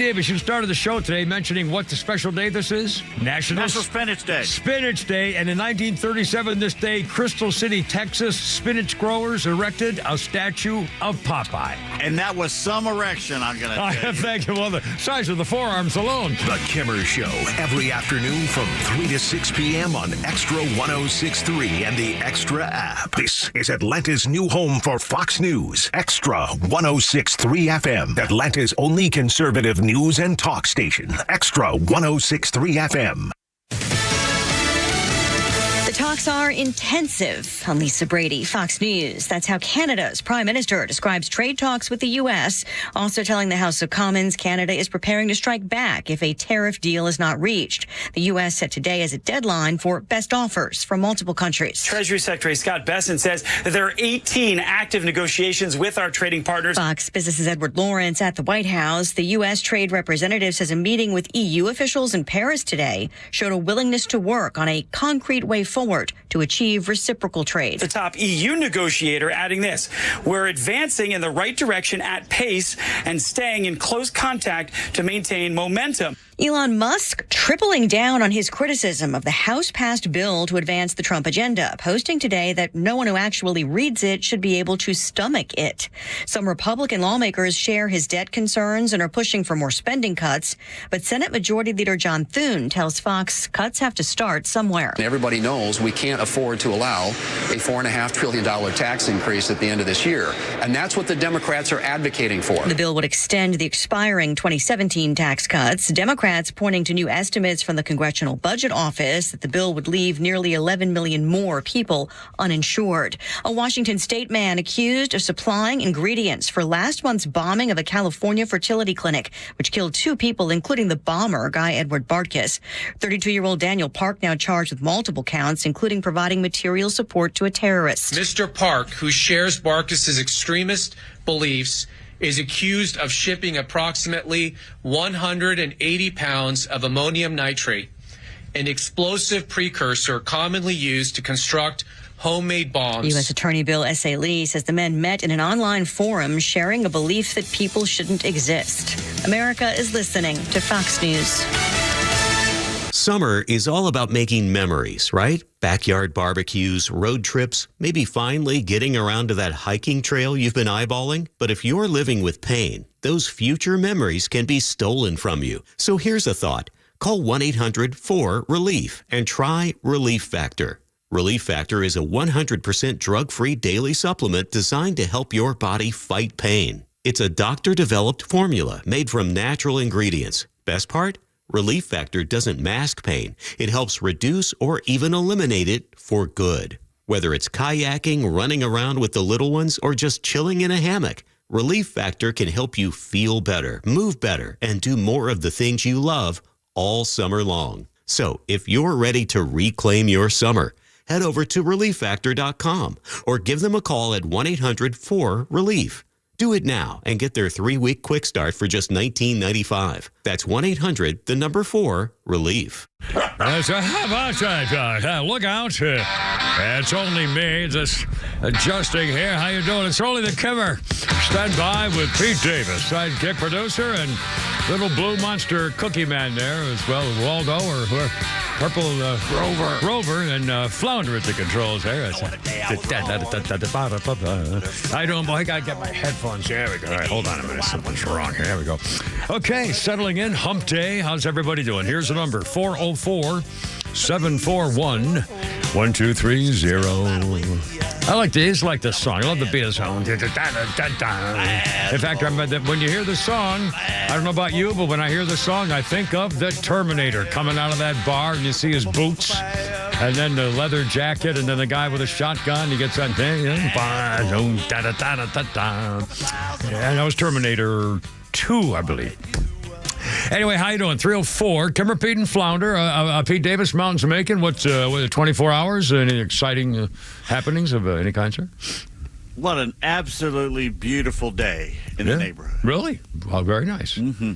Davis, you started the show today mentioning what the special day this is? National Spinach Day. Spinach Day. And in 1937, this day, Crystal City, Texas, spinach growers erected a statue of Popeye. And that was some erection, I'm going to tell you. Thank you. Well, the size of the forearms alone. The Kimmer Show, every afternoon from 3 to 6 p.m. on XTRA 106.3 and the XTRA app. This is Atlanta's new home for Fox News. XTRA 106.3 FM, Atlanta's only conservative news and talk station. XTRA 106.3 FM. The talks are intensive. I'm Lisa Brady, Fox News. That's how Canada's Prime Minister describes trade talks with the U.S., also telling the House of Commons Canada is preparing to strike back if a tariff deal is not reached. The U.S. set today as a deadline for best offers from multiple countries. Treasury Secretary Scott Bessent says that there are 18 active negotiations with our trading partners. Fox Business's Edward Lawrence at the White House. The U.S. trade representative says a meeting with EU officials in Paris today showed a willingness to work on a concrete way forward to achieve reciprocal trade. The top EU negotiator adding this: we're advancing in the right direction at pace and staying in close contact to maintain momentum. Elon Musk tripling down on his criticism of the House-passed bill to advance the Trump agenda, posting today that no one who actually reads it should be able to stomach it. Some Republican lawmakers share his debt concerns and are pushing for more spending cuts, but Senate Majority Leader John Thune tells Fox cuts have to start somewhere. Everybody knows we can't afford to allow a $4.5 trillion tax increase at the end of this year, and that's what the Democrats are advocating for. The bill would extend the expiring 2017 tax cuts. Democrats pointing to new estimates from the Congressional Budget Office that the bill would leave nearly 11 million more people uninsured. A Washington state man accused of supplying ingredients for last month's bombing of a California fertility clinic, which killed 2 people, including the bomber, Guy Edward Bartkus. 32-year-old Daniel Park now charged with multiple counts, including providing material support to a terrorist. Mr. Park, who shares Bartkus's extremist beliefs, is accused of shipping approximately 180 pounds of ammonium nitrate, an explosive precursor commonly used to construct homemade bombs. U.S. Attorney Bill S.A. Lee says the men met in an online forum sharing a belief that people shouldn't exist. America is listening to Fox News. Summer is all about making memories, right? Backyard barbecues, road trips, maybe finally getting around to that hiking trail you've been eyeballing. But if you're living with pain, those future memories can be stolen from you. So here's a thought. Call 1-800-4-RELIEF and try Relief Factor. Relief Factor is a 100% drug-free daily supplement designed to help your body fight pain. It's a doctor-developed formula made from natural ingredients. Best part? Relief Factor doesn't mask pain. It helps reduce or even eliminate it for good. Whether it's kayaking, running around with the little ones, or just chilling in a hammock, Relief Factor can help you feel better, move better, and do more of the things you love all summer long. So if you're ready to reclaim your summer, head over to ReliefFactor.com or give them a call at 1-800-4-RELIEF. Do it now and get their 3-week quick start for just $19.95. That's 1-800-4-RELIEF. Look out. It's only me, just adjusting here. How you doing? It's only the Kimmer. Stand by with Pete Davis, sidekick producer, and little blue monster cookie man there, as well as Waldo, or purple Rover, and Flounder at the controls there. I don't, boy, I got to get my headphones. There we go. All right, hold on a minute. Something's wrong here. There we go. Okay, settling in. Hump day. How's everybody doing? Here's the number, 404-741-1230. I like these, like this song. I love the beat of the song. In fact, when you hear the song, I don't know about you, but when I hear the song, I think of the Terminator coming out of that bar, and you see his boots, and then the leather jacket, and then the guy with a shotgun. He gets that. And that was Terminator 2, I believe. Anyway, how you doing? 304, Kimmer, Pete, and Flounder. Pete Davis, Mountains of Macon. What's 24 hours? Any exciting happenings of any kind, sir? What an absolutely beautiful day in the neighborhood. Really? Well, very nice. Mm-hmm.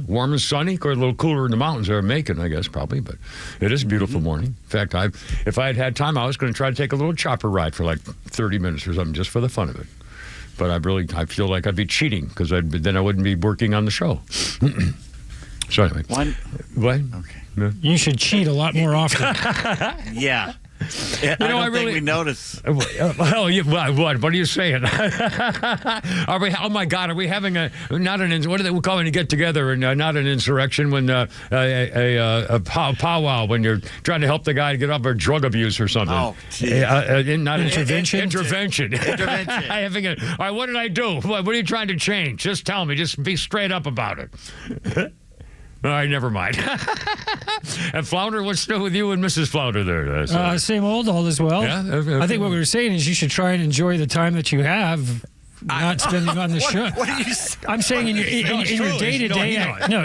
Warm and sunny. Of course, a little cooler in the mountains there in Macon, I guess, probably. But it is a beautiful morning. In fact, if I had time, I was going to try to take a little chopper ride for like 30 minutes or something, just for the fun of it. But I feel like I'd be cheating, because then I wouldn't be working on the show. So anyway. What? Okay. You should cheat a lot more often. Yeah. I don't think we notice. Well, what are you saying? Are we? Oh my God! Are we having what do they call when you get together and not an insurrection when a powwow when you're trying to help the guy get off of drug abuse or something? Oh, not intervention. Intervention. Having all right, what did I do? What are you trying to change? Just tell me. Just be straight up about it. All right, never mind. And Flounder, what's still with you and Mrs. Flounder there? Same old, all as well. Yeah, okay. I think what we were saying is you should try and enjoy the time that you have. Not spending on the show. What are you saying? I'm saying in your day-to-day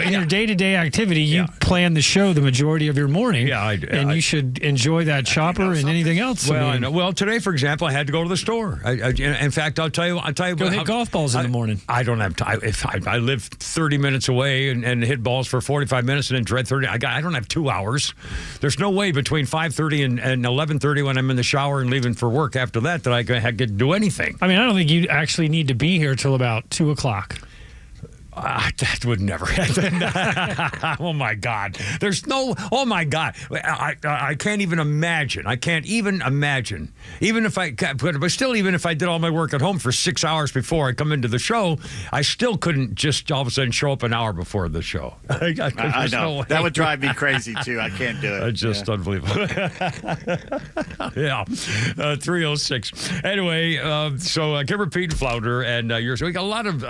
your day-to-day activity, you plan the show the majority of your morning. Yeah, I do. And you should enjoy that chopper and anything else. Well, I know. Well, today, for example, I had to go to the store. In fact, I'll tell you. Go hit golf balls in the morning. I don't have time. If I live 30 minutes away and hit balls for 45 minutes and then dread 30, I don't have 2 hours. There's no way between 5:30 and 11:30 when I'm in the shower and leaving for work after that I could do anything. I mean, I don't think you actually need to be here till about 2 o'clock. That would never happen. Oh, my God. There's no... Oh, my God. I can't even imagine. I can't even imagine. Even if I did all my work at home for 6 hours before I come into the show, I still couldn't just all of a sudden show up an hour before the show. I know. That would drive me crazy, too. I can't do it. It's just unbelievable. Yeah. 306. Anyway, so Kimber, Pete, and Flounder, and yours. We got a lot of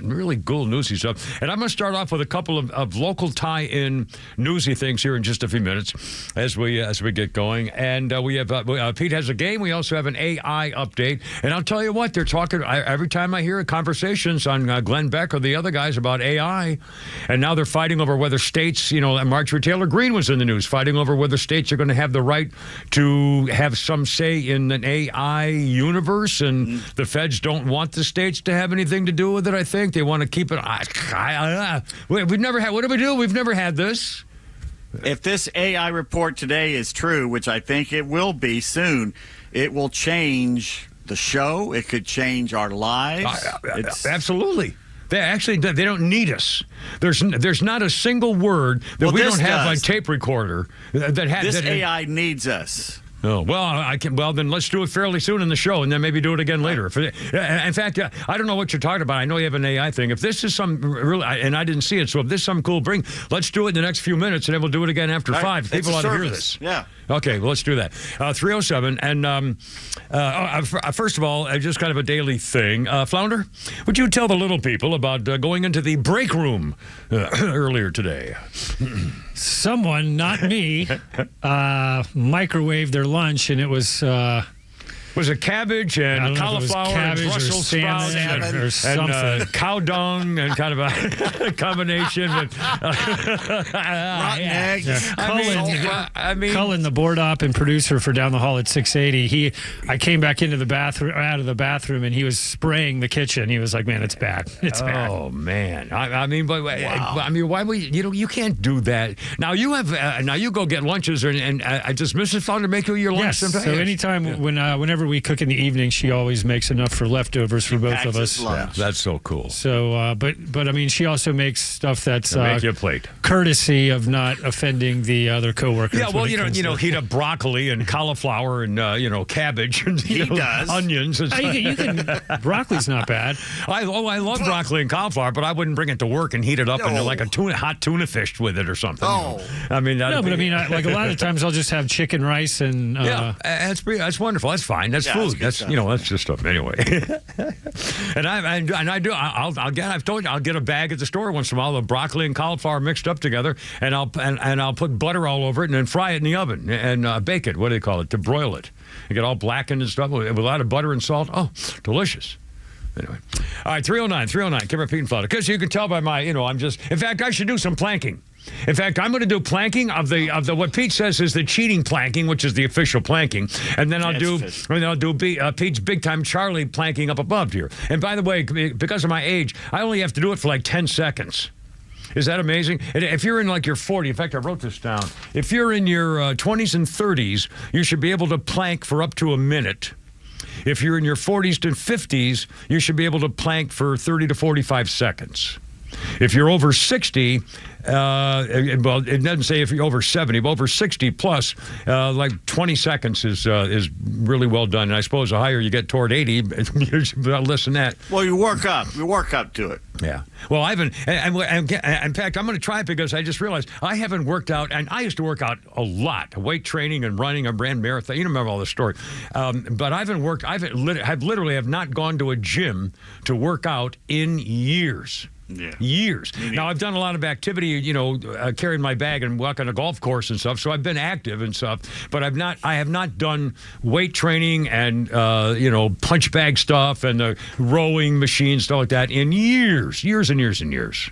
really cool newsy stuff. And I'm going to start off with a couple of local tie-in newsy things here in just a few minutes as we get going. And we have Pete has a game. We also have an AI update. And I'll tell you what, they're talking every time I hear conversations on Glenn Beck or the other guys about AI. And now they're fighting over whether states, Marjorie Taylor Greene was in the news, fighting over whether states are going to have the right to have some say in an AI universe. And the feds don't want the states to have anything to do with it, I think. They want to keep it. We've never had. What do we do? We've never had this. If this AI report today is true, which I think it will be soon, it will change the show. It could change our lives. Absolutely. They don't need us. There's not a single word that we don't have on tape recorder that has. This AI needs us. Oh, well, Well, then let's do it fairly soon in the show, and then maybe do it again later. In fact, I don't know what you're talking about. I know you have an AI thing. If this is some really, and I didn't see it, so if this is some cool bring, let's do it in the next few minutes, and then we'll do it again after 5. People ought to hear this. Yeah. Okay, well, let's do that. 307, and first of all, just kind of a daily thing. Flounder, would you tell the little people about going into the break room earlier today? Someone, not me, microwaved their lunch, and it was... Was it cabbage and cauliflower and Brussels sprouts or something. And cow dung and kind of a combination with rotten eggs. Yeah. Cullen, the board op and producer for Down the Hall at 680, I came back into the bathroom, out of the bathroom, and he was spraying the kitchen. He was like, "Man, it's bad. It's bad." Oh man, why would you can't do that. Now you have now you go get lunches and does Mrs. Flounder make you your lunch? Yes. Sometimes? So anytime whenever we cook in the evening, she always makes enough for leftovers for both of us. Yeah, that's so cool. So, but I mean, she also makes stuff that's make you a plate, courtesy of not offending the other coworkers. Yeah, well, heat up broccoli and cauliflower and cabbage and onions. And broccoli's not bad. I love broccoli and cauliflower, but I wouldn't bring it to work and heat it up into like a hot tuna fish with it or something. Oh, I mean, like a lot of times I'll just have chicken, rice, and that's wonderful. That's fine. That's food. That's just stuff anyway. I've told you I'll get a bag at the store once in a while of broccoli and cauliflower mixed up together, and I'll put butter all over it and then fry it in the oven and bake it. What do they call it? To broil it. You get all blackened and stuff with a lot of butter and salt. Oh, delicious. Anyway, all right, 309, Kimber, Pete, and Flounder. Because you can tell by my, in fact, I should do some planking. In fact, I'm going to do planking of the what Pete says is the cheating planking, which is the official planking, and then I'll do Pete's big time Charlie planking up above here. And by the way, because of my age, I only have to do it for like 10 seconds. Is that amazing? And if you're in like your 40s, in fact, I wrote this down. If you're in your 20s and 30s, you should be able to plank for up to a minute. If you're in your 40s to 50s, you should be able to plank for 30 to 45 seconds. If you're over 60, well, it doesn't say if you're over 70, but over 60 plus, like 20 seconds is really well done. And I suppose the higher you get toward 80, less than that. Well, you work up to it. Yeah. Well, I haven't. In fact, I'm going to try it because I just realized I haven't worked out, and I used to work out a lot, weight training and running. I ran marathon. You remember all the story. But I haven't worked. I've literally have not gone to a gym to work out in years. Yeah. Years. Now, I've done a lot of activity, carrying my bag and walking a golf course and stuff, so I've been active and stuff, but I have not done weight training and, punch bag stuff and the rowing machine, stuff like that in years and years and years.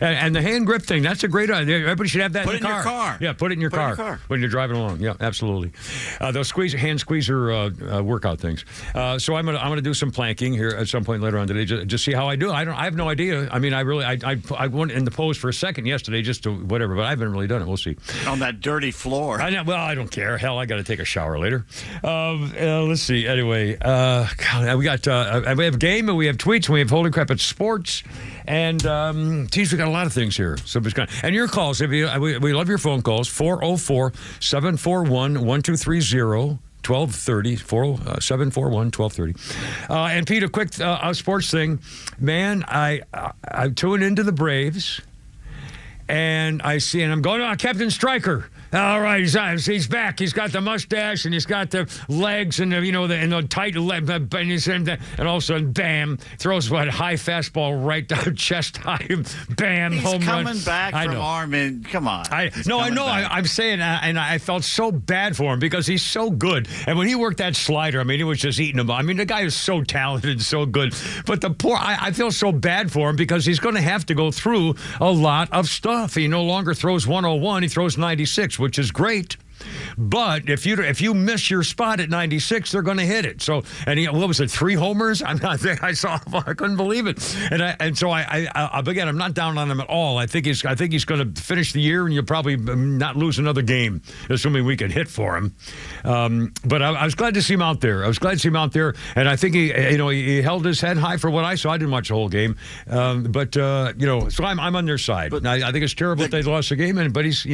And the hand grip thing, that's a great idea. Everybody should have that in their car. Yeah, put it in your car when you're driving along. Yeah, absolutely. Those hand squeezer workout things. So I'm gonna do some planking here at some point later on today, just see how I do. I have no idea. I mean, I went in the pose for a second yesterday just to whatever, but I haven't really done it. We'll see. On that dirty floor. I don't care. Hell, I got to take a shower later. Let's see. Anyway, we got we have game and we have tweets and we have holy crap, it's sports. And, geez, we got a lot of things here. So and your calls, we love your phone calls, 404-741-1230. 1230, 741-1230. And Pete, a quick sports thing. Man, I tune into the Braves, and I see, and I'm going, Captain Stryker. All right, he's back. He's got the mustache and he's got the legs and the tight leg, and all of a sudden, bam, throws high fastball right down chest high, bam, he's home run. Coming back from Armin. Come on. I know. I'm saying, and I felt so bad for him because he's so good. And when he worked that slider, I mean, he was just eating him. I mean, the guy is so talented and so good. But I feel so bad for him because he's going to have to go through a lot of stuff. He no longer throws 101. He throws 96. Which is great, but if you miss your spot at 96, they're going to hit it. So, and what was it, 3 homers? I couldn't believe it. And so again, I'm not down on him at all. I think he's going to finish the year, and you'll probably not lose another game, assuming we can hit for him. But I was glad to see him out there. And I think he held his head high for what I saw. I didn't watch the whole game, so I'm on their side. But I think it's terrible that they lost the game, but he's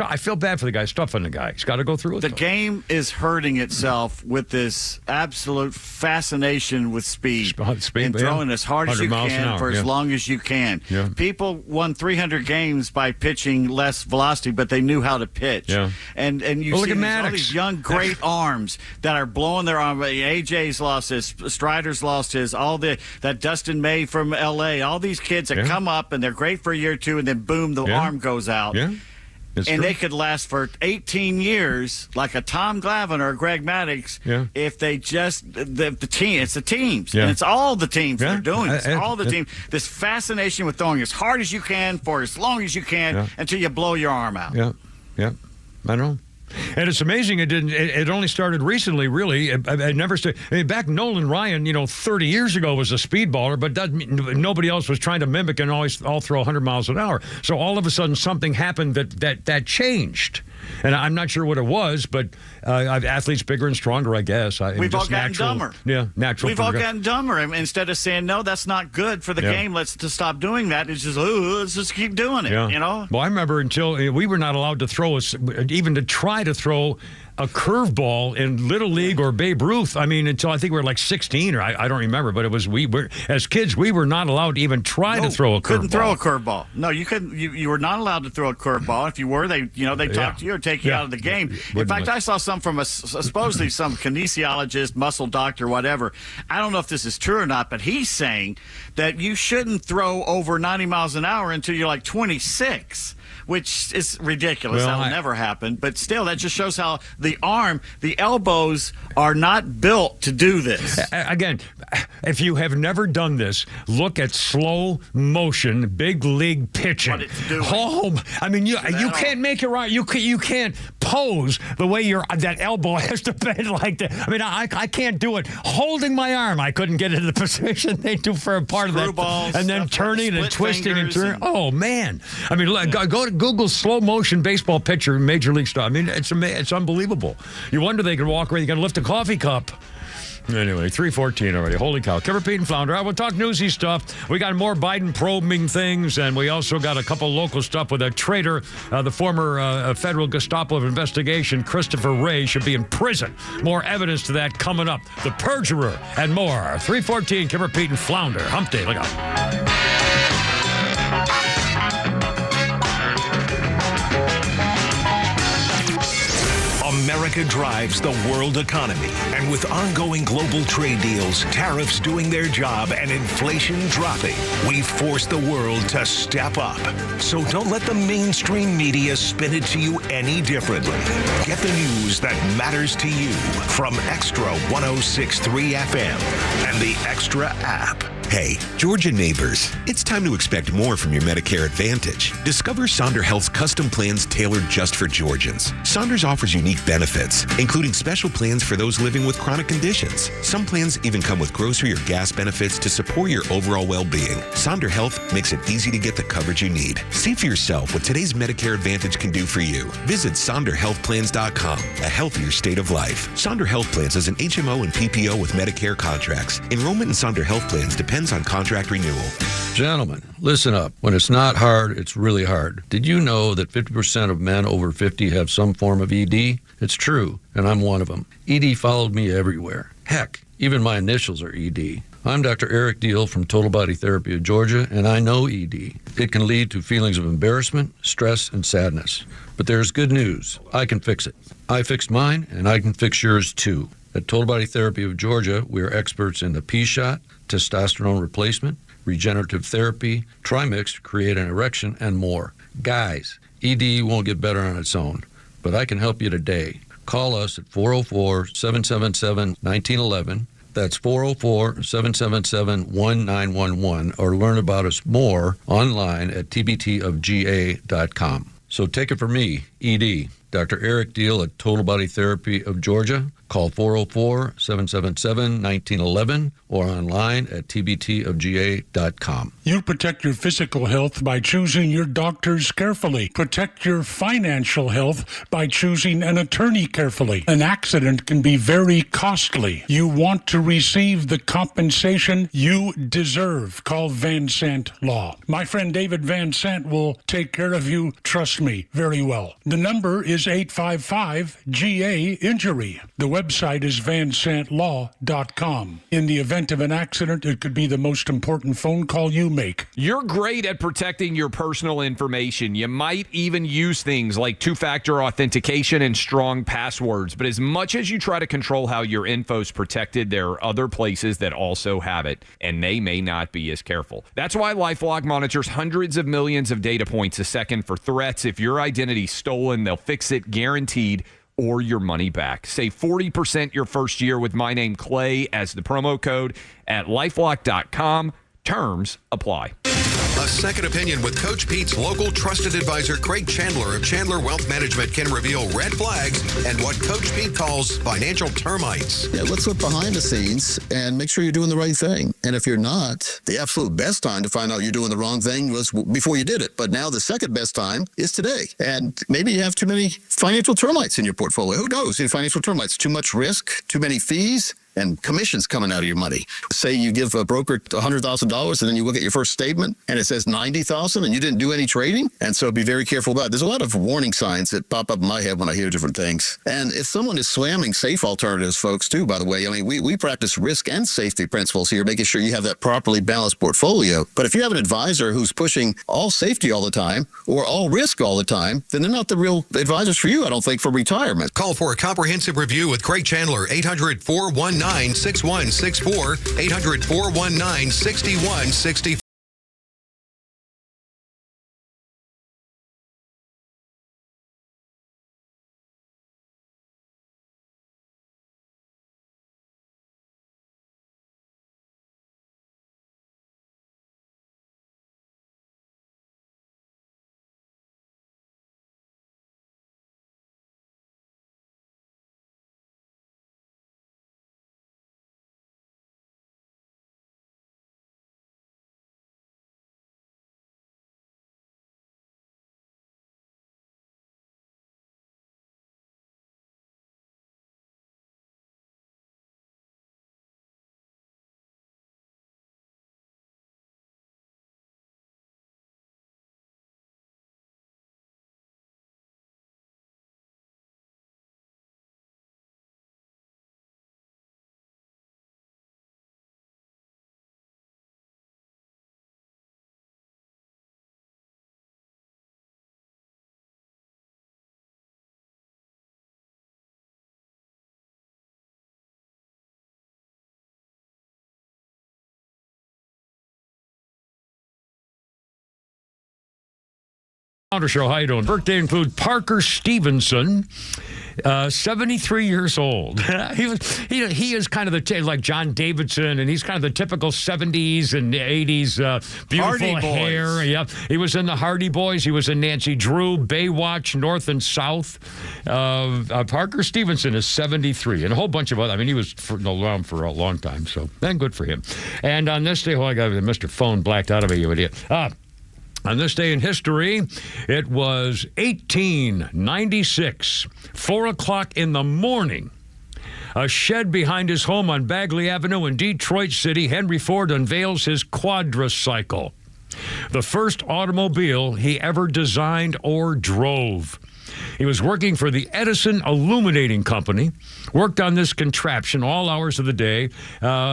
I feel bad for the guy. It's tough on the guy. He's got to go through it. The game is hurting itself with this absolute fascination with speed and throwing as hard as you can for as long as you can. Yeah. People won 300 games by pitching less velocity, but they knew how to pitch. Yeah. And you see all these young, great arms that are blowing their arm. AJ's lost his, Strider's lost his, that Dustin May from L.A., all these kids that come up and they're great for a year or two, and then boom, the arm goes out. Yeah. They could last for 18 years, like a Tom Glavine or a Greg Maddux, if they just the team. It's the teams, and it's all the teams that are doing this. All the teams. This fascination with throwing as hard as you can for as long as you can until you blow your arm out. Yeah, I know. And it's amazing it only started recently, really. It never started. I mean, back Nolan Ryan, 30 years ago was a speedballer, but nobody else was trying to mimic and all throw 100 miles an hour. So all of a sudden something happened that changed. And I'm not sure what it was, but athletes bigger and stronger, I guess. We've all gotten dumber. Yeah, natural. We've all gotten dumber. Instead of saying, no, that's not good for the game, let's stop doing that. It's just, let's just keep doing it, Well, I remember until we were not allowed to throw, even to try to throw a curveball in Little League or Babe Ruth. I mean, until I think we were like 16, or I don't remember, but it was as kids we were not allowed to even try to throw a curveball. Couldn't throw a curveball. No, you couldn't. You were not allowed to throw a curveball. If you were, they talked to you or take you out of the game. In fact, I saw some from supposedly some kinesiologist, muscle doctor, whatever. I don't know if this is true or not, but he's saying that you shouldn't throw over 90 miles an hour until you're like 26. Which is ridiculous. That'll never happen. But still, that just shows how the elbows are not built to do this. Again, if you have never done this, look at slow motion big league pitching. What it's doing. I mean, you can't make it right. You can't pose the way that elbow has to bend like that. I mean, I can't do it. Holding my arm, I couldn't get into the position they do for a part of that. Balls, and then turning and twisting and turning. Oh, man. I mean, go to Google slow motion baseball pitcher in Major League stuff. I mean, it's unbelievable. You wonder they could walk around. You got to lift a coffee cup. Anyway, 3:14 already. Holy cow. Kipper, Pete, and Flounder. We'll talk newsy stuff. We got more Biden probing things, and we also got a couple local stuff with a traitor. The former federal Gestapo investigation, Christopher Wray, should be in prison. More evidence to that coming up. The perjurer and more. 3:14, Kipper, Pete, and Flounder. Hump Day. Look out. America drives the world economy, and with ongoing global trade deals, tariffs doing their job, and inflation dropping, we've forced the world to step up. So don't let the mainstream media spin it to you any differently. Get the news that matters to you from XTRA 106.3 FM and the XTRA app. Hey, Georgia neighbors, it's time to expect more from your Medicare Advantage. Discover Sonder Health's custom plans tailored just for Georgians. Saunders offers unique benefits, including special plans for those living with chronic conditions. Some plans even come with grocery or gas benefits to support your overall well-being. Sonder Health makes it easy to get the coverage you need. See for yourself what today's Medicare Advantage can do for you. Visit SonderHealthPlans.com, a healthier state of life. Sonder Health Plans is an HMO and PPO with Medicare contracts. Enrollment in Sonder Health Plans depends on contract renewal. Gentlemen, listen up. When it's not hard, it's really hard. Did you know that 50% of men over 50 have some form of ED? It's true, and I'm one of them. ED followed me everywhere. Heck, even my initials are ED. I'm Dr. Eric Deal from Total Body Therapy of Georgia, and I know ED. It can lead to feelings of embarrassment, stress, and sadness. But there's good news. I can fix it. I fixed mine, and I can fix yours too. At Total Body Therapy of Georgia, we are experts in the P-shot, testosterone replacement, regenerative therapy, trimix to create an erection, and more. Guys, ED won't get better on its own, but I can help you today. Call us at 404-777-1911. That's 404-777-1911, or learn about us more online at tbtofga.com. So take it from me, ED, Dr. Eric Deal at Total Body Therapy of Georgia. Call 404-777-1911 or online at tbtofga.com. You protect your physical health by choosing your doctors carefully. Protect your financial health by choosing an attorney carefully. An accident can be very costly. You want to receive the compensation you deserve. Call Van Sant Law. My friend David Van Sant will take care of you, trust me, very well. The number is 855-GA-INJURY. The website is vansantlaw.com. In the event of an accident, it could be the most important phone call you make. You're great at protecting your personal information. You might even use things like two-factor authentication and strong passwords. But as much as you try to control how your info's protected, there are other places that also have it, and they may not be as careful. That's why LifeLock monitors hundreds of millions of data points a second for threats. If your identity's stolen, they'll fix it guaranteed, or your money back. Save 40% your first year with my name Clay as the promo code at lifelock.com. Terms apply. A second opinion with Coach Pete's local trusted advisor, Craig Chandler of Chandler Wealth Management, can reveal red flags and what Coach Pete calls financial termites. Yeah, let's look behind the scenes and make sure you're doing the right thing. And if you're not, the absolute best time to find out you're doing the wrong thing was before you did it. But now the second best time is today. And maybe you have too many financial termites in your portfolio. Who knows? Financial termites, too much risk, too many fees, and commissions coming out of your money. Say you give a broker $100,000 and then you look at your first statement and it says $90,000 and you didn't do any trading. And so be very careful about it. There's a lot of warning signs that pop up in my head when I hear different things. And if someone is slamming safe alternatives, folks, too, by the way, I mean, we practice risk and safety principles here, making sure you have that properly balanced portfolio. But if you have an advisor who's pushing all safety all the time or all risk all the time, then they're not the real advisors for you, I don't think, for retirement. Call for a comprehensive review with Craig Chandler, 800-419-6164, 800-419-6164. Show. How you doing? Birthday include Parker Stevenson, 73 years old. he is kind of the like John Davidson, and he's kind of the typical 70s and 80s beautiful hair. Yeah, he was in the Hardy Boys. He was in Nancy Drew, Baywatch, North and South. Parker Stevenson is 73, and a whole bunch of other. I mean, he was around for a long time. So then, good for him. And on this day, I got Mr. Phone blacked out of me, you idiot. On this day in history, it was 1896, 4 o'clock in the morning. A shed behind his home on Bagley Avenue in Detroit City, Henry Ford unveils his quadricycle, the first automobile he ever designed or drove. He was working for the Edison Illuminating Company, worked on this contraption all hours of the day.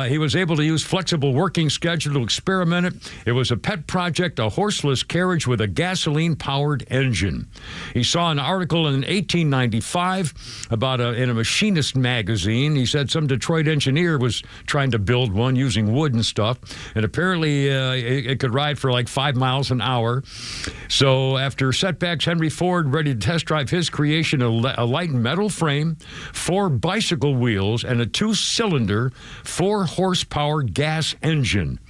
He was able to use flexible working schedule to experiment it. It was a pet project, a horseless carriage with a gasoline-powered engine. He saw an article in 1895 about in a machinist magazine. He said some Detroit engineer was trying to build one using wood and stuff, and apparently it could ride for like 5 miles an hour. So after setbacks, Henry Ford, ready to test drive his creation, a light metal frame, 4 bicycle wheels, and a 2-cylinder, 4-horsepower gas engine.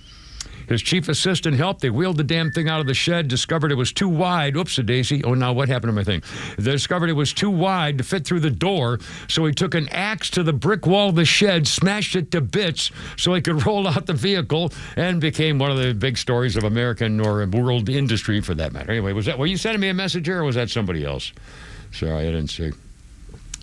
His chief assistant helped. They wheeled the damn thing out of the shed, discovered it was too wide. Oops-a-daisy. Oh, now what happened to my thing? They discovered it was too wide to fit through the door, so he took an axe to the brick wall of the shed, smashed it to bits so he could roll out the vehicle, and became one of the big stories of American or world industry for that matter. Anyway, were you sending me a message here, or was that somebody else? Sorry, I didn't see.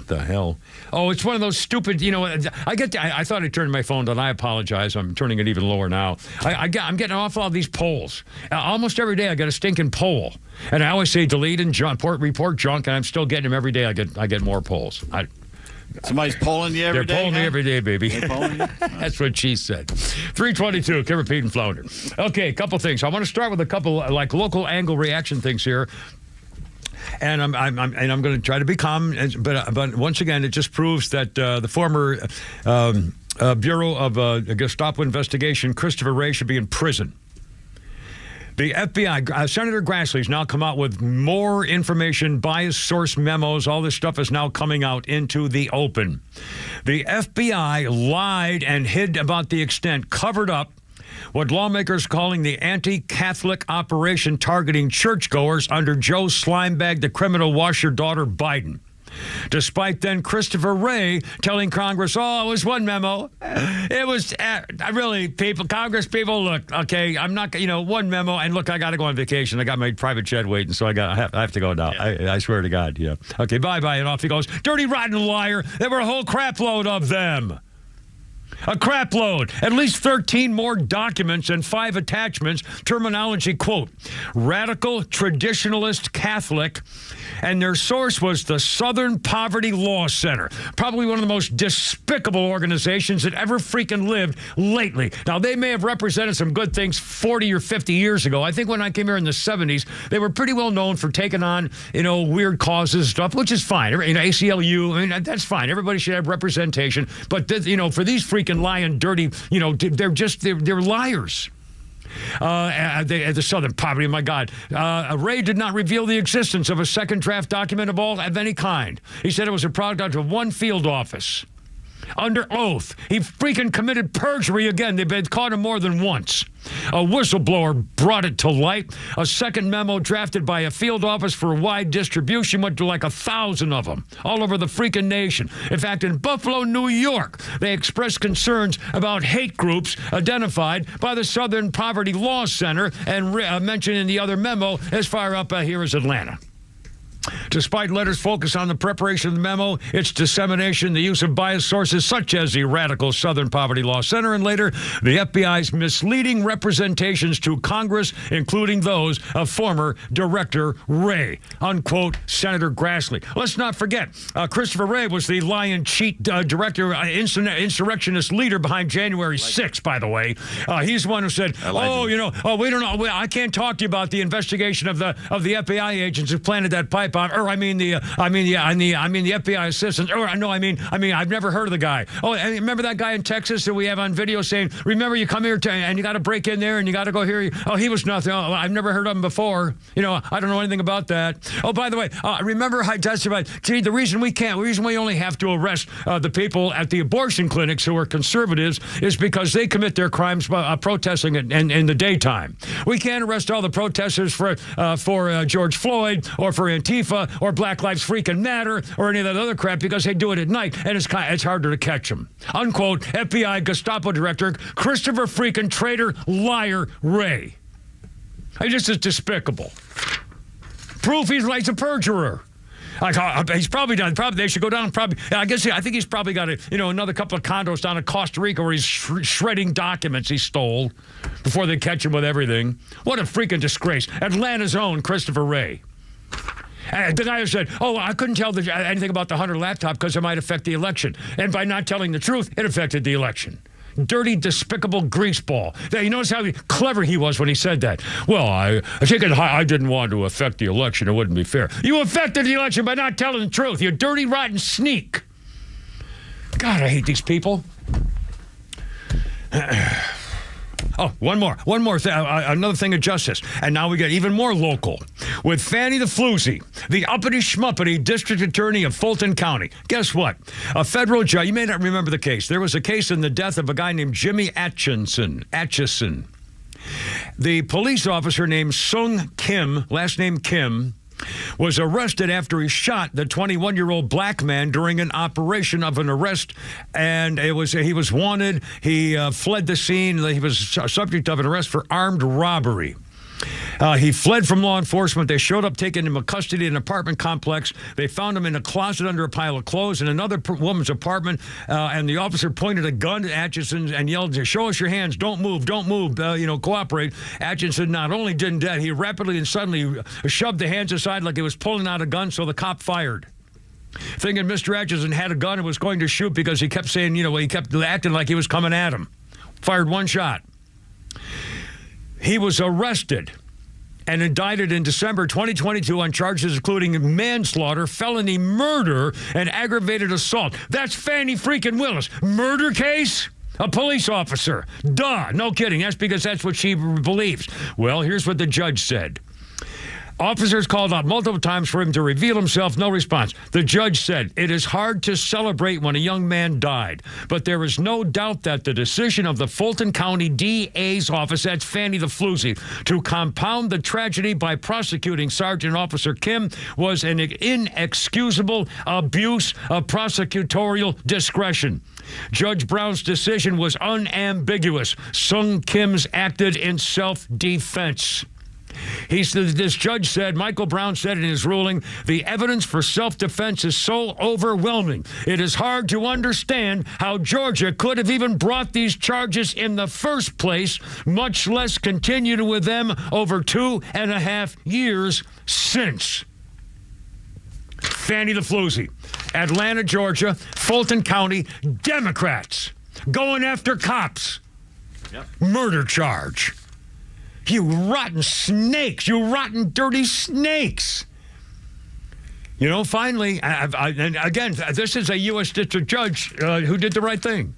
The hell? Oh, it's one of those stupid, I thought I turned my phone down. I apologize. I'm turning it even lower now. I'm getting off all these polls. Almost every day I get a stinking poll. And I always say delete and report junk, and I'm still getting them every day. I get more polls. Somebody's polling you every day? They're polling me every day, baby. They're polling you? That's what she said. 322, Kimmer, Pete, and Flounder. Okay, a couple things. I want to start with a couple like local angle reaction things here. And I'm going to try to be calm, but once again, it just proves that the former Bureau of Gestapo investigation, Christopher Wray, should be in prison. The FBI, Senator Grassley's now come out with more information, biased source memos. All this stuff is now coming out into the open. The FBI lied and hid about the extent, covered up what lawmakers calling the anti-Catholic operation targeting churchgoers under Joe Slimebag, the criminal washer daughter Biden. Despite then Christopher Wray telling Congress, it was one memo. It was really, Congress people, look, okay, I'm not, one memo, and look, I got to go on vacation. I got my private jet waiting, so I have to go now. Yeah. I swear to God, yeah. Okay, bye-bye, and off he goes. Dirty, rotten liar. There were a whole crap load of them. A crap load. At least 13 more documents and 5 attachments. Terminology, quote, radical traditionalist Catholic. And their source was the Southern Poverty Law Center. Probably one of the most despicable organizations that ever freaking lived lately. Now, they may have represented some good things 40 or 50 years ago. I think when I came here in the 70s, they were pretty well known for taking on, weird causes stuff, which is fine. ACLU, that's fine. Everybody should have representation. But, for these freaking lying, dirty, they're liars. The Southern Poverty, my God. Wray did not reveal the existence of a second draft document of any kind. He said it was a product of one field office. Under oath. He freaking committed perjury again. They've caught him more than once. A whistleblower brought it to light. A second memo drafted by a field office for wide distribution went to like 1,000 of them all over the freaking nation. In fact, in Buffalo, New York, they expressed concerns about hate groups identified by the Southern Poverty Law Center and mentioned in the other memo as far up here as Atlanta. Despite letters focused on the preparation of the memo, its dissemination, the use of biased sources such as the radical Southern Poverty Law Center, and later the FBI's misleading representations to Congress, including those of former Director Wray, unquote, Senator Grassley. Let's not forget, Christopher Wray was the lion cheat director, insurrectionist leader behind January 6th, by the way. He's the one who said, we don't know, I can't talk to you about the investigation of the FBI agents who planted that pipe bomb, or I mean the FBI assistant. Or no, I mean I've never heard of the guy. Oh, and remember that guy in Texas that we have on video saying, remember you come here and you got to break in there and you got to go here. Oh, he was nothing. Oh, I've never heard of him before. You know, I don't know anything about that. Oh, by the way, remember I testified. Gee, the reason we only have to arrest the people at the abortion clinics who are conservatives is because they commit their crimes by protesting in the daytime. We can't arrest all the protesters for George Floyd or for Antifa or Black Lives Freaking Matter or any of that other crap because they do it at night and it's harder to catch them. Unquote, FBI Gestapo Director Christopher freaking traitor liar Wray. This is despicable. Proof he's like a perjurer. He's probably done. Probably they should go down. Probably, I think he's probably got another couple of condos down in Costa Rica where he's shredding documents he stole before they catch him with everything. What a freaking disgrace! Atlanta's own Christopher Wray. The guy who said, "Oh, I couldn't tell anything about the Hunter laptop because it might affect the election," and by not telling the truth, it affected the election. Dirty, despicable greaseball. You notice how clever he was when he said that. Well, I think I didn't want to affect the election. It wouldn't be fair. You affected the election by not telling the truth. You dirty, rotten sneak. God, I hate these people. Oh, one more thing, another thing of justice. And now we get even more local. With Fanny the Floozy, the uppity-schmuppity district attorney of Fulton County. Guess what? A federal judge, you may not remember the case. There was a case in the death of a guy named Jimmy Atchison. The police officer named Sung Kim, last name Kim, was arrested after he shot the 21-year-old black man during an operation of an arrest, and he was wanted. He fled the scene. He was subject of an arrest for armed robbery. He fled from law enforcement. They showed up taking him to custody in an apartment complex. They found him in a closet under a pile of clothes in another woman's apartment, and the officer pointed a gun at Atchison and yelled, "Show us your hands, don't move, cooperate." Atchison not only didn't dead, he rapidly and suddenly shoved the hands aside like he was pulling out a gun, so the cop fired. Thinking Mr. Atchison had a gun and was going to shoot because he kept saying, he kept acting like he was coming at him. Fired one shot. He was arrested and indicted in December 2022 on charges including manslaughter, felony murder, and aggravated assault. That's Fannie freaking Willis. Murder case? A police officer. Duh. No kidding. That's because that's what she believes. Well, here's what the judge said. Officers called out multiple times for him to reveal himself. No response. The judge said, "It is hard to celebrate when a young man died, but there is no doubt that the decision of the Fulton County DA's office," that's Fanny the Floozy, "to compound the tragedy by prosecuting Sergeant Officer Kim was an inexcusable abuse of prosecutorial discretion. Judge Brown's decision was unambiguous. Sung Kim's acted in self-defense." This judge said, Michael Brown said in his ruling, "The evidence for self-defense is so overwhelming. It is hard to understand how Georgia could have even brought these charges in the first place, much less continued with them over 2.5 years since." Fanny the Floozy, Atlanta, Georgia, Fulton County, Democrats going after cops. Yep. Murder charge. You rotten snakes. You rotten, dirty snakes. Finally, and again, this is a U.S. district judge who did the right thing.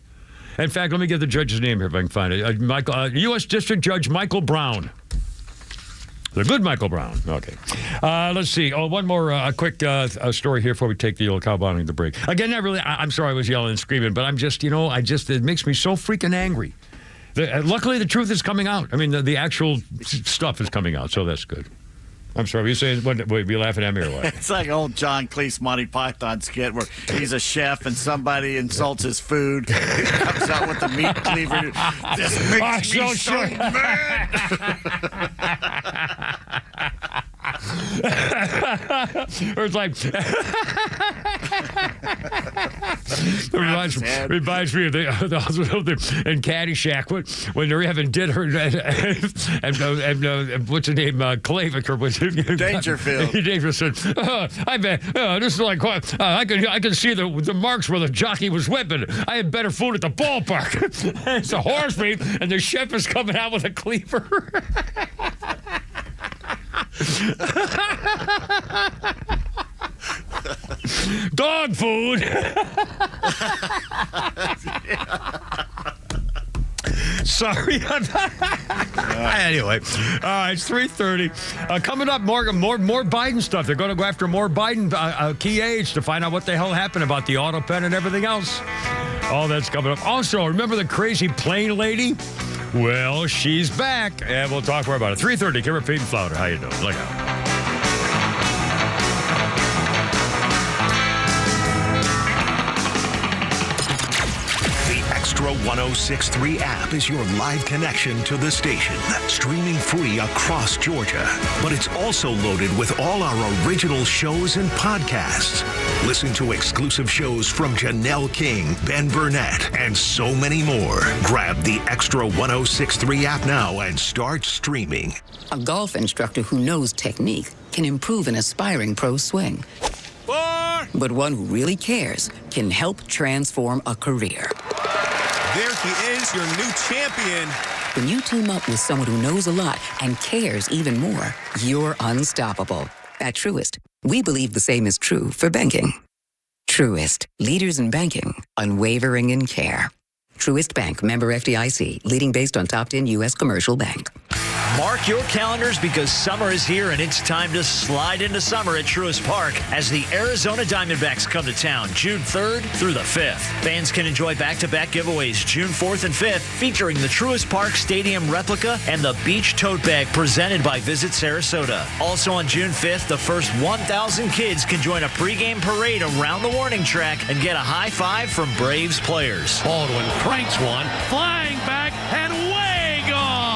In fact, let me get the judge's name here if I can find it. U.S. District Judge Michael Brown. The good Michael Brown. Okay. Let's see. Oh, one more quick story here before we take the old cowboy the break. Again, I'm sorry I was yelling and screaming, but I'm just, it makes me so freaking angry. Luckily, the truth is coming out. I mean, the actual stuff is coming out, so that's good. I'm sorry, were you saying, were you laughing at me or what? It's like old John Cleese Monty Python skit where he's a chef and somebody insults his food. He comes out with the meat cleaver. This makes me so mad. Or it's like reminds me of the hospital in Caddyshack when they're having dinner and what's his name, Klaviker, Dangerfield. I bet this is like I can see the marks where the jockey was whipping. I had better food at the ballpark. It's a horse meat, and the chef is coming out with a cleaver. Dog food. Sorry. Anyway, it's 3:30. Coming up, more Biden stuff. They're going to go after more Biden key aides to find out what the hell happened about the auto pen and everything else. All that's coming up. Also, remember the crazy plane lady? Well, she's back, and we'll talk more about it. 3:30. Kimmer, Pete, and Flounder. How you doing? Look out. Extra 106.3 app is your live connection to the station, streaming free across Georgia. But it's also loaded with all our original shows and podcasts. Listen to exclusive shows from Janelle King, Ben Burnett, and so many more. Grab the Extra 106.3 app now and start streaming. A golf instructor who knows technique can improve an aspiring pro's swing. But one who really cares can help transform a career. There he is, your new champion. When you team up with someone who knows a lot and cares even more, you're unstoppable. At Truist, we believe the same is true for banking. Truist, leaders in banking, unwavering in care. Truist Bank, member FDIC, leading based on top 10 U.S. commercial bank. Mark your calendars because summer is here and it's time to slide into summer at Truist Park as the Arizona Diamondbacks come to town June 3rd through the 5th. Fans can enjoy back-to-back giveaways June 4th and 5th featuring the Truist Park Stadium replica and the Beach Tote Bag presented by Visit Sarasota. Also on June 5th, the first 1,000 kids can join a pregame parade around the warning track and get a high five from Braves players. Baldwin cranks one, flying back and way gone.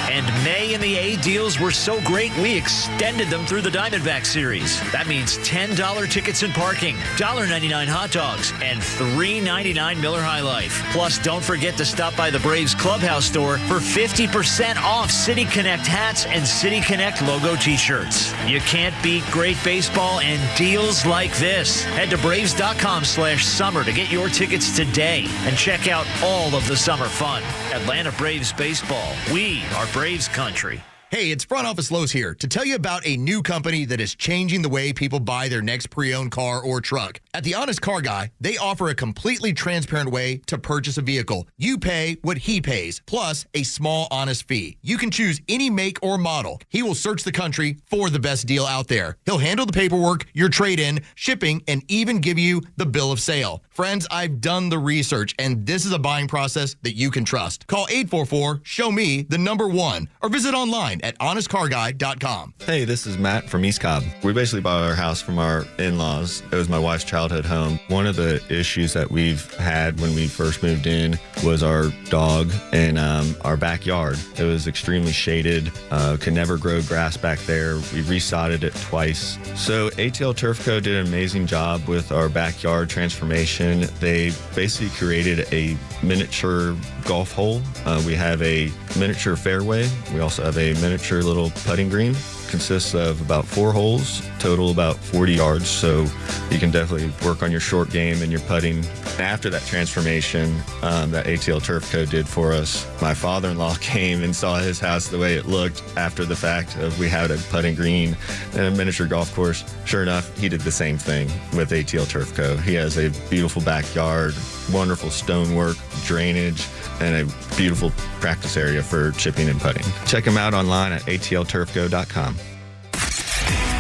And May and the A deals were so great, we extended them through the Diamondback Series. That means $10 tickets and parking, $1.99 hot dogs, and $3.99 Miller High Life. Plus, don't forget to stop by the Braves Clubhouse store for 50% off City Connect hats and City Connect logo t-shirts. You can't beat great baseball and deals like this. Head to Braves.com/summer to get your tickets today and check out all of the summer fun. Atlanta Braves baseball. We are Braves country. Hey, it's Front Office Lowe's here to tell you about a new company that is changing the way people buy their next pre-owned car or truck. At The Honest Car Guy, they offer a completely transparent way to purchase a vehicle. You pay what he pays, plus a small honest fee. You can choose any make or model. He will search the country for the best deal out there. He'll handle the paperwork, your trade-in, shipping, and even give you the bill of sale. Friends, I've done the research, and this is a buying process that you can trust. Call 844-SHOW-ME, the number 1, or visit online at honestcarguy.com. Hey, this is Matt from East Cobb. We basically bought our house from our in-laws. It was my wife's childhood home. One of the issues that we've had when we first moved in was our dog in our backyard. It was extremely shaded, could never grow grass back there. We resodded it twice. So ATL Turf Co. did an amazing job with our backyard transformation. They basically created a miniature golf hole. We have a miniature fairway. We also have a miniature little putting green. Consists of about 4 holes, total about 40 yards, so you can definitely work on your short game and your putting. After that transformation that ATL Turf Co. did for us, my father-in-law came and saw his house the way it looked after the fact of we had a putting green and a miniature golf course. Sure enough, he did the same thing with ATL Turf Co. He has a beautiful backyard, wonderful stonework, drainage, and a beautiful practice area for chipping and putting. Check him out online at atlturfco.com.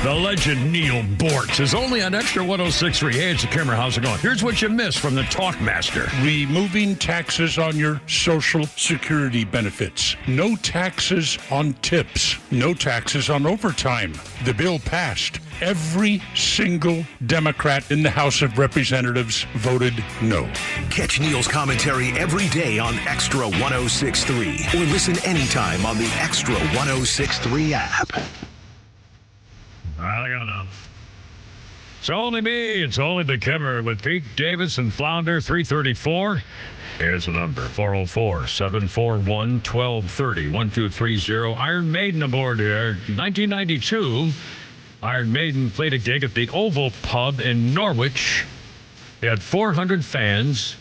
The legend Neil Bortz is only on Extra 106.3. Hey, it's a camera. How's it going? Here's what you missed from the Talkmaster. Removing taxes on your Social Security benefits. No taxes on tips. No taxes on overtime. The bill passed. Every single Democrat in the House of Representatives voted no. Catch Neil's commentary every day on Extra 106.3 or listen anytime on the Extra 106.3 app. I don't know. It's only me. It's only the Kimmer with Pete Davis and Flounder 334. Here's the number, 404-741-1230, 1230. Iron Maiden aboard here. 1992, Iron Maiden played a gig at the Oval Pub in Norwich. They had 400 fans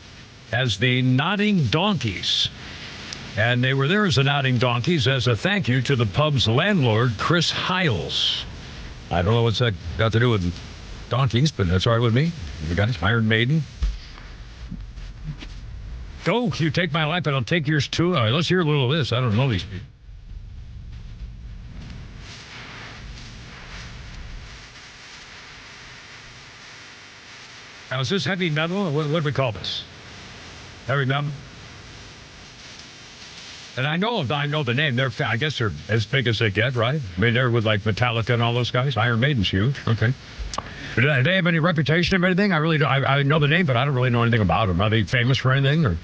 as the Nodding Donkeys. And they were there as the Nodding Donkeys as a thank you to the pub's landlord, Chris Hiles. I don't know what's that got to do with donkeys, but that's all right with me. You got Iron Maiden. Go, you take my life, and I'll take yours too. All right, let's hear a little of this. I don't know these people. Now, is this heavy metal? What do we call this? Heavy metal? And I know the name. I guess they're as big as they get, right? I mean, they're with like Metallica and all those guys. Iron Maiden's huge. Okay. Do they have any reputation or anything? I really don't. I know the name, but I don't really know anything about them. Are they famous for anything? Or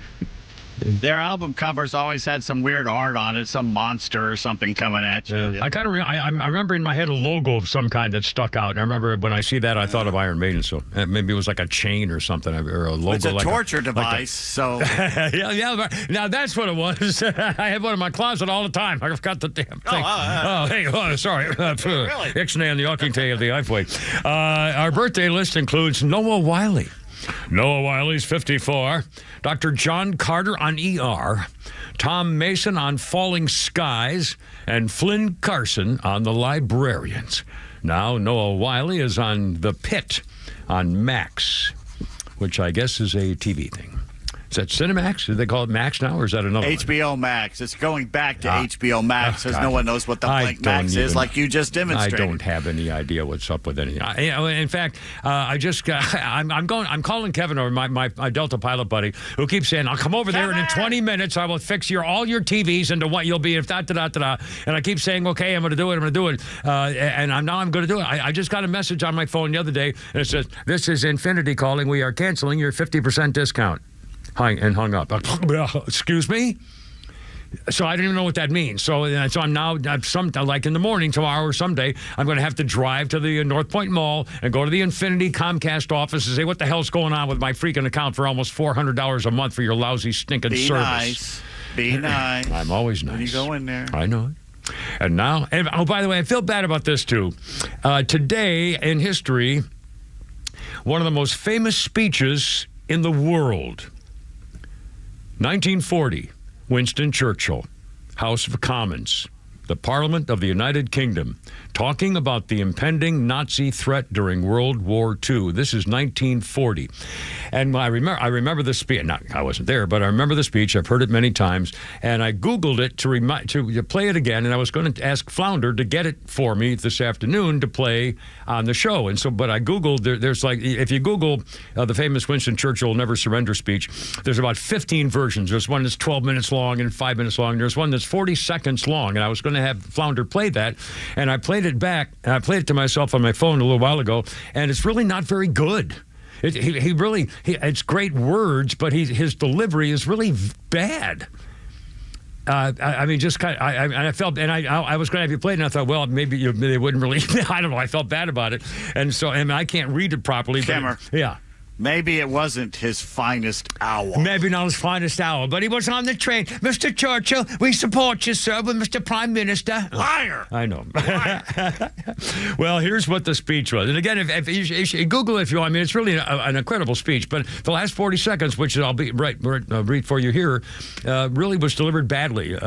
their album covers always had some weird art on it, some monster or something coming at you. Yeah. I remember in my head a logo of some kind that stuck out. And I remember when I see that, I thought of Iron Maiden. So maybe it was like a chain or something, or a logo. It's a torture device. So yeah. Now that's what it was. I have one in my closet all the time. I forgot the damn thing. Sorry. Really? Ixnay on the Ockingtay of the iPhone. Our birthday list includes Noah Wiley. Noah Wiley's 54. Dr. John Carter on ER. Tom Mason on Falling Skies. And Flynn Carson on The Librarians. Now Noah Wiley is on The Pit on Max, which I guess is a TV thing. Is that Cinemax? Do they call it Max now, or is that another HBO one? Max. It's going back to HBO Max, because no one knows what the blank Max is, like you just demonstrated. I don't have any idea what's up with anything. In fact, I'm calling Kevin, or my Delta pilot buddy, who keeps saying, I'll come over there, and in 20 minutes I will fix all your TVs into what you'll be, if da-da-da-da-da. And I keep saying, okay, I'm going to do it. And I'm going to do it. I just got a message on my phone the other day, and it says, this is Infinity calling. We are canceling your 50% discount. And hung up. Excuse me? So I didn't even know what that means. So I'm now, like in the morning tomorrow or someday, I'm going to have to drive to the North Point Mall and go to the Infinity Comcast office and say, what the hell's going on with my freaking account for almost $400 a month for your lousy stinking service? Be nice. I'm always nice. When you go in there. I know it. And now, by the way, I feel bad about this too. Today in history, one of the most famous speeches in the world. 1940, Winston Churchill, House of Commons, the Parliament of the United Kingdom, talking about the impending Nazi threat during World War II. This is 1940. And I remember the speech. I wasn't there, but I remember the speech. I've heard it many times. And I Googled it to play it again. And I was going to ask Flounder to get it for me this afternoon to play on the show. But I Googled, there's like, if you Google the famous Winston Churchill Never Surrender speech, there's about 15 versions. There's one that's 12 minutes long and 5 minutes long. There's one that's 40 seconds long. And I was going to have Flounder play that. And I played it back. I played it to myself on my phone a little while ago, and it's really not very good. It's great words, but his delivery is really bad. I mean, just kind of, I felt, and I was going to have you play it, and I thought, well, maybe they wouldn't really, I don't know, I felt bad about it. And so, I can't read it properly. Kimmer. Yeah. Maybe it wasn't his finest hour. Maybe not his finest hour, but he was on the train. Mr. Churchill, we support you, sir, with Mr. Prime Minister. Liar! I know. Well, here's what the speech was. And again, if you Google it if you want. I mean, it's really an incredible speech, but the last 40 seconds, which I'll read for you here, really was delivered badly.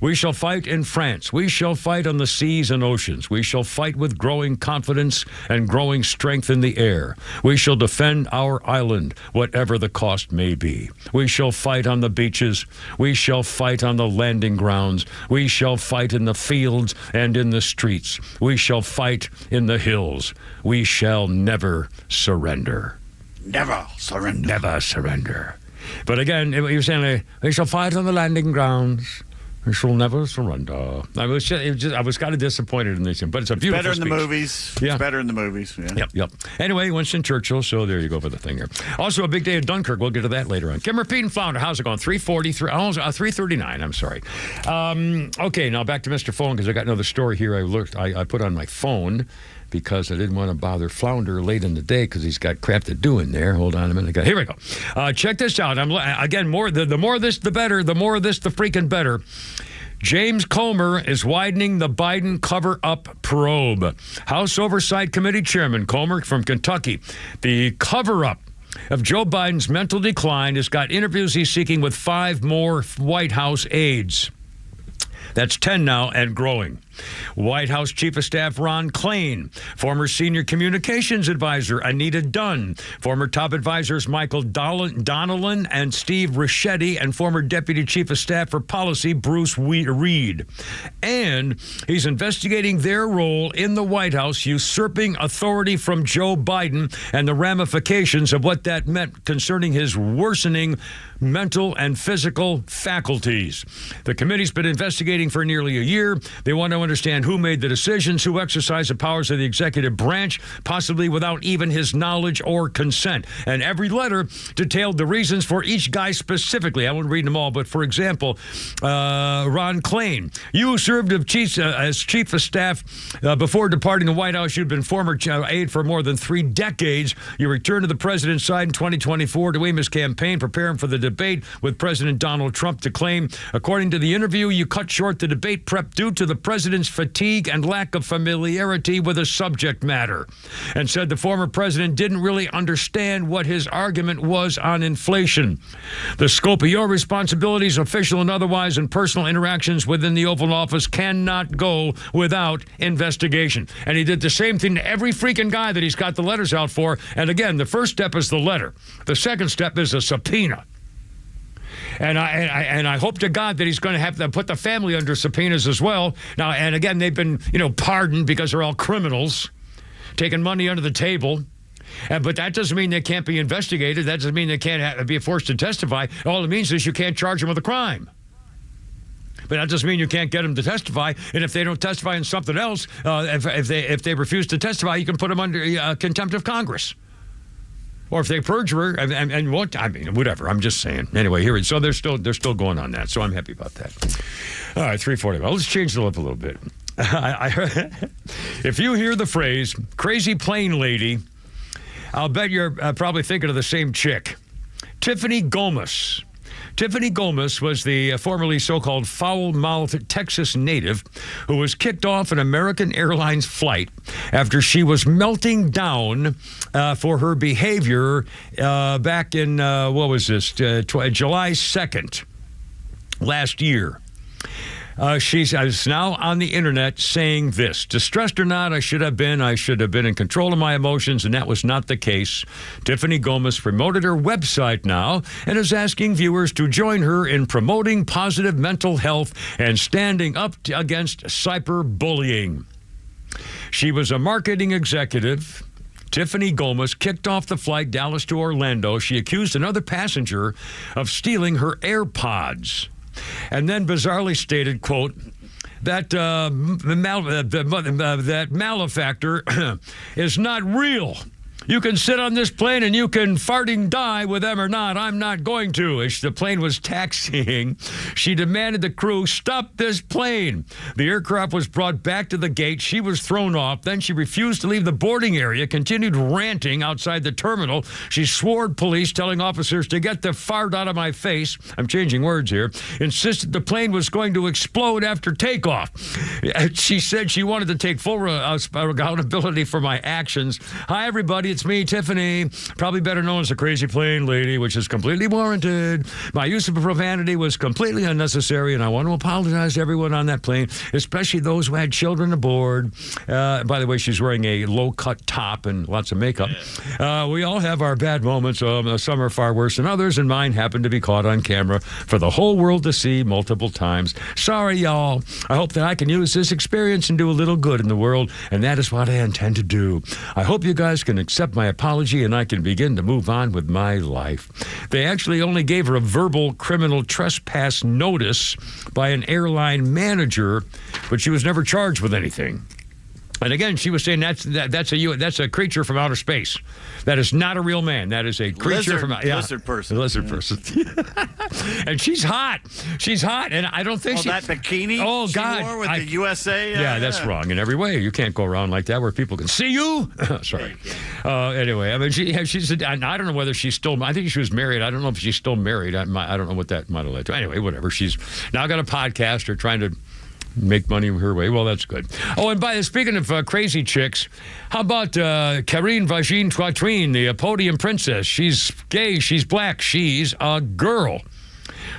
We shall fight in France. We shall fight on the seas and oceans. We shall fight with growing confidence and growing strength in the air. We shall defend our island, whatever the cost may be. We shall fight on the beaches. We shall fight on the landing grounds. We shall fight in the fields and in the streets. We shall fight in the hills. We shall never surrender. Never surrender. Never surrender. But again, he was saying, we shall fight on the landing grounds. We shall never surrender. I was kind of disappointed in this, but it's a beautiful better in speech. The movies. Yeah. It's better in the movies. Yeah. Yep. Anyway, Winston Churchill, so there you go for the thing here. Also, a big day at Dunkirk. We'll get to that later on. Kimmer, Pete, and Flounder, how's it going? 339, I'm sorry. Okay, now back to Mr. Phone, because I got another story here I put on my phone, because I didn't want to bother Flounder late in the day because he's got crap to do in there. Hold on a minute. Here we go. Check this out. Again, the more of this, the better. The more of this, the freaking better. James Comer is widening the Biden cover-up probe. House Oversight Committee Chairman Comer from Kentucky. The cover-up of Joe Biden's mental decline has got interviews he's seeking with 5 more White House aides. That's 10 now and growing. White House Chief of Staff Ron Klain, former Senior Communications Advisor Anita Dunn, former top advisors Michael Donnellan and Steve Ricchetti, and former Deputy Chief of Staff for Policy Bruce Reed. And he's investigating their role in the White House, usurping authority from Joe Biden and the ramifications of what that meant concerning his worsening mental and physical faculties. The committee's been investigating for nearly a year. They want to understand who made the decisions, who exercised the powers of the executive branch, possibly without even his knowledge or consent. And every letter detailed the reasons for each guy specifically. I won't read them all, but for example, Ron Klain, you served as Chief of Staff before departing the White House. You'd been former aide for more than 3 decades. You returned to the president's side in 2024 to aim his campaign, preparing for the debate with President Donald Trump, to claim, according to the interview, you cut short the debate prep due to the president's fatigue and lack of familiarity with the subject matter, and said the former president didn't really understand what his argument was on inflation. The scope of your responsibilities, official and otherwise, and personal interactions within the Oval Office cannot go without investigation. And he did the same thing to every freaking guy that he's got the letters out for. And again, the first step is the letter. The second step is a subpoena. And I hope to God that he's going to have to put the family under subpoenas as well. Now, and again, they've been, pardoned because they're all criminals, taking money under the table. But that doesn't mean they can't be investigated. That doesn't mean they can't be forced to testify. All it means is you can't charge them with a crime. But that doesn't mean you can't get them to testify. And if they don't testify in something else, if they refuse to testify, you can put them under contempt of Congress. Or if they perjure and won't, whatever. I'm just saying. Anyway, here. So they're still going on that. So I'm happy about that. All right, 3:40. Well, let's change the up a little bit. If you hear the phrase "crazy plane lady," I'll bet you're probably thinking of the same chick, Tiffany Gomez. Tiffany Gomez was the formerly so-called foul-mouthed Texas native who was kicked off an American Airlines flight after she was melting down for her behavior back in, July 2nd last year. She's now on the internet saying this: distressed or not, I should have been in control of my emotions, and that was not the case. Tiffany Gomez promoted her website now and is asking viewers to join her in promoting positive mental health and standing up against cyberbullying. She was a marketing executive. Tiffany Gomez kicked off the flight Dallas to Orlando. She accused another passenger of stealing her AirPods, and then bizarrely stated, quote, that malefactor is not real. You can sit on this plane and you can farting die with them or not. I'm not going to. As the plane was taxiing, she demanded the crew stop this plane. The aircraft was brought back to the gate. She was thrown off. Then she refused to leave the boarding area, continued ranting outside the terminal. She swore at police, telling officers to get the fart out of my face. I'm changing words here. Insisted the plane was going to explode after takeoff. She said she wanted to take full accountability for my actions. Hi, everybody. It's me, Tiffany, probably better known as the crazy plane lady, which is completely warranted. My use of profanity was completely unnecessary, and I want to apologize to everyone on that plane, especially those who had children aboard. By the way, she's wearing a low-cut top and lots of makeup. We all have our bad moments. Some are far worse than others, and mine happened to be caught on camera for the whole world to see multiple times. Sorry, y'all. I hope that I can use this experience and do a little good in the world, and that is what I intend to do. I hope you guys can accept my apology and I can begin to move on with my life. They actually only gave her a verbal criminal trespass notice by an airline manager, but she was never charged with anything. And again, she was saying that's a creature from outer space. That is not a real man. That is a creature lizard person. Lizard person. And she's hot. She's hot, and I don't think that bikini. Oh God, she wore with the USA. That's wrong in every way. You can't go around like that where people can see you. Sorry. Anyway, I mean, she's. I don't know whether she's still. I think she was married. I don't know if she's still married. I don't know what that might have led to. Anyway, whatever. She's now got a podcast or trying to make money her way. Well, that's good. Oh, and speaking of crazy chicks, how about Karine Vagine-Poitrine, the podium princess? She's gay, she's black, she's a girl.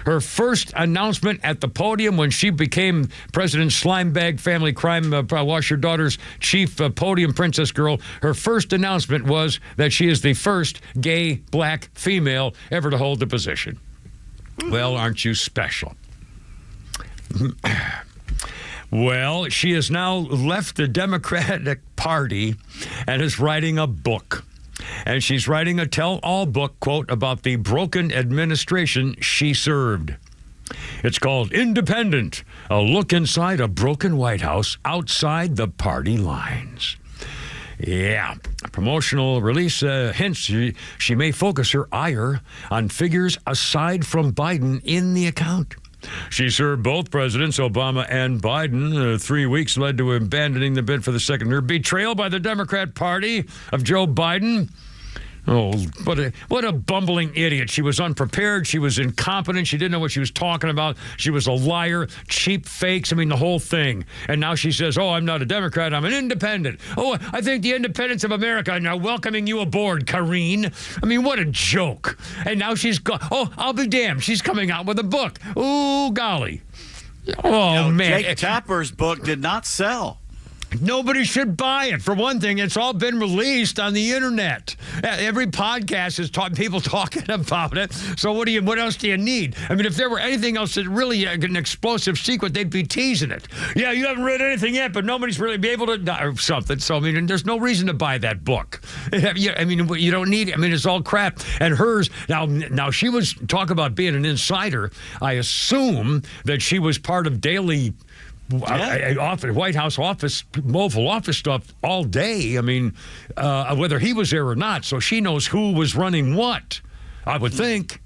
Her first announcement at the podium when she became President Slimebag Family Crime Wash Your Daughter's chief podium princess girl, her first announcement was that she is the first gay black female ever to hold the position. Well, aren't you special? Well, she has now left the Democratic Party and is writing a book. And she's writing a tell-all book, quote, about the broken administration she served. It's called Independent, a look inside a broken White House outside the party lines. Yeah, promotional release hints she may focus her ire on figures aside from Biden in the account. She served both presidents, Obama and Biden. 3 weeks led to abandoning the bid for the second. Her betrayal by the Democrat Party of Joe Biden. Oh, what a bumbling idiot. She was unprepared. She was incompetent. She didn't know what she was talking about. She was a liar, cheap fakes. I mean, the whole thing. And now she says, oh, I'm not a Democrat. I'm an independent. Oh, I think the independence of America now welcoming you aboard, Karine. I mean, what a joke. And now she's oh, I'll be damned. She's coming out with a book. Ooh, golly. Oh, man. Jake Tapper's book did not sell. Nobody should buy it. For one thing, it's all been released on the internet. Every podcast is people talking about it. So what else do you need? I mean, if there were anything else that really an explosive secret, they'd be teasing it. Yeah, you haven't read anything yet, but nobody's really be able to or something. So I mean, there's no reason to buy that book. I mean, you don't need it. I mean, it's all crap. And hers now she was talk about being an insider. I assume that she was part of daily. White House office, Oval Office stuff all day. I mean, whether he was there or not. So she knows who was running what, I would think.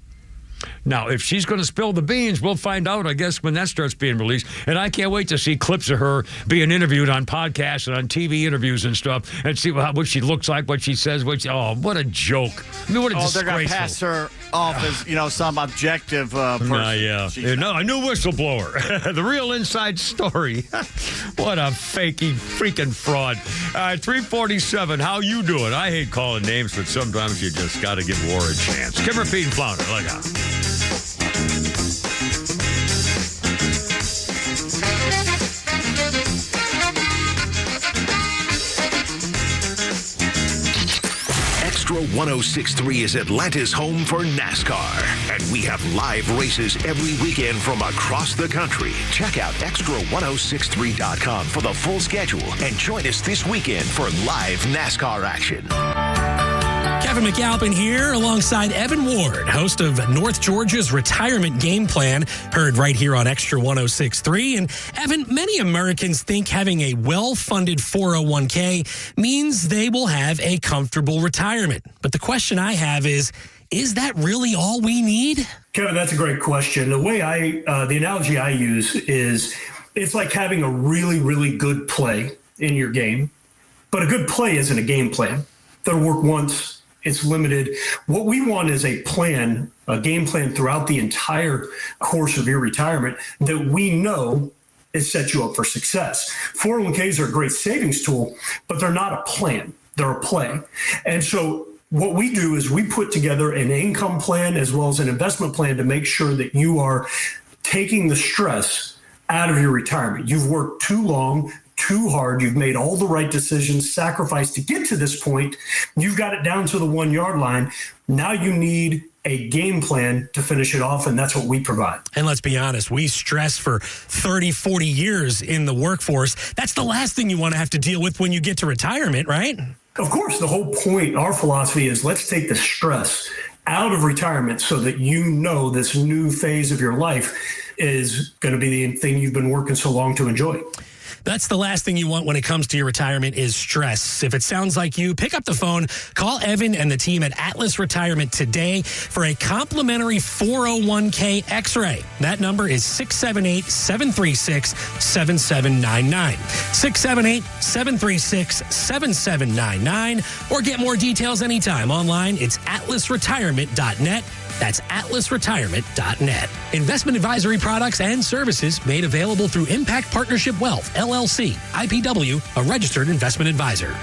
Now, if she's going to spill the beans, we'll find out, I guess, when that starts being released. And I can't wait to see clips of her being interviewed on podcasts and on TV interviews and stuff and see what she looks like, what she says. What a joke. I mean, what a disgraceful. They're going to pass her off as, some objective person. A new whistleblower. The real inside story. What a fakey freaking fraud. All right, 347. How you doing? I hate calling names, but sometimes you just got to give war a chance. Kimmer, Pete, and Flounder. Look out. XTRA 106.3 is Atlanta's home for NASCAR, and we have live races every weekend from across the country. Check out XTRA1063.com for the full schedule and join us this weekend for live NASCAR action. Kevin McAlpin here alongside Evan Ward, host of North Georgia's Retirement Game Plan, heard right here on XTRA 106.3. And Evan, many Americans think having a well-funded 401k means they will have a comfortable retirement. But the question I have is that really all we need? Kevin, that's a great question. The way the analogy I use is it's like having a really, really good play in your game, but a good play isn't a game plan. That'll work once. It's limited. What we want is a plan, a game plan throughout the entire course of your retirement that we know is set you up for success. 401ks are a great savings tool, but they're not a plan. They're a play. And so what we do is we put together an income plan as well as an investment plan to make sure that you are taking the stress out of your retirement. You've worked too long, too hard. You've made all the right decisions, sacrificed to get to this point. You've got it down to the 1 yard line. Now you need a game plan to finish it off, and that's what we provide. And let's be honest, we stress for 30, 40 years in the workforce. That's the last thing you want to have to deal with when you get to retirement, right? Of course, the whole point, our philosophy is let's take the stress out of retirement so that you know this new phase of your life is going to be the thing you've been working so long to enjoy. That's the last thing you want when it comes to your retirement is stress. If it sounds like you, pick up the phone, call Evan and the team at Atlas Retirement today for a complimentary 401k X-ray. That number is 678-736-7799. 678-736-7799. Or get more details anytime online. It's atlasretirement.net. That's atlasretirement.net. Investment advisory products and services made available through Impact Partnership Wealth, LLC, IPW, a registered investment advisor.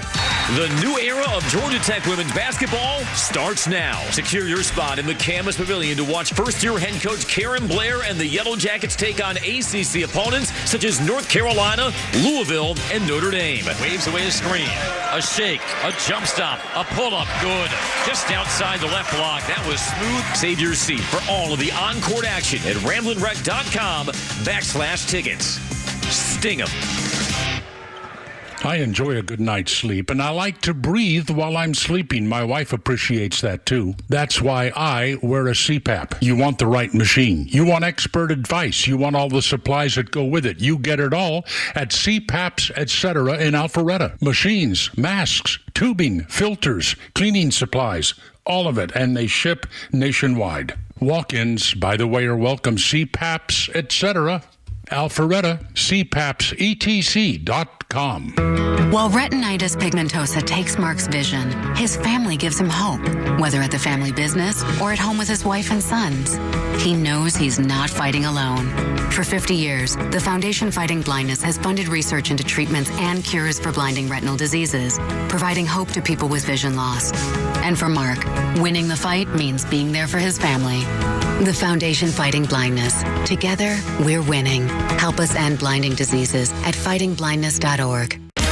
The new era of Georgia Tech women's basketball starts now. Secure your spot in the Camas Pavilion to watch first-year head coach Karen Blair and the Yellow Jackets take on ACC opponents such as North Carolina, Louisville, and Notre Dame. Waves away a screen, a shake, a jump stop, a pull-up, good. Just outside the left block. That was smooth. Save your seat for all of the on-court action at ramblinwreck.com/tickets. Sting 'em. I enjoy a good night's sleep, and I like to breathe while I'm sleeping. My wife appreciates that, too. That's why I wear a CPAP. You want the right machine. You want expert advice. You want all the supplies that go with it. You get it all at CPAPs, etc. in Alpharetta. Machines, masks, tubing, filters, cleaning supplies, all of it, and they ship nationwide. Walk-ins, by the way, are welcome. CPAPs, etc. Alpharetta, CPAPSETC.com. While retinitis pigmentosa takes Mark's vision, his family gives him hope, whether at the family business or at home with his wife and sons. He knows he's not fighting alone. For 50 years, the Foundation Fighting Blindness has funded research into treatments and cures for blinding retinal diseases, providing hope to people with vision loss. And for Mark, winning the fight means being there for his family. The Foundation Fighting Blindness. Together, we're winning. Help us end blinding diseases at fightingblindness.org. All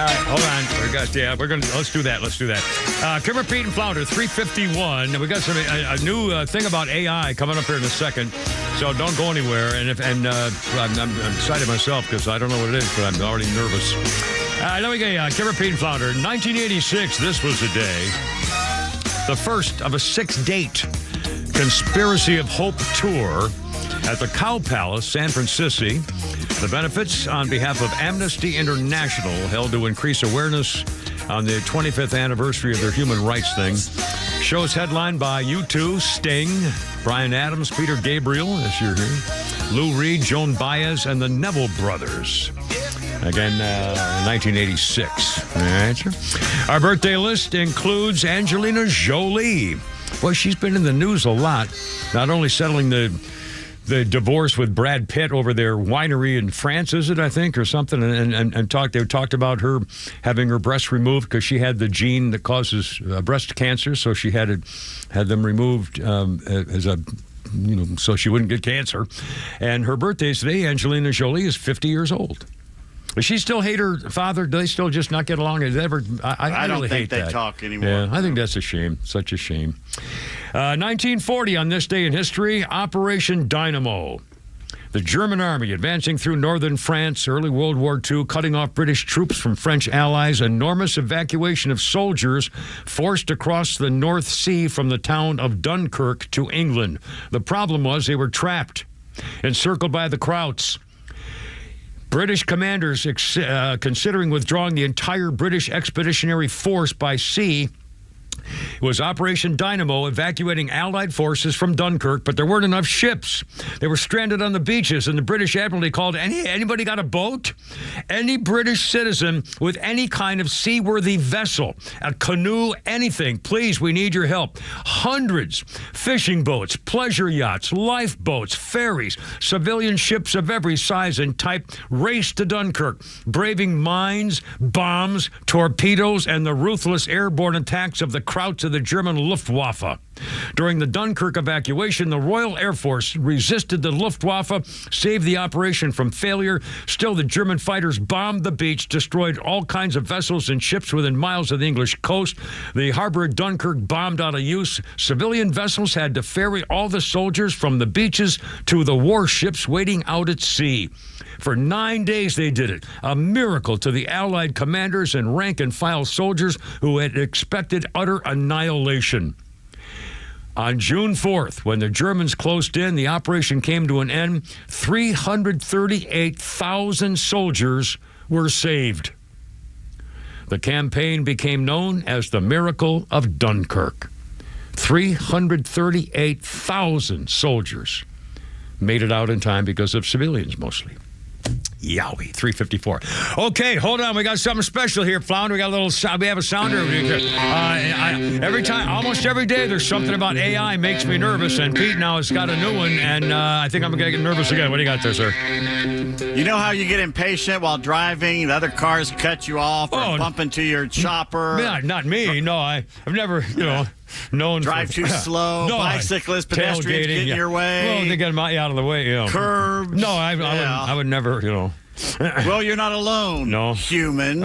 right, hold on. Let's do that. Kimmer, Pete, and Flounder, 351. We got a new thing about AI coming up here in a second, so don't go anywhere. And I'm excited myself because I don't know what it is, but I'm already nervous. Let me get Kimmer, Pete, and Flounder. 1986. This was the day, the first of a 6-date Conspiracy of Hope tour at the Cow Palace, San Francisco. The benefits on behalf of Amnesty International, held to increase awareness on the 25th anniversary of their human rights thing. Show's headlined by U2, Sting, Bryan Adams, Peter Gabriel, as you're here, Lou Reed, Joan Baez, and the Neville Brothers. Again, 1986. All right, sir. Our birthday list includes Angelina Jolie. Boy, she's been in the news a lot, not only settling the divorce with Brad Pitt over their winery in France, is it, I think, or something, and they talked about her having her breasts removed because she had the gene that causes breast cancer, so she had them removed so she wouldn't get cancer. And her birthday is today. Angelina Jolie is 50 years old. Does she still hate her father? Do they still just not get along? I don't really think hate they talk anymore. Yeah, I think that's a shame. Such a shame. 1940, on this day in history, Operation Dynamo. The German army advancing through northern France, early World War II, cutting off British troops from French allies. Enormous evacuation of soldiers forced across the North Sea from the town of Dunkirk to England. The problem was they were trapped, encircled by the Krauts. British commanders considering withdrawing the entire British expeditionary force by sea. It was Operation Dynamo, evacuating Allied forces from Dunkirk, but there weren't enough ships. They were stranded on the beaches, and the British Admiralty called, anybody got a boat? Any British citizen with any kind of seaworthy vessel, a canoe, anything, please, we need your help. Hundreds, fishing boats, pleasure yachts, lifeboats, ferries, civilian ships of every size and type raced to Dunkirk, braving mines, bombs, torpedoes, and the ruthless airborne attacks of the Krauts of the German Luftwaffe. During the Dunkirk evacuation, the Royal Air Force resisted the Luftwaffe, saved the operation from failure. Still, the German fighters bombed the beach, destroyed all kinds of vessels and ships within miles of the English coast. The harbor of Dunkirk bombed out of use. Civilian vessels had to ferry all the soldiers from the beaches to the warships waiting out at sea. For 9 days they did it, a miracle to the Allied commanders and rank-and-file soldiers who had expected utter annihilation. On June 4th, when the Germans closed in, the operation came to an end. 338,000 soldiers were saved. The campaign became known as the Miracle of Dunkirk. 338,000 soldiers made it out in time because of civilians mostly. Yowie, 354. Okay, hold on. We got something special here, Flounder. We got a little. We have a sounder. Almost every day, there's something about AI makes me nervous, and Pete now has got a new one, and I think I'm gonna get nervous again. What do you got there, sir? You know how you get impatient while driving, and other cars cut you off or bump into your chopper? Yeah, not me. No, I've never, known. Drive too slow. No, bicyclists, pedestrians get in your way. Well, they get them out of the way. Curbs. No, I would never. Well, you're not alone, no. Human.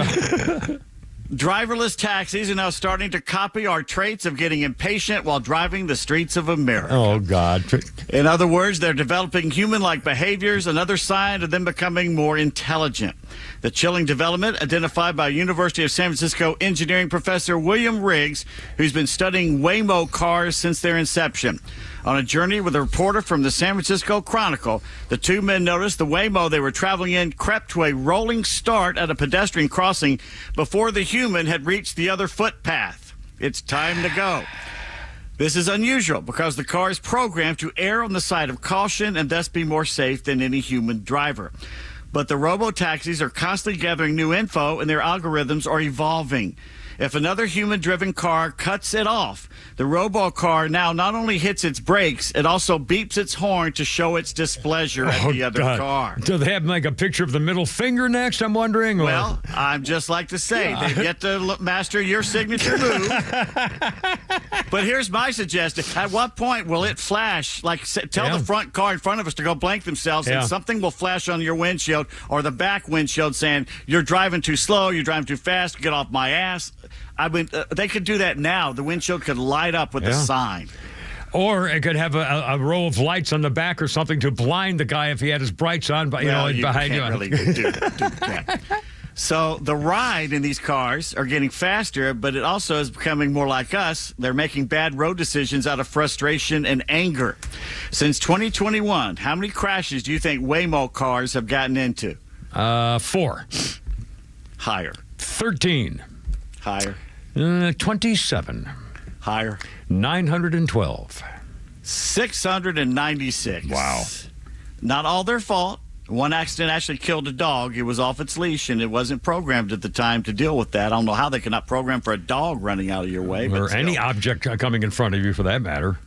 Driverless taxis are now starting to copy our traits of getting impatient while driving the streets of America. Oh, God. In other words, they're developing human-like behaviors, another sign of them becoming more intelligent. The chilling development identified by University of San Francisco engineering professor William Riggs, who's been studying Waymo cars since their inception. On a journey with a reporter from the San Francisco Chronicle, the two men noticed the Waymo they were traveling in crept to a rolling start at a pedestrian crossing before the human had reached the other footpath. It's time to go. This is unusual because the car is programmed to err on the side of caution and thus be more safe than any human driver. But the robo-taxis are constantly gathering new info and their algorithms are evolving. If another human-driven car cuts it off, the robo-car now not only hits its brakes, it also beeps its horn to show its displeasure at the other car. Do they have like a picture of the middle finger next, I'm wondering? Or? Well, I'm just like to say, they've yet to master your signature move. But here's my suggestion. At what point will it flash? Like, tell the front car in front of us to go blank themselves, and something will flash on your windshield or the back windshield saying, you're driving too slow, you're driving too fast, get off my ass. I mean, they could do that now. The windshield could light up with a sign. Or it could have a row of lights on the back or something to blind the guy if he had his brights on, but behind you. Can't really do that. So the ride in these cars are getting faster, but it also is becoming more like us. They're making bad road decisions out of frustration and anger. Since 2021, how many crashes do you think Waymo cars have gotten into? 4. Higher. 13. Higher. 27. Higher. 912. 696. Wow. Not all their fault. One accident actually killed a dog. It was off its leash, and it wasn't programmed at the time to deal with that. I don't know how they cannot program for a dog running out of your way. Or any object coming in front of you, for that matter.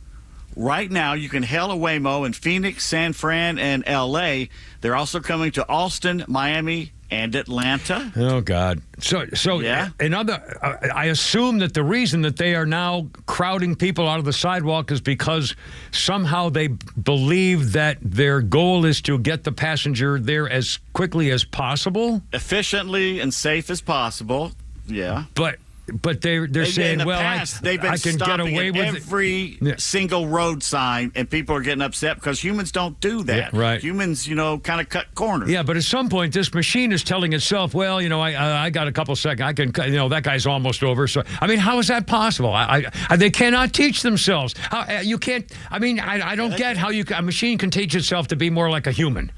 Right now, you can hail a Waymo in Phoenix, San Fran, and L.A. They're also coming to Austin, Miami, and Atlanta. Oh, God. So yeah. I assume that the reason that they are now crowding people out of the sidewalk is because somehow they believe that their goal is to get the passenger there as quickly as possible. Efficiently and safe as possible, yeah. But they're saying, well, they've been I can get away with every single road sign, and people are getting upset because humans don't do that. Yeah, right. Humans, kind of cut corners. Yeah, but at some point, this machine is telling itself, well, I got a couple seconds. I can, that guy's almost over. So, I mean, how is that possible? They cannot teach themselves. You can't. I mean, I don't get how a machine can teach itself to be more like a human.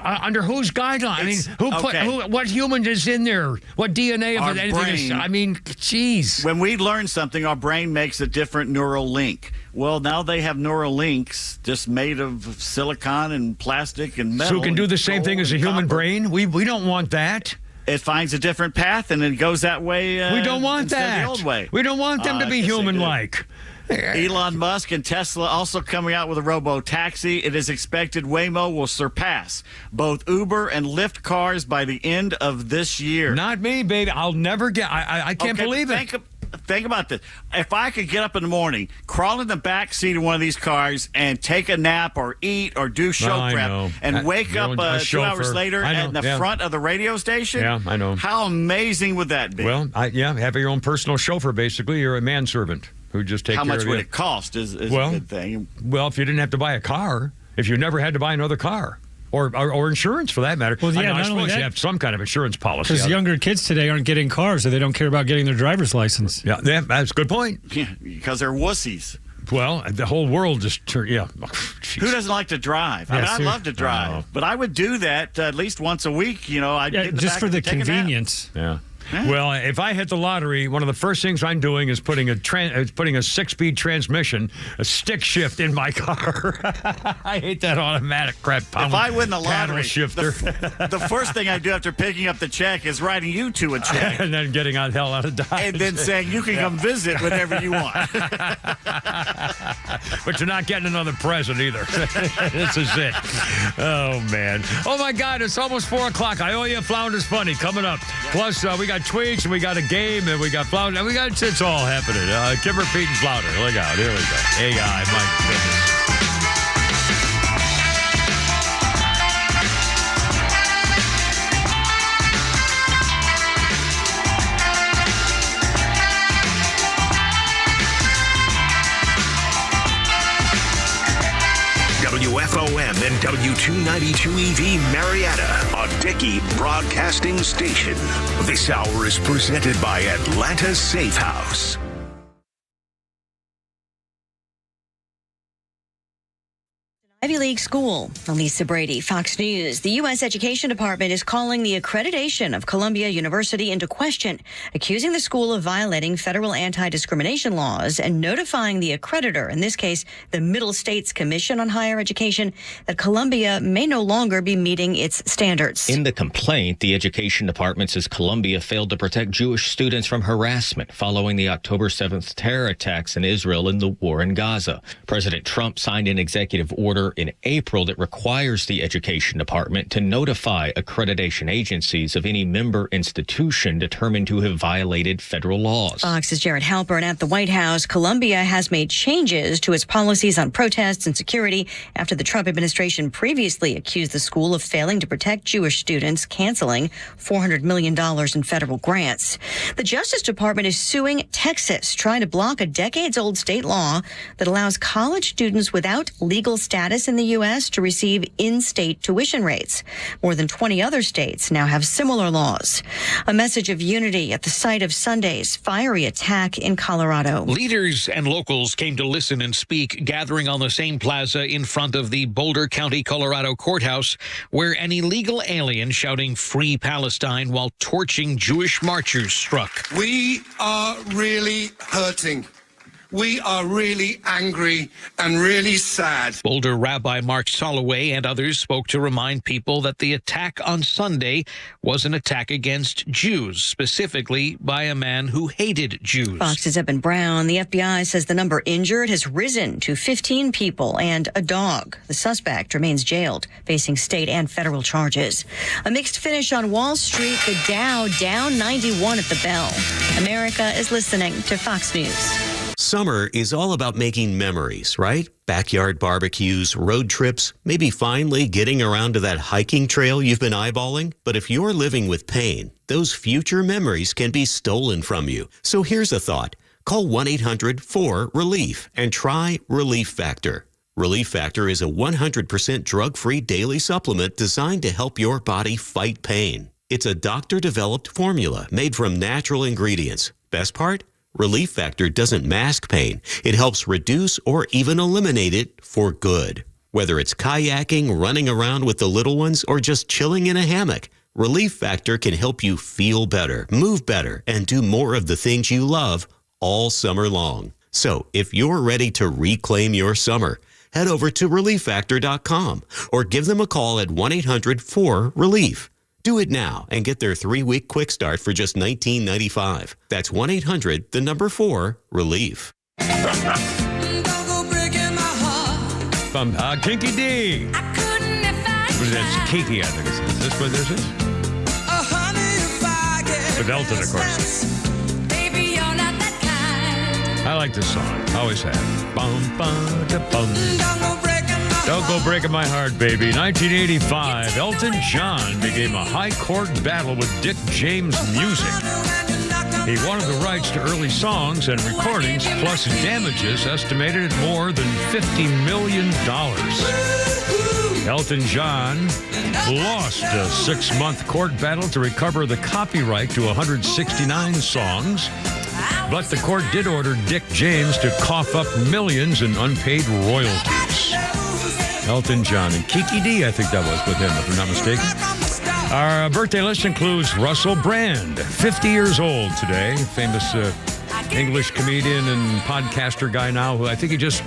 Under whose guideline? What human is in there? What DNA of anything is? I mean, geez. When we learn something, our brain makes a different neural link. Well, now they have neural links just made of silicon and plastic and metal. So it can do the same thing as a human brain? We don't want that. It finds a different path and it goes that way. We don't want that. The old way. We don't want them to be human-like. Elon Musk and Tesla also coming out with a robo-taxi. It is expected Waymo will surpass both Uber and Lyft cars by the end of this year. Not me, baby. I'll never get... I can't believe it. Think about this. If I could get up in the morning, crawl in the back seat of one of these cars and take a nap or eat or do show prep and wake up 2 hours later at the front of the radio station. Yeah, I know. How amazing would that be? Well, have your own personal chauffeur, basically. You're a manservant who just takes care of you. How much would it cost is a good thing. Well, if you didn't have to buy a car, if you never had to buy another car. Or insurance, for that matter. Well, yeah, I suppose you have some kind of insurance policy. Because younger kids today aren't getting cars, or they don't care about getting their driver's license. Yeah, that's a good point. Yeah, because they're wussies. Well, the whole world just turned, Who doesn't like to drive? I love to drive, but I would do that at least once a week. I'd get in the just back for the and take convenience. Yeah. Well, if I hit the lottery, one of the first things I'm doing is putting a 6-speed transmission, a stick shift in my car. I hate that automatic crap. If I win the lottery, shifter. The first thing I do after picking up the check is writing you to a check. And then getting the hell out of Dodge. And then saying you can come visit whenever you want. But you're not getting another present either. This is it. Oh, man. Oh, my God. It's almost 4 o'clock. I owe you a Flounders Funny coming up. Plus, we got tweets and we got a game and we got Flounder. It's all happening. Kimber, Pete, and Flounder. Look out. Here we go. Hey, guy. My goodness. WFOM and W292EV Marietta, a Dickey Broadcasting Station. This hour is presented by Atlanta's Safe House. Ivy League school. Elisa Brady, Fox News. The U.S. Education Department is calling the accreditation of Columbia University into question, accusing the school of violating federal anti-discrimination laws and notifying the accreditor, in this case, the Middle States Commission on Higher Education, that Columbia may no longer be meeting its standards. In the complaint, the Education Department says Columbia failed to protect Jewish students from harassment following the October 7th terror attacks in Israel and the war in Gaza. President Trump signed an executive order in April that requires the Education Department to notify accreditation agencies of any member institution determined to have violated federal laws. Fox's Jared Halpern at the White House. Columbia has made changes to its policies on protests and security after the Trump administration previously accused the school of failing to protect Jewish students, canceling $400 million in federal grants. The Justice Department is suing Texas, trying to block a decades-old state law that allows college students without legal status in the U.S. to receive in-state tuition rates. More than 20 other states now have similar laws. A message of unity at the site of Sunday's fiery attack in Colorado. Leaders and locals came to listen and speak, gathering on the same plaza in front of the Boulder County, Colorado courthouse, where an illegal alien shouting "Free Palestine" while torching Jewish marchers struck. We are really hurting. We are really angry and really sad. Boulder Rabbi Mark Soloway and others spoke to remind people that the attack on Sunday was an attack against Jews, specifically by a man who hated Jews. Fox's Eben Brown. The FBI says the number injured has risen to 15 people and a dog. The suspect remains jailed, facing state and federal charges. A mixed finish on Wall Street. The Dow down 91 at the bell. America is listening to Fox News. Summer is all about making memories, right? Backyard barbecues, road trips, maybe finally getting around to that hiking trail you've been eyeballing. But if you're living with pain, those future memories can be stolen from you. So here's a thought. Call 1-800-4RELIEF and try Relief Factor. Relief Factor is a 100% drug-free daily supplement designed to help your body fight pain. It's a doctor-developed formula made from natural ingredients. Best part? Relief Factor doesn't mask pain. It helps reduce or even eliminate it for good. Whether it's kayaking, running around with the little ones, or just chilling in a hammock, Relief Factor can help you feel better, move better, and do more of the things you love all summer long. So if you're ready to reclaim your summer, head over to ReliefFactor.com or give them a call at 1-800-4RELIEF. Do it now and get their 3-week quick start for just $19.95. That's 1-800-4-RELIEF. From Kinky D. What is that? Kiki, I think. Is this what this is? With Elton, of course. I like this song. Always have. Bum, bum, da, bum. Don't go breaking my heart, baby. 1985, Elton John became a high court battle with Dick James Music. He wanted the rights to early songs and recordings, plus damages estimated at more than $50 million. Elton John lost a 6-month court battle to recover the copyright to 169 songs. But the court did order Dick James to cough up millions in unpaid royalties. Elton John and Kiki D, I think that was with him, if I'm not mistaken. Our birthday list includes Russell Brand, 50 years old today. Famous English comedian and podcaster guy now who I think he just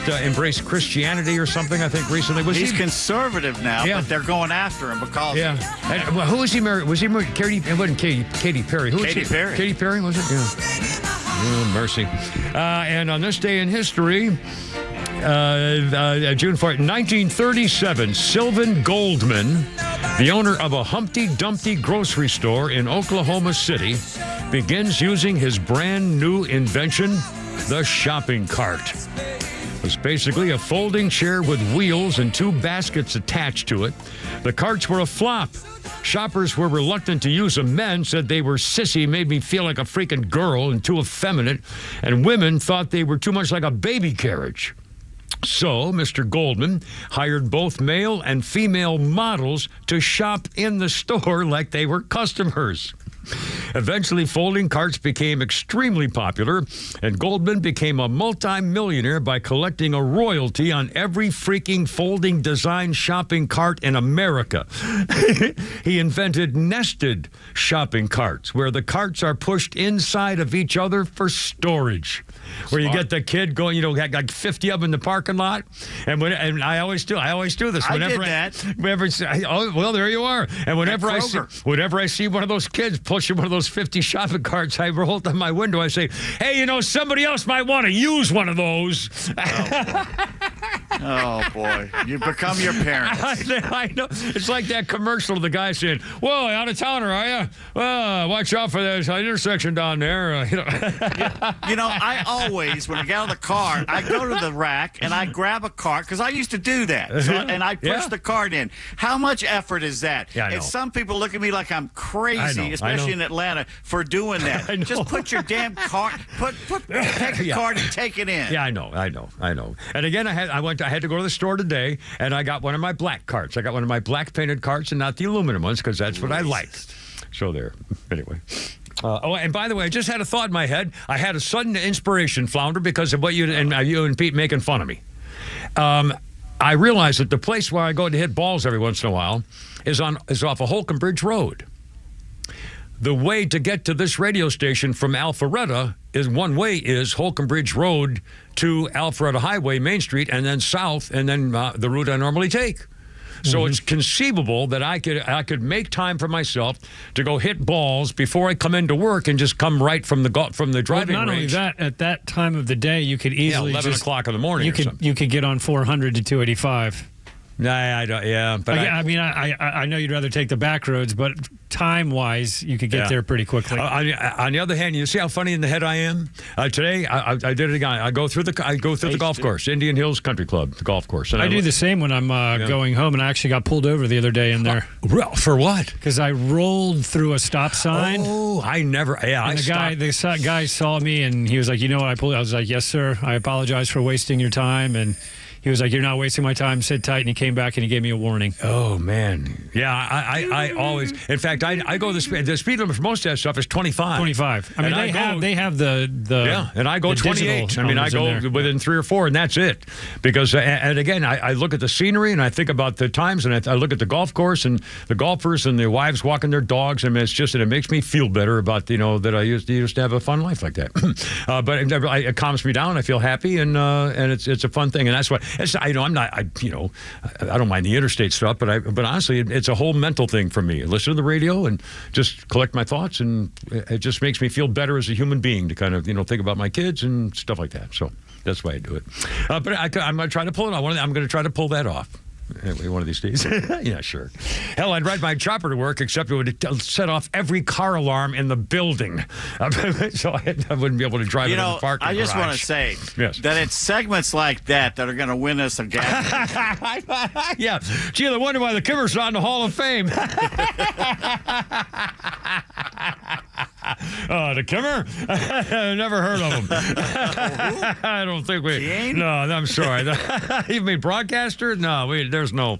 embraced Christianity or something, I think, recently. He's conservative now, but they're going after him because... Yeah. And, well, who was he married? Was he married? It wasn't Katy Perry. Who was Katy Perry. Katy Perry, was it? Yeah. Oh, mercy. And on this day in history, June 4th, 1937, Sylvan Goldman, the owner of a Humpty Dumpty grocery store in Oklahoma City, begins using his brand new invention, the shopping cart. It was basically a folding chair with wheels and 2 baskets attached to it. The carts were a flop. Shoppers were reluctant to use them. Men said they were sissy, made me feel like a freaking girl and too effeminate. And women thought they were too much like a baby carriage. So, Mr. Goldman hired both male and female models to shop in the store like they were customers. Eventually, folding carts became extremely popular, and Goldman became a multi-millionaire by collecting a royalty on every freaking folding design shopping cart in America. He invented nested shopping carts, where the carts are pushed inside of each other for storage. Where you get the kid going, like 50 of them in the parking lot, and I always do this. Whenever there you are. And whenever I see one of those kids pushing one of those 50 shopping carts, I roll down my window. I say, "Hey, somebody else might want to use one of those." Oh boy, you become your parents. I know. It's like that commercial of the guy saying, "Whoa, out of towner, are you? Well, watch out for that intersection down there." I always, when I get out of the car, I go to the rack and I grab a cart because I used to do that, and I push the cart in. How much effort is that? Yeah, I know. And some people look at me like I'm crazy, especially in Atlanta, for doing that. Just put your damn cart, take a cart and take it in. Yeah, I know. And again, I had to go to the store today, and I got one of my black carts. I got one of my black painted carts and not the aluminum ones because that's what I like. So there. Anyway. And by the way, I just had a thought in my head. I had a sudden inspiration, Flounder, because of what you and Pete making fun of me. I realized that the place where I go to hit balls every once in a while is off of Holcomb Bridge Road. The way to get to this radio station from Alpharetta is Holcomb Bridge Road to Alpharetta Highway, Main Street, and then south, and then the route I normally take. So it's conceivable that I could make time for myself to go hit balls before I come into work and just come right from the driving range. Not only that, at that time of the day, you could easily 11 o'clock in the morning. You could get on 400 to 285. Nah, I don't. Yeah, but I know you'd rather take the back roads, but time-wise, you could get there pretty quickly. On the other hand, you see how funny in the head I am. Today, I did it again. I go through the golf course, Indian Hills Country Club, the golf course. And I do the same when I'm going home, and I actually got pulled over the other day in there. For what? Because I rolled through a stop sign. Oh, I never. Yeah, and the guy saw me, and he was like, "You know what I pulled?" I was like, "Yes, sir. I apologize for wasting your time." And he was like, "You're not wasting my time. Sit tight." And he came back and he gave me a warning. Oh, man. Yeah, I always... In fact, I go... The speed limit for most of that stuff is 25. 25. I mean, they have the... Yeah, and I go 28. I mean, I go within 3 or 4, and that's it. Because, and again, I look at the scenery, and I think about the times, and I look at the golf course, and the golfers, and their wives walking their dogs. I mean, it makes me feel better about, that I used to have a fun life like that. But it calms me down. I feel happy, and it's a fun thing. And that's what... I don't mind the interstate stuff, but honestly, it's a whole mental thing for me. I listen to the radio and just collect my thoughts, and it just makes me feel better as a human being to kind of, think about my kids and stuff like that. So that's why I do it. But I'm going to try to pull it off. I'm going to try to pull that off. One of these days. Yeah, sure. Hell, I'd ride my chopper to work, except it would set off every car alarm in the building. So I wouldn't be able to drive it in the parking garage. I just want to say that it's segments like that are going to win us a game. Yeah. Gee, I wonder why the Kimmer's not in the Hall of Fame. The Kimmer? Never heard of him. I don't think we... Gene? No, I'm sorry. You mean broadcaster? No, there's no...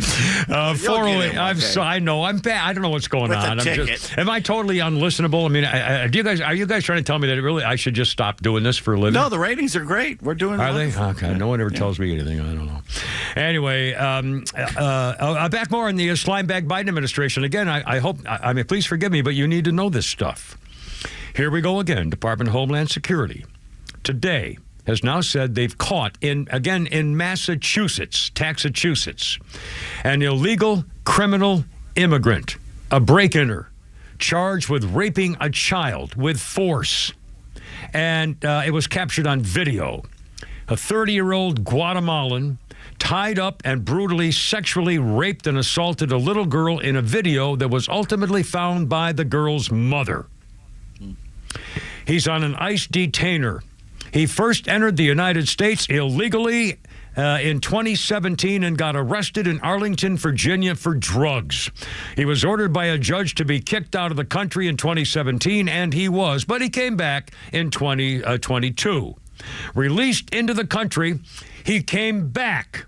408. I know. I'm bad. I don't know what's going on. Am I totally unlistenable? I mean, are you guys trying to tell me that I should just stop doing this for a living? No, the ratings are great. We're doing. Are they? Okay. No one ever tells me anything. I don't know. Anyway, back more on the slime bag Biden administration. Again, I hope. I mean, please forgive me, but you need to know this stuff. Here we go again. Department of Homeland Security today has now said they've caught in Massachusetts, an illegal criminal immigrant, a break-inner, charged with raping a child with force. And it was captured on video. A 30-year-old Guatemalan tied up and brutally sexually raped and assaulted a little girl in a video that was ultimately found by the girl's mother. He's on an ICE detainer. He first entered the United States illegally in 2017 and got arrested in Arlington, Virginia for drugs. He was ordered by a judge to be kicked out of the country in 2017, and he was, but he came back in 2022. Released into the country, he came back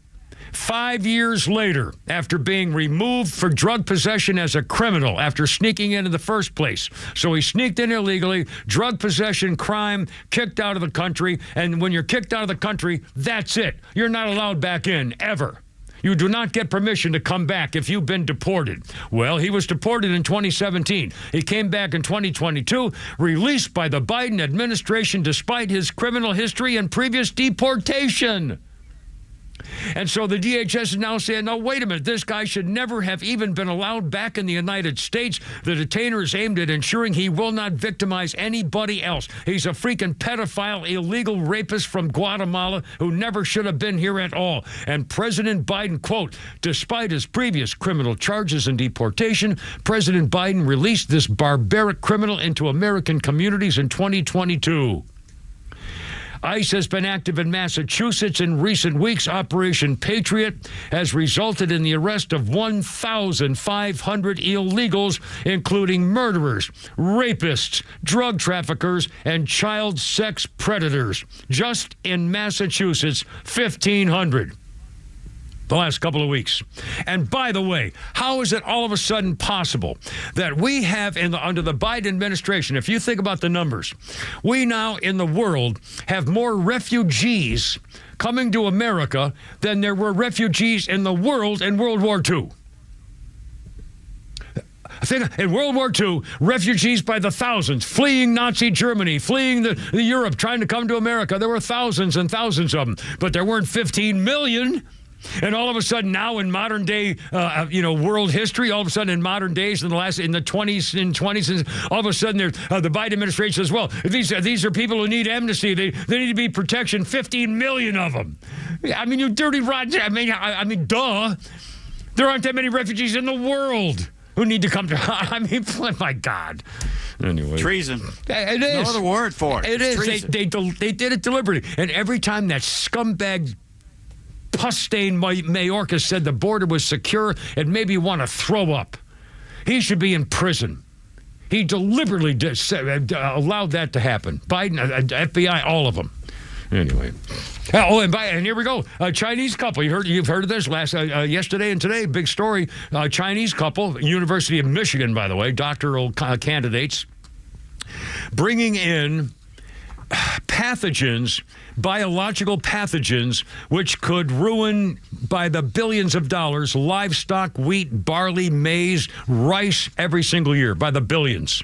5 years later after being removed for drug possession as a criminal after sneaking in the first place. So he sneaked in illegally, drug possession, crime, kicked out of the country. And when you're kicked out of the country, that's it. You're not allowed back in, ever. You do not get permission to come back if you've been deported. Well, he was deported in 2017. He came back in 2022, released by the Biden administration despite his criminal history and previous deportation. And so the DHS is now saying, no, wait a minute, this guy should never have even been allowed back in the United States. The detainer is aimed at ensuring he will not victimize anybody else. He's a freaking pedophile, illegal rapist from Guatemala who never should have been here at all. And President Biden, quote, despite his previous criminal charges and deportation, President Biden released this barbaric criminal into American communities in 2022. ICE has been active in Massachusetts in recent weeks. Operation Patriot has resulted in the arrest of 1,500 illegals, including murderers, rapists, drug traffickers, and child sex predators. Just in Massachusetts, 1,500. The last couple of weeks. And by the way, how is it all of a sudden possible that we have under the Biden administration, if you think about the numbers, we now in the world have more refugees coming to America than there were refugees in the world in World War II? I think in World War II, refugees by the thousands, fleeing Nazi Germany, fleeing the Europe, trying to come to America. There were thousands and thousands of them, but there weren't 15 million. And all of a sudden now in modern day, world history, all of a sudden in modern days in the 20s, all of a sudden the Biden administration says, well, these are people who need amnesty. They need to be protection. 15 million of them. I mean, you dirty rotten. I mean, duh. There aren't that many refugees in the world who need to come to. I mean, my God. Anyway, treason. It is. No other word for it. It is. They did it deliberately, and every time that scumbag pus-stained Mayorkas said the border was secure, it made me want to throw up. He should be in prison. He deliberately allowed that to happen. Biden, FBI, all of them. Anyway. And here we go. A Chinese couple. You've heard of this yesterday and today. Big story. Chinese couple, University of Michigan, by the way, doctoral candidates, bringing in pathogens, biological pathogens, which could ruin by the billions of dollars livestock, wheat, barley, maize, rice every single year, by the billions.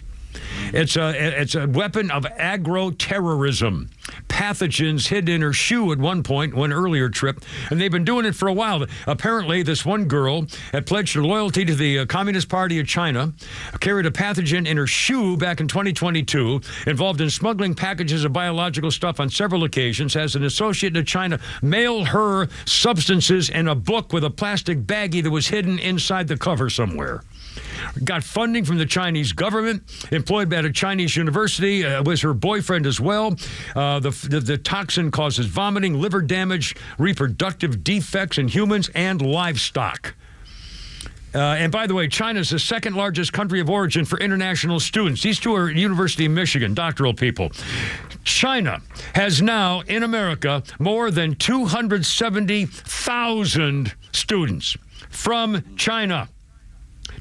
It's a weapon of agro-terrorism. Pathogens hid in her shoe at one earlier trip, and they've been doing it for a while. Apparently, this one girl had pledged her loyalty to the Communist Party of China, carried a pathogen in her shoe back in 2022, involved in smuggling packages of biological stuff on several occasions, as an associate in China mailed her substances in a book with a plastic baggie that was hidden inside the cover somewhere. Got funding from the Chinese government, employed at a Chinese university, was her boyfriend as well. The toxin causes vomiting, liver damage, reproductive defects in humans and livestock. And by the way, China is the second largest country of origin for international students. These two are University of Michigan, doctoral people. China has now, in America, more than 270,000 students. from China.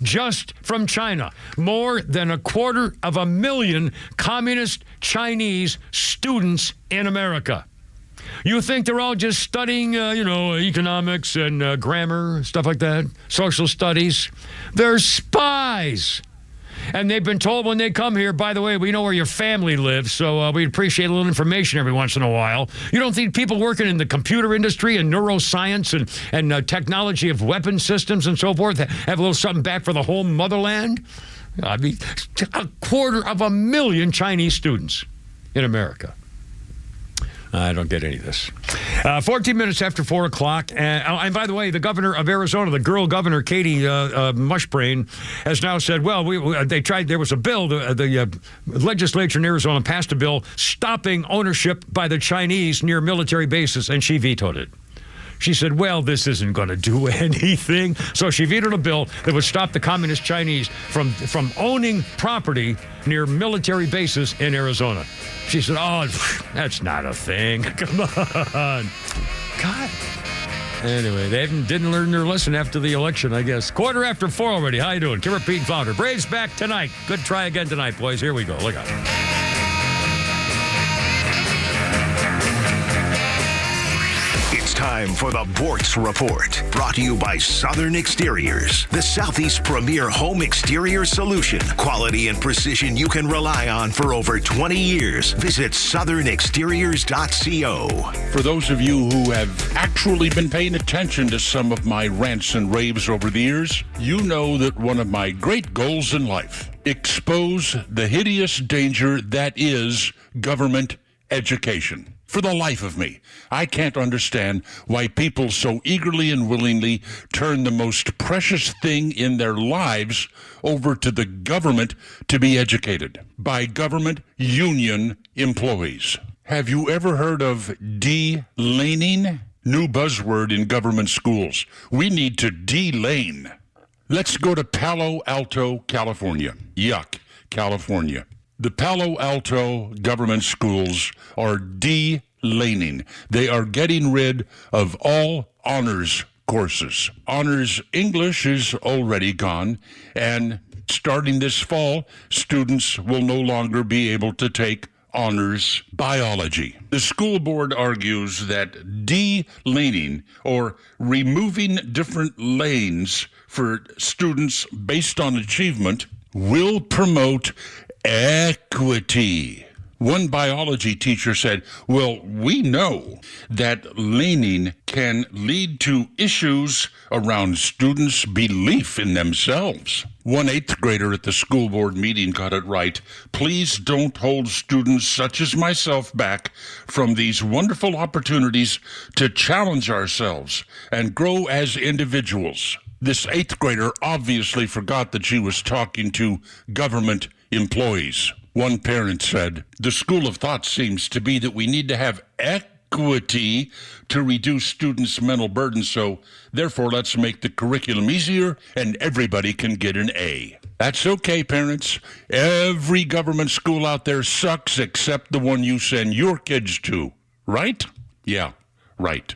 Just from China. More than 250,000 communist Chinese students in America. You think they're all just studying, economics and grammar, stuff like that, social studies? They're spies. And they've been told when they come here, by the way, we know where your family lives, so we'd appreciate a little information every once in a while. You don't think people working in the computer industry and neuroscience and technology of weapon systems and so forth have a little something back for the whole motherland? I mean, 250,000 Chinese students in America. I don't get any of this. 14 minutes after 4 o'clock. And by the way, the governor of Arizona, the girl governor, Katie Mushbrain, has now said, well, they tried. There was a bill. The legislature in Arizona passed a bill stopping ownership by the Chinese near military bases, and she vetoed it. She said, well, this isn't going to do anything. So she vetoed a bill that would stop the communist Chinese from owning property near military bases in Arizona. She said, oh, that's not a thing. Come on. God. Anyway, they didn't learn their lesson after the election, I guess. 4:15 already. How you doing? Kimmer Pete Founder. Braves back tonight. Good try again tonight, boys. Here we go. Look out. Time for the Bortz Report, brought to you by Southern Exteriors, the Southeast premier home exterior solution. Quality and precision you can rely on for over 20 years. Visit southernexteriors.co. For those of you who have actually been paying attention to some of my rants and raves over the years, you know that one of my great goals in life, expose the hideous danger that is government education. For the life of me, I can't understand why people so eagerly and willingly turn the most precious thing in their lives over to the government to be educated by government union employees. Have you ever heard of de-laning? New buzzword in government schools. We need to de-lane. Let's go to Palo Alto, California. Yuck, California. The Palo Alto government schools are de-laning. They are getting rid of all honors courses. Honors English is already gone, and starting this fall, students will no longer be able to take honors biology. The school board argues that de-laning, or removing different lanes for students based on achievement, will promote equity. One biology teacher said, well, we know that laning can lead to issues around students' belief in themselves. One 8th grader at the school board meeting got it right. Please don't hold students such as myself back from these wonderful opportunities to challenge ourselves and grow as individuals. This 8th grader obviously forgot that she was talking to government employees. One parent said, the school of thought seems to be that we need to have equity to reduce students' mental burden, so therefore let's make the curriculum easier and everybody can get an A. That's okay, parents. Every government school out there sucks except the one you send your kids to. Right? Yeah, right.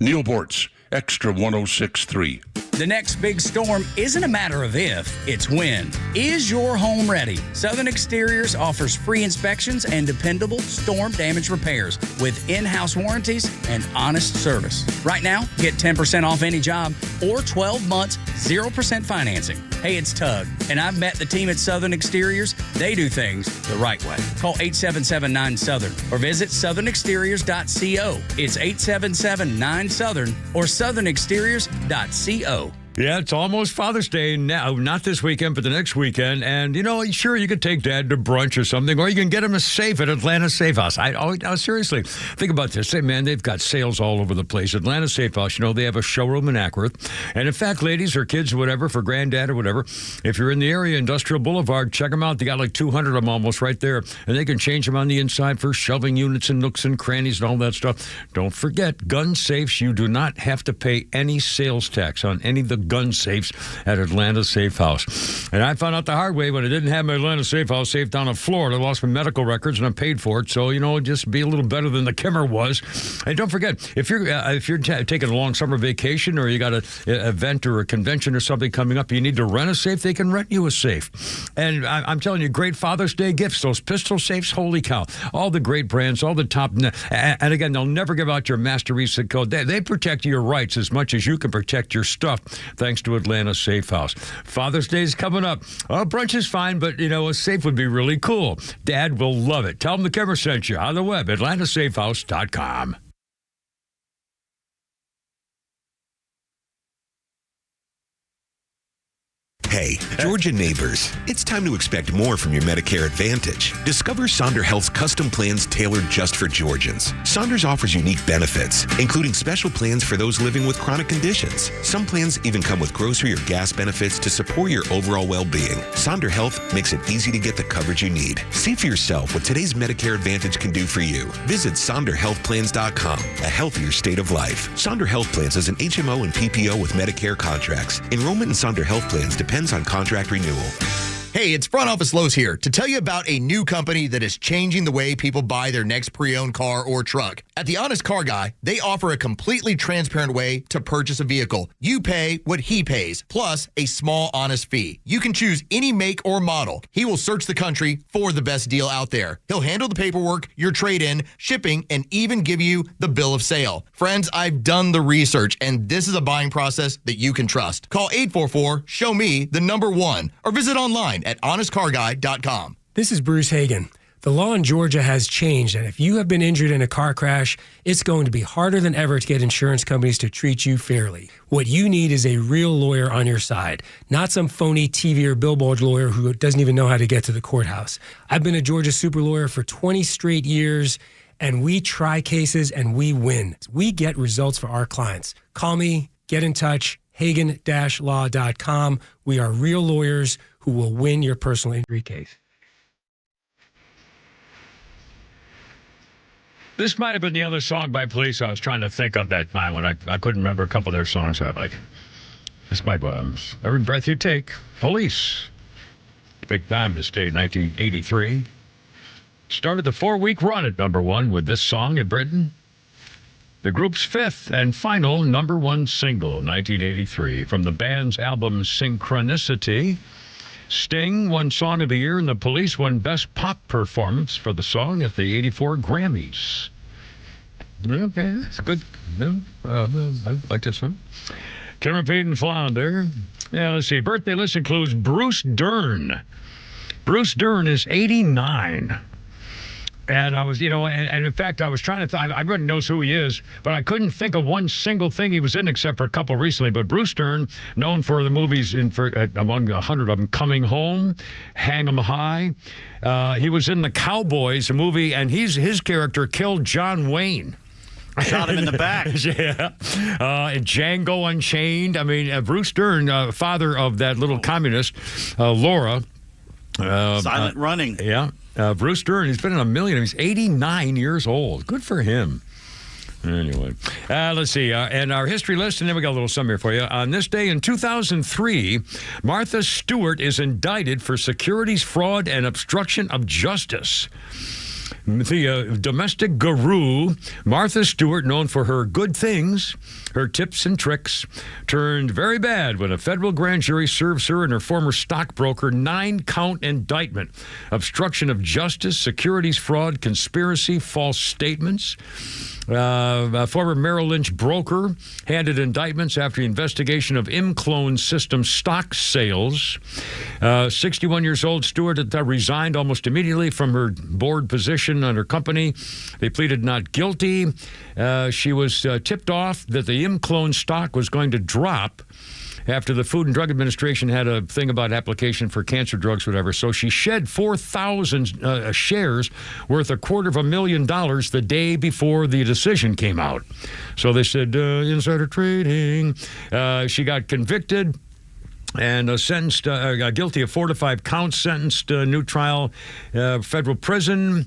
Neil Bortz, XTRA 106.3. The next big storm isn't a matter of if, it's when. Is your home ready? Southern Exteriors offers free inspections and dependable storm damage repairs with in-house warranties and honest service. Right now, get 10% off any job or 12 months, 0% financing. Hey, it's Tug, and I've met the team at Southern Exteriors. They do things the right way. Call 877-9-SOUTHERN or visit southernexteriors.co. It's 877-9-SOUTHERN or southernexteriors.co. Yeah, it's almost Father's Day now. Not this weekend, but the next weekend. And, sure, you could take Dad to brunch or something, or you can get him a safe at Atlanta Safe House. Seriously, think about this. Hey, man, they've got sales all over the place. Atlanta Safe House, they have a showroom in Acworth. And, in fact, ladies or kids or whatever, for Granddad or whatever, if you're in the area, Industrial Boulevard, check them out. They got like 200 of them almost right there. And they can change them on the inside for shelving units and nooks and crannies and all that stuff. Don't forget, gun safes, you do not have to pay any sales tax on any of the gun safes at Atlanta Safe House. And I found out the hard way when I didn't have my Atlanta Safe House safe down in Florida. I lost my medical records and I paid for it. So, just be a little better than the Kimmer was. And don't forget, if you're taking a long summer vacation or you got an event or a convention or something coming up, you need to rent a safe, they can rent you a safe. And I'm telling you, great Father's Day gifts, those pistol safes, holy cow. All the great brands, all the top. And again, they'll never give out your master reset code. They protect your rights as much as you can protect your stuff, thanks to Atlanta Safe House. Father's Day is coming up. Oh, brunch is fine, but, a safe would be really cool. Dad will love it. Tell him the Kimmer sent you on the web, atlantasafehouse.com. Hey, Georgia neighbors, it's time to expect more from your Medicare Advantage. Discover Sonder Health's custom plans tailored just for Georgians. Sonders offers unique benefits, including special plans for those living with chronic conditions. Some plans even come with grocery or gas benefits to support your overall well-being. Sonder Health makes it easy to get the coverage you need. See for yourself what today's Medicare Advantage can do for you. Visit SonderHealthPlans.com, a healthier state of life. Sonder Health Plans is an HMO and PPO with Medicare contracts. Enrollment in Sonder Health Plans depends on contract renewal. Hey, it's Front Office Lowe's here to tell you about a new company that is changing the way people buy their next pre-owned car or truck. At The Honest Car Guy, they offer a completely transparent way to purchase a vehicle. You pay what he pays, plus a small honest fee. You can choose any make or model. He will search the country for the best deal out there. He'll handle the paperwork, your trade-in, shipping, and even give you the bill of sale. Friends, I've done the research, and this is a buying process that you can trust. Call 844-SHOW-ME-1 or visit online at honestcarguy.com. This is Bruce Hagan. The law in Georgia has changed, and if you have been injured in a car crash, it's going to be harder than ever to get insurance companies to treat you fairly. What you need is a real lawyer on your side, not some phony TV or billboard lawyer who doesn't even know how to get to the courthouse. I've been a Georgia super lawyer for 20 straight years, and we try cases and we win. We get results for our clients. Call me, get in touch, Hagan-law.com. We are real lawyers who will win your personal injury case. This might have been the other song by Police I was trying to think of that time when I couldn't remember a couple of their songs I like. This might be Every Breath You Take, Police. Big time to stay 1983. Started the 4-week run at number one with this song in Britain. The group's fifth and final number one single, 1983, from the band's album Synchronicity. Sting won Song of the Year, and the Police won Best Pop Performance for the song at the 84 Grammys. Okay, that's good. I like this one. Cameron Payton Flounder. Yeah, let's see. Birthday list includes Bruce Dern. Bruce Dern is 89. And I was, and in fact, I was trying to everyone knows who he is, but I couldn't think of one single thing he was in except for a couple recently. But Bruce Dern, known for the movies among 100 of them, Coming Home, Hang 'em High. He was in The Cowboys, a movie, and his character killed John Wayne. Shot him in the back. Yeah. Django Unchained. I mean, Bruce Dern, father of that little communist, Laura. Silent Running. Yeah. Bruce Dern, he's been in a million. He's 89 years old. Good for him. Anyway, let's see. And our history list, and then we got a little summary for you. On this day in 2003, Martha Stewart is indicted for securities fraud and obstruction of justice. The domestic guru, Martha Stewart, known for her good things, her tips and tricks, turned very bad when a federal grand jury serves her and her former stockbroker 9-count indictment. Obstruction of justice, securities fraud, conspiracy, false statements. A former Merrill Lynch broker handed indictments after the investigation of ImClone System stock sales. 61 years old, Stewart resigned almost immediately from her board position on her company. They pleaded not guilty. She was tipped off that the ImClone stock was going to drop after the Food and Drug Administration had a thing about application for cancer drugs, whatever. So she shed 4,000 shares worth $250,000 the day before the decision came out. So they said, insider trading. She got convicted and sentenced, guilty of 4 to 5 counts, sentenced new trial, federal prison.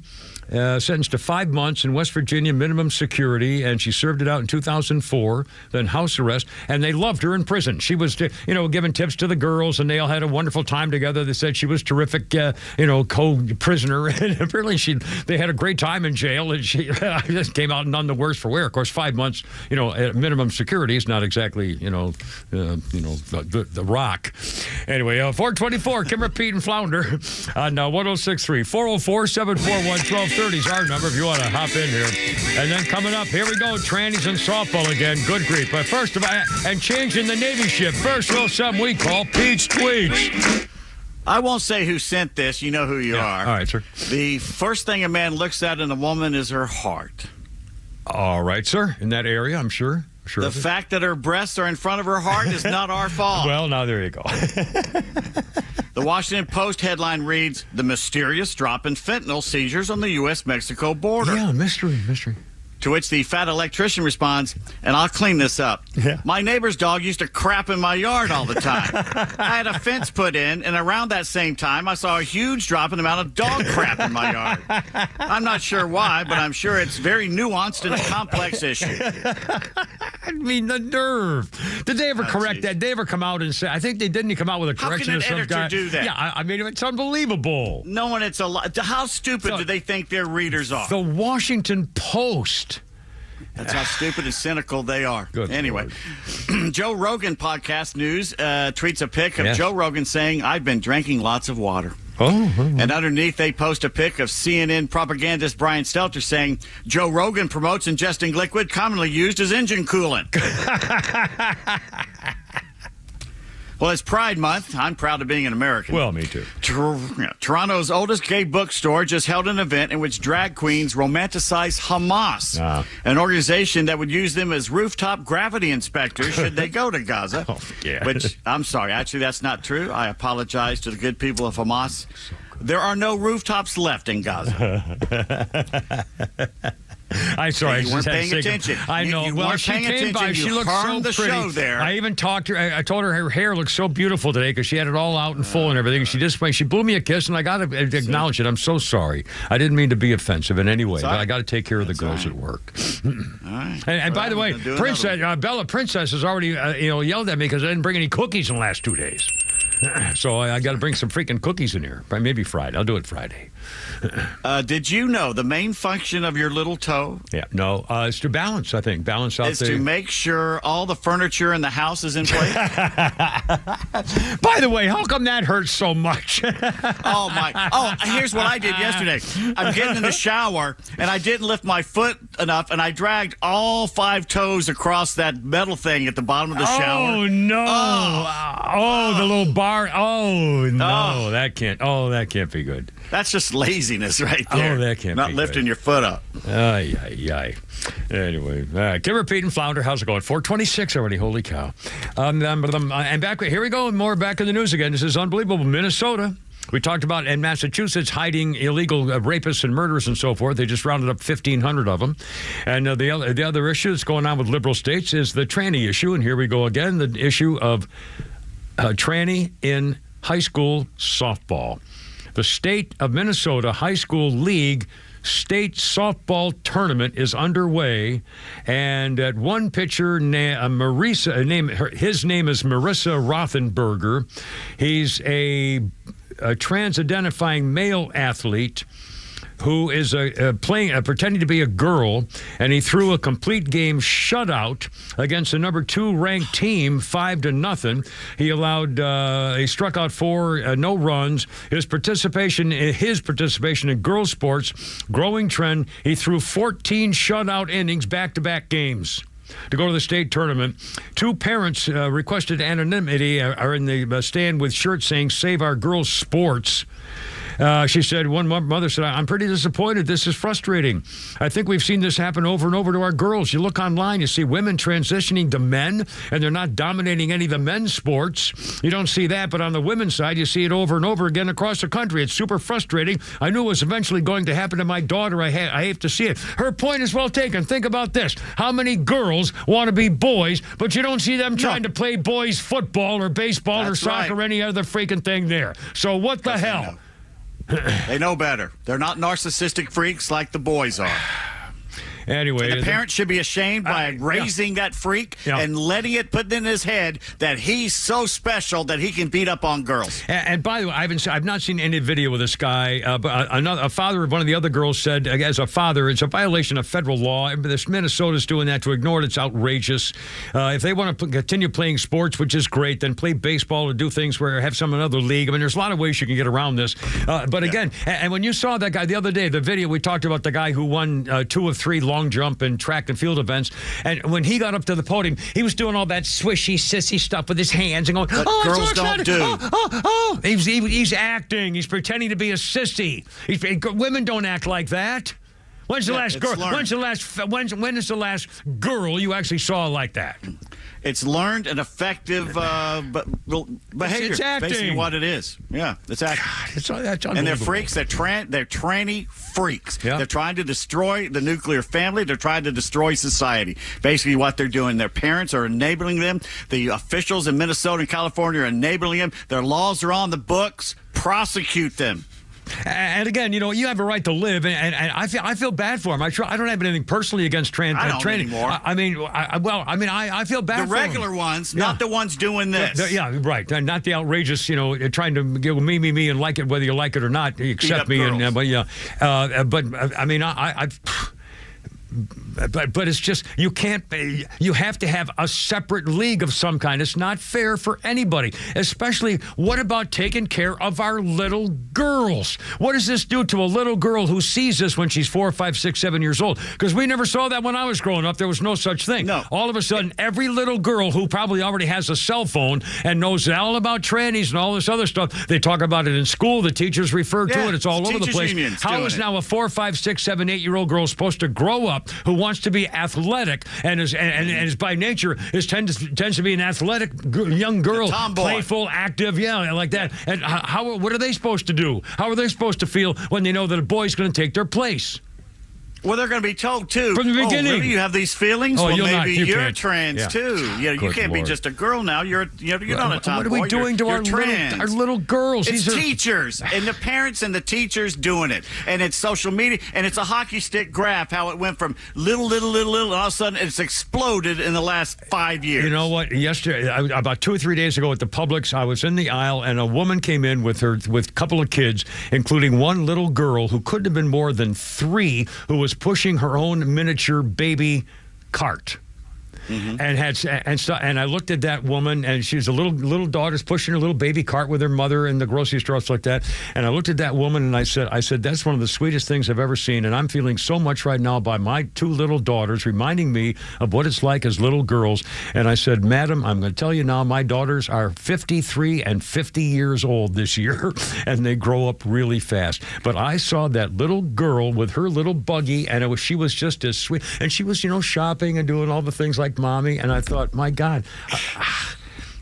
sentenced to 5 months in West Virginia minimum security, and she served it out in 2004, then house arrest, and they loved her in prison. She was, giving tips to the girls, and they all had a wonderful time together. They said she was terrific, co-prisoner, and apparently they had a great time in jail, and she just came out none the worse for wear. Of course, 5 months, at minimum security is not exactly, the rock. Anyway, 424, Kimmer, Pete, and Flounder on 106.3. 404-741-1230 is our number if you want to hop in here. And then coming up, here we go, trannies and softball again. Good grief. But first of all, and changing the Navy ship. First, we'll something we call Pete's Tweets. I won't say who sent this. You know who you are. All right, sir. The first thing a man looks at in a woman is her heart. All right, sir. In that area, I'm sure. The fact that her breasts are in front of her heart is not our fault. Well, now there you go. The Washington Post headline reads, "The mysterious drop in fentanyl seizures on the U.S.-Mexico border." Yeah, mystery. To which the fat electrician responds, "And I'll clean this up. Yeah. My neighbor's dog used to crap in my yard all the time. I had a fence put in, and around that same time, I saw a huge drop in the amount of dog crap in my yard. I'm not sure why, but I'm sure it's very nuanced and a complex issue." I mean, the nerve. Did they ever correct that? Did they ever come out and say, I think they didn't come out with a correction of some guy. How can an editor do that? Yeah, I mean, it's unbelievable. Knowing it's a lot. How stupid do they think their readers are? The Washington Post. That's how stupid and cynical they are. Good anyway, Joe Rogan podcast news tweets a pic of Joe Rogan saying, "I've been drinking lots of water." And underneath, they post a pic of CNN propagandist Brian Stelter saying, "Joe Rogan promotes ingesting liquid commonly used as engine coolant." Well, it's Pride Month. I'm proud of being an American. Well, me too. Toronto's oldest gay bookstore just held an event in which drag queens romanticize Hamas, an organization that would use them as rooftop gravity inspectors should they go to Gaza. Which, I'm sorry, actually, that's not true. I apologize to the good people of Hamas. There are no rooftops left in Gaza. I'm sorry. You weren't paying attention. I know. Well, she came by. She looked so the pretty. Show there. I even talked to her. I told her hair looked so beautiful today because she had it all out and full and everything. She blew me a kiss, and I got to acknowledge it. I'm so sorry. I didn't mean to be offensive in any way, but I got to take care of the girls at work. All right. And by the way, Bella Princess has already yelled at me because I didn't bring any cookies in the last 2 days. So I got to bring some freaking cookies in here. Maybe Friday. I'll do it Friday. Did you know the main function of your little toe? Yeah, no, it's to balance, I think. Balance out to make sure all the furniture in the house is in place. By the way, how come that hurts so much? Here's what I did yesterday. I'm getting in the shower, and I didn't lift my foot enough, and I dragged all 5 toes across that metal thing at the bottom of the shower. Oh, no. The little bar. Oh, no. That can't be good. That's just laziness right there. Oh, that can't Not be lifting good. your foot up. Anyway, Kimmer, Pete, and Flounder, how's it going? 426 already, holy cow. And here we go, more back in the news again. This is unbelievable. Minnesota. We talked about in Massachusetts hiding illegal rapists and murderers and so forth. They just rounded up 1,500 of them. And the other issue that's going on with liberal states is the tranny issue. And here we go again, the issue of tranny in high school softball. The state of Minnesota High School League state softball tournament is underway, and at one pitcher, his name is Marissa Rothenberger. He's a trans-identifying male athlete who is pretending to be a girl, and he threw a complete game shutout against the number 2 ranked team, 5-0. He struck out 4, no runs. His participation in girls sports, growing trend. He threw 14 shutout innings, back-to-back games to go to the state tournament. 2 parents requested anonymity, are in the stand with shirts saying, "Save our girls' sports." She said, one mother said, "I'm pretty disappointed. This is frustrating. I think we've seen this happen over and over to our girls. You look online, you see women transitioning to men, and they're not dominating any of the men's sports. You don't see that, but on the women's side, you see it over and over again across the country. It's super frustrating. I knew it was eventually going to happen to my daughter. I hate to see it." Her point is well taken. Think about this. How many girls want to be boys, but you don't see them trying to play boys football or baseball or soccer or any other freaking thing there? So what the hell? They know better. They're not narcissistic freaks like the boys are. Anyway, and the parents should be ashamed by raising that freak and letting it put in his head that he's so special that he can beat up on girls. And by the way, I've not seen any video with this guy. But a father of one of the other girls said, as a father, it's a violation of federal law. This Minnesota's doing that. To ignore it, it's outrageous. If they want to continue playing sports, which is great, then play baseball or do things where have some another league. I mean, there's a lot of ways you can get around this. But again, and when you saw that guy the other day, the video we talked about, the guy who won 2 of 3 long jump and track and field events, and when he got up to the podium, he was doing all that swishy, sissy stuff with his hands and going, girls don't do. He's acting. He's pretending to be a sissy. Women don't act like that. When's the last girl? When is the last girl you actually saw like that? It's learned and effective behavior. It's acting. Basically what it is. Yeah, it's acting. That's and they're freaks. They're tranny freaks. Yeah. They're trying to destroy the nuclear family. They're trying to destroy society. Basically what they're doing. Their parents are enabling them. The officials in Minnesota and California are enabling them. Their laws are on the books. Prosecute them. And again, you have a right to live, and I feel bad for him. I don't have anything personally against trans. I don't anymore. I feel bad for the regular ones, not the ones doing this. Yeah, right. Not the outrageous, trying to give me, and like it whether you like it or not. You accept me, girls. But it's just you can't. You have to have a separate league of some kind. It's not fair for anybody. Especially, what about taking care of our little girls? What does this do to a little girl who sees this when she's 4, 5, 6, 7 years old? Because we never saw that when I was growing up. There was no such thing. No. All of a sudden, every little girl who probably already has a cell phone and knows all about trannies and all this other stuff, they talk about it in school. The teachers refer to it. It's all over the place. How is now a 4, 5, 6, 7, 8-year-old girl supposed to grow up who wants to be athletic and is by nature tends to be an athletic young girl, playful, active, like that? And what are they supposed to do? How are they supposed to feel when they know that a boy's going to take their place? Well, they're going to be told, too. From the beginning. Really? You have these feelings? Oh, well, maybe you're trans, too. You can't be just a girl now. You're not a tomboy. What are we doing to our little girls? It's teachers and the parents and the teachers doing it. And it's social media. And it's a hockey stick graph, how it went from little, and all of a sudden it's exploded in the last 5 years. You know what? Yesterday, about 2 or 3 days ago at the Publix, I was in the aisle, and a woman came in with a couple of kids, including one little girl who couldn't have been more than 3, who was pushing her own miniature baby cart. Mm-hmm. And I looked at that woman, and she's a little daughter's pushing her little baby cart with her mother in the grocery store, stuff like that. And I looked at that woman, and I said, that's one of the sweetest things I've ever seen. And I'm feeling so much right now by my 2 little daughters, reminding me of what it's like as little girls. And I said, Madam, I'm going to tell you now, my daughters are 53 and 50 years old this year, and they grow up really fast. But I saw that little girl with her little buggy, and she was just as sweet. And she was, shopping and doing all the things like Mommy, and I thought, my God,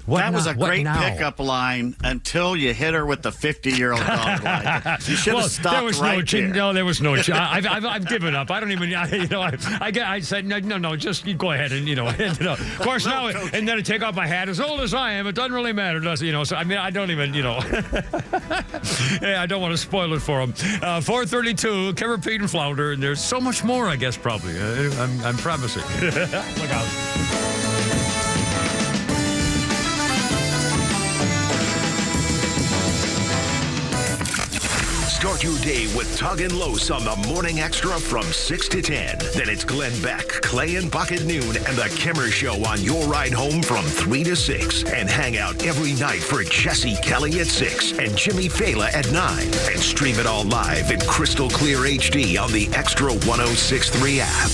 that was a great pickup line until you hit her with the 50-year-old dog line. You should have stopped there. No, there was no. I've given up. I don't even. I said no. Just you go ahead and Of course now, and then I take off my hat. As old as I am, it doesn't really matter, does it? So I don't even. I don't want to spoil it for them. 4:32, Kevin, Pete, and Flounder, and there's so much more. I guess probably. I'm promising. Look out. Start your day with Tug and Los on the Morning Extra from 6 to 10. Then it's Glenn Beck, Clay and Buck at noon, and the Kimmer Show on your ride home from 3 to 6. And hang out every night for Jesse Kelly at 6 and Jimmy Fela at 9. And stream it all live in crystal clear HD on the Extra 106.3 app.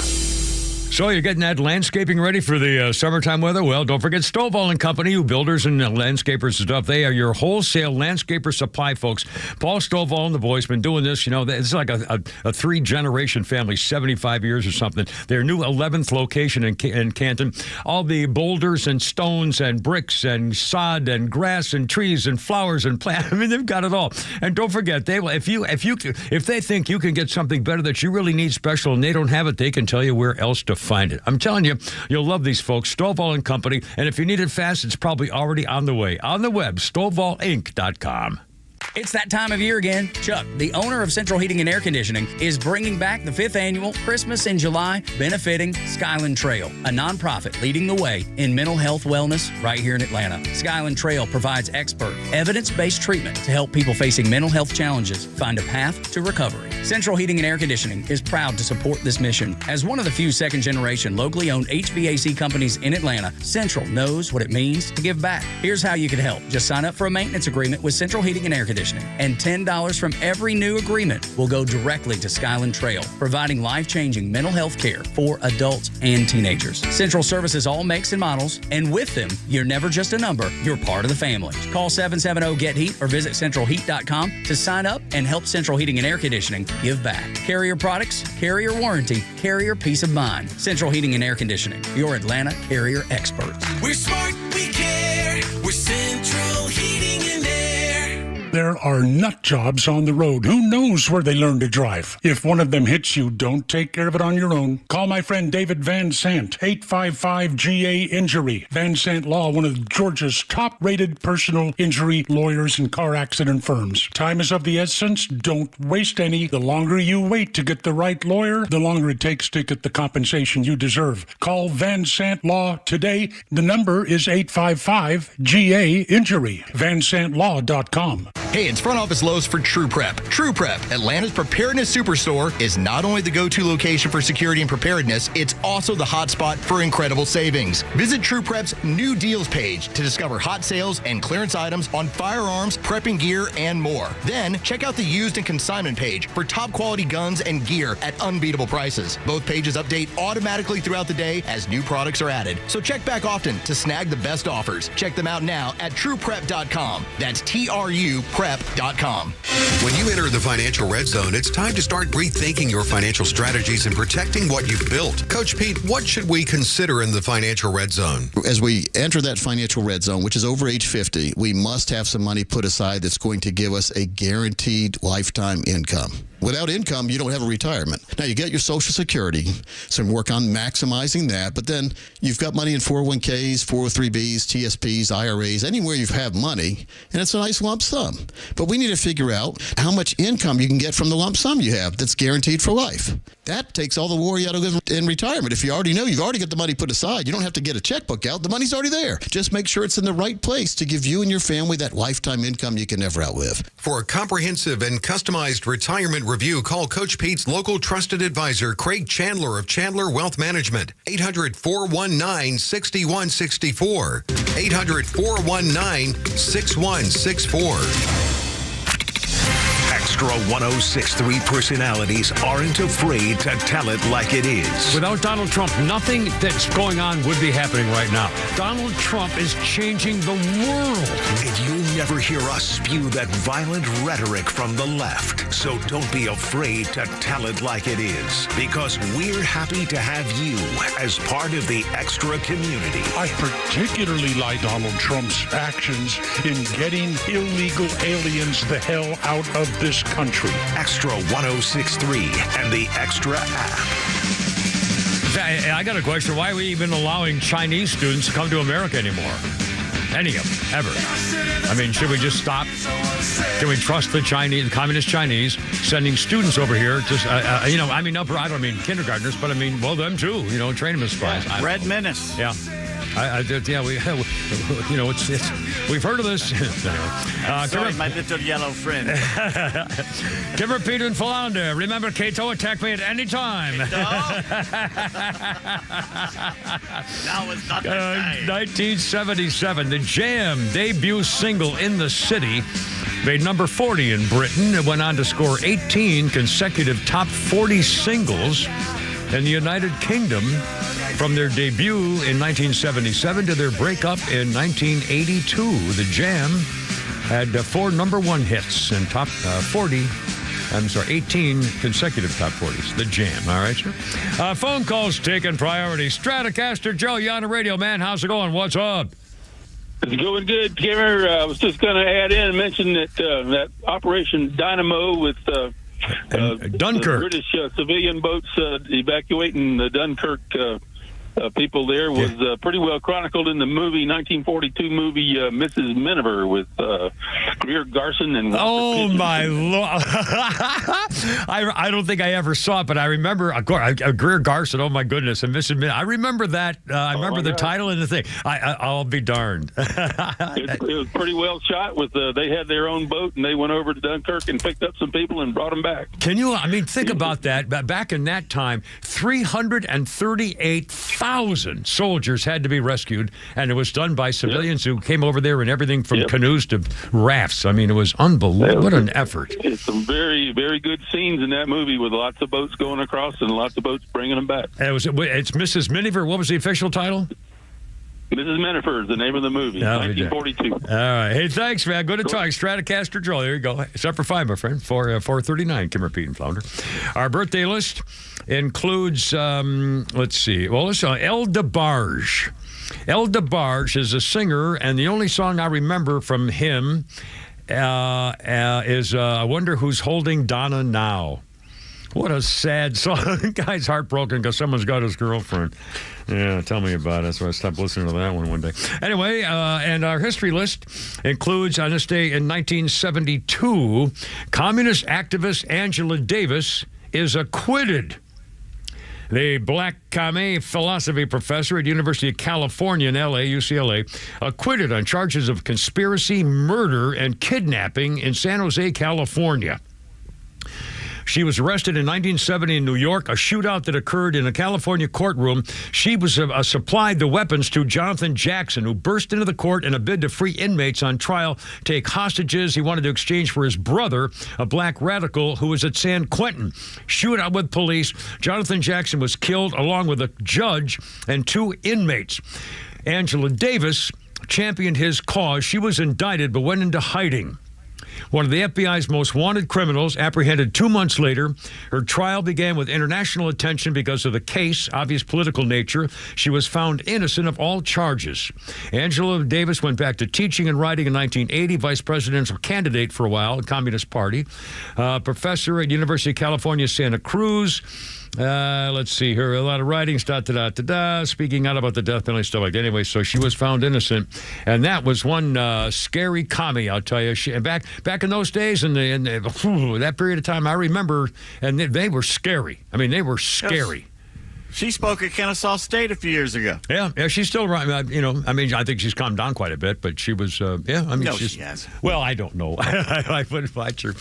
So you're getting that landscaping ready for the summertime weather? Well, don't forget Stovall & Company, who builders and landscapers and stuff. They are your wholesale landscaper supply folks. Paul Stovall and the boys been doing this. It's like a 3-generation family, 75 years or something. Their new 11th location in Canton. All the boulders and stones and bricks and sod and grass and trees and flowers and plants. I mean, they've got it all. And don't forget, they will. If they think you can get something better that you really need special and they don't have it, they can tell you where else to find it. I'm telling you, you'll love these folks, Stovall & Company, and if you need it fast, it's probably already on the way. On the web, StovallInc.com. It's that time of year again. Chuck, the owner of Central Heating and Air Conditioning, is bringing back the 5th annual Christmas in July benefiting Skyland Trail, a nonprofit leading the way in mental health wellness right here in Atlanta. Skyland Trail provides expert, evidence-based treatment to help people facing mental health challenges find a path to recovery. Central Heating and Air Conditioning is proud to support this mission. As one of the few second-generation locally owned HVAC companies in Atlanta, Central knows what it means to give back. Here's how you can help. Just sign up for a maintenance agreement with Central Heating and Air Conditioning, and $10 from every new agreement will go directly to Skyland Trail, providing life-changing mental health care for adults and teenagers. Central services all makes and models, and with them, you're never just a number, you're part of the family. Call 770-GET-HEAT or visit centralheat.com to sign up and help Central Heating and Air Conditioning give back. Carrier products, carrier warranty, carrier peace of mind. Central Heating and Air Conditioning, your Atlanta carrier experts. We're smart, we care. We're Central Heating and Air. There are nut jobs on the road. Who knows where they learn to drive? If one of them hits you, don't take care of it on your own. Call my friend David Van Sant, 855-GA-INJURY. Van Sant Law, one of Georgia's top-rated personal injury lawyers and car accident firms. Time is of the essence. Don't waste any. The longer you wait to get the right lawyer, the longer it takes to get the compensation you deserve. Call Van Sant Law today. The number is 855-GA-INJURY. VanSantLaw.com. Hey, it's Front Office Lowe's for True Prep. True Prep, Atlanta's preparedness superstore, is not only the go-to location for security and preparedness, it's also the hotspot for incredible savings. Visit True Prep's new deals page to discover hot sales and clearance items on firearms, prepping gear, and more. Then, check out the used and consignment page for top quality guns and gear at unbeatable prices. Both pages update automatically throughout the day as new products are added. So check back often to snag the best offers. Check them out now at TruePrep.com. That's TRUPrep.com. When you enter the financial red zone, it's time to start rethinking your financial strategies and protecting what you've built. Coach Pete, what should we consider in the financial red zone? As we enter that financial red zone, which is over age 50, we must have some money put aside that's going to give us a guaranteed lifetime income. Without income, you don't have a retirement. Now, you get your Social Security, so work on maximizing that, but then you've got money in 401ks, 403bs, TSPs, IRAs, anywhere you have money, and it's a nice lump sum. But we need to figure out how much income you can get from the lump sum you have that's guaranteed for life. That takes all the worry out of it in retirement. If you already know, you've already got the money put aside. You don't have to get a checkbook out. The money's already there. Just make sure it's in the right place to give you and your family that lifetime income you can never outlive. For a comprehensive and customized retirement review, call Coach Pete's local trusted advisor, Craig Chandler of Chandler Wealth Management. 800-419-6164. 800-419-6164. Extra 106.3 personalities aren't afraid to tell it like it is. Without Donald Trump, nothing that's going on would be happening right now. Donald Trump is changing the world. And you'll never hear us spew that violent rhetoric from the left. So don't be afraid to tell it like it is, because we're happy to have you as part of the Extra community. I particularly like Donald Trump's actions in getting illegal aliens the hell out of this country. Extra 106.3 and the Extra app. I got a question. Why are we even allowing Chinese students to come to America anymore? Any of them, ever. I mean, should we just stop? Can we trust the communist Chinese sending students over here to, I don't mean kindergartners, but I mean, well, them too, train them as spies. Yeah, Red Menace. Yeah. We've heard of this. Sorry, my little yellow friend. Kimmer, Peter, and Philander. Remember, Cato, attack me at any time. Now is not the time. 1977, the Jam debut single In the City made number 40 in Britain. It went on to score 18 consecutive top 40 singles in the United Kingdom. From their debut in 1977 to their breakup in 1982, the Jam had 4 number 1 hits and 18 consecutive top 40s. The Jam, all right, sir? Phone calls taking priority. Stratocaster Joe, you on the radio, man. How's it going? What's up? It's going good, Kimmer. I was just going to add in and mention that that Operation Dynamo with Dunkirk. the British civilian boats evacuating the Dunkirk people there was pretty well chronicled in the 1942 movie Mrs. Miniver with Greer Garson and Walter Oh, Pigeon. my Lord. I don't think I ever saw it, but I remember Greer Garson, oh, my goodness, and Mrs. Miniver. I remember that. I remember the title and the thing. I'll be darned. It was pretty well shot. With they had their own boat, and they went over to Dunkirk and picked up some people and brought them back. Can you, think about that. Back in that time, 338,000 soldiers had to be rescued, and it was done by civilians who came over there in everything from canoes to rafts. I mean, it was unbelievable. What an effort. It's some very, very good scenes in that movie with lots of boats going across and lots of boats bringing them back. It's Mrs. Miniver. What was the official title? Mrs. Minifer is the name of the movie, 1942. All right. Hey, thanks, man. Good to talk. Stratocaster Joel. There you go. It's up for 5, my friend. 439, Kimmer, Pete, and Flounder. Our birthday list includes, let's see. Well, let's El DeBarge. El DeBarge is a singer, and the only song I remember from him is I Wonder Who's Holding Donna Now. What a sad song. The guy's heartbroken because someone's got his girlfriend. Yeah, tell me about it. So I stopped listening to that one day. Anyway, and our history list includes, on this day in 1972, communist activist Angela Davis is acquitted. The black commie philosophy professor at University of California in L.A., UCLA, acquitted on charges of conspiracy, murder, and kidnapping in San Jose, California. She was arrested in 1970 in New York, a shootout that occurred in a California courtroom. She was supplied the weapons to Jonathan Jackson, who burst into the court in a bid to free inmates on trial, take hostages he wanted to exchange for his brother, a black radical who was at San Quentin. Shootout with police. Jonathan Jackson was killed along with a judge and 2 inmates. Angela Davis championed his cause. She was indicted but went into hiding. One of the FBI's most wanted criminals, apprehended 2 months later. Her trial began with international attention because of the case, obvious political nature. She was found innocent of all charges. Angela Davis went back to teaching and writing in 1980, vice presidential candidate for a while, the Communist Party, professor at University of California, Santa Cruz. Let's see here. A lot of writings, speaking out about the death penalty, stuff like that. Anyway, so she was found innocent. And that was one scary commie, I'll tell you. Back in those days, in that period of time, I remember, and they were scary. I mean, they were scary. She spoke at Kennesaw State a few years ago. Yeah, she's still right. I think she's calmed down quite a bit, but she was, No, she hasn't. Well, I don't know. I wouldn't fight her.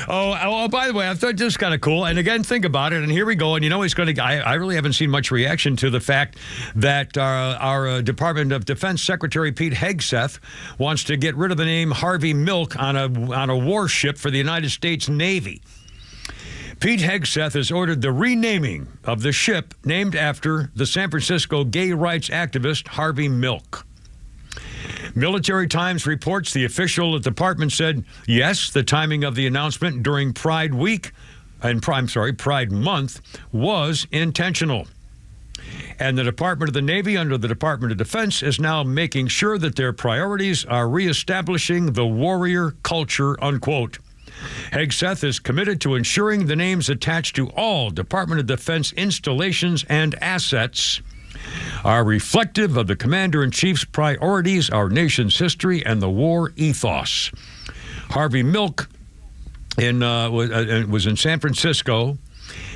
Oh, by the way, I thought this was kind of cool. And again, think about it. And here we go. And it's going to, I really haven't seen much reaction to the fact that our Department of Defense Secretary Pete Hegseth wants to get rid of the name Harvey Milk on a warship for the United States Navy. Pete Hegseth has ordered the renaming of the ship named after the San Francisco gay rights activist Harvey Milk. Military Times reports the official at the department said, yes, the timing of the announcement during Pride Week, Pride Month was intentional. And the Department of the Navy under the Department of Defense is now making sure that their priorities are reestablishing the warrior culture, unquote. Hegseth is committed to ensuring the names attached to all Department of Defense installations and assets are reflective of the Commander-in-Chief's priorities, our nation's history, and the war ethos. Harvey Milk was in San Francisco.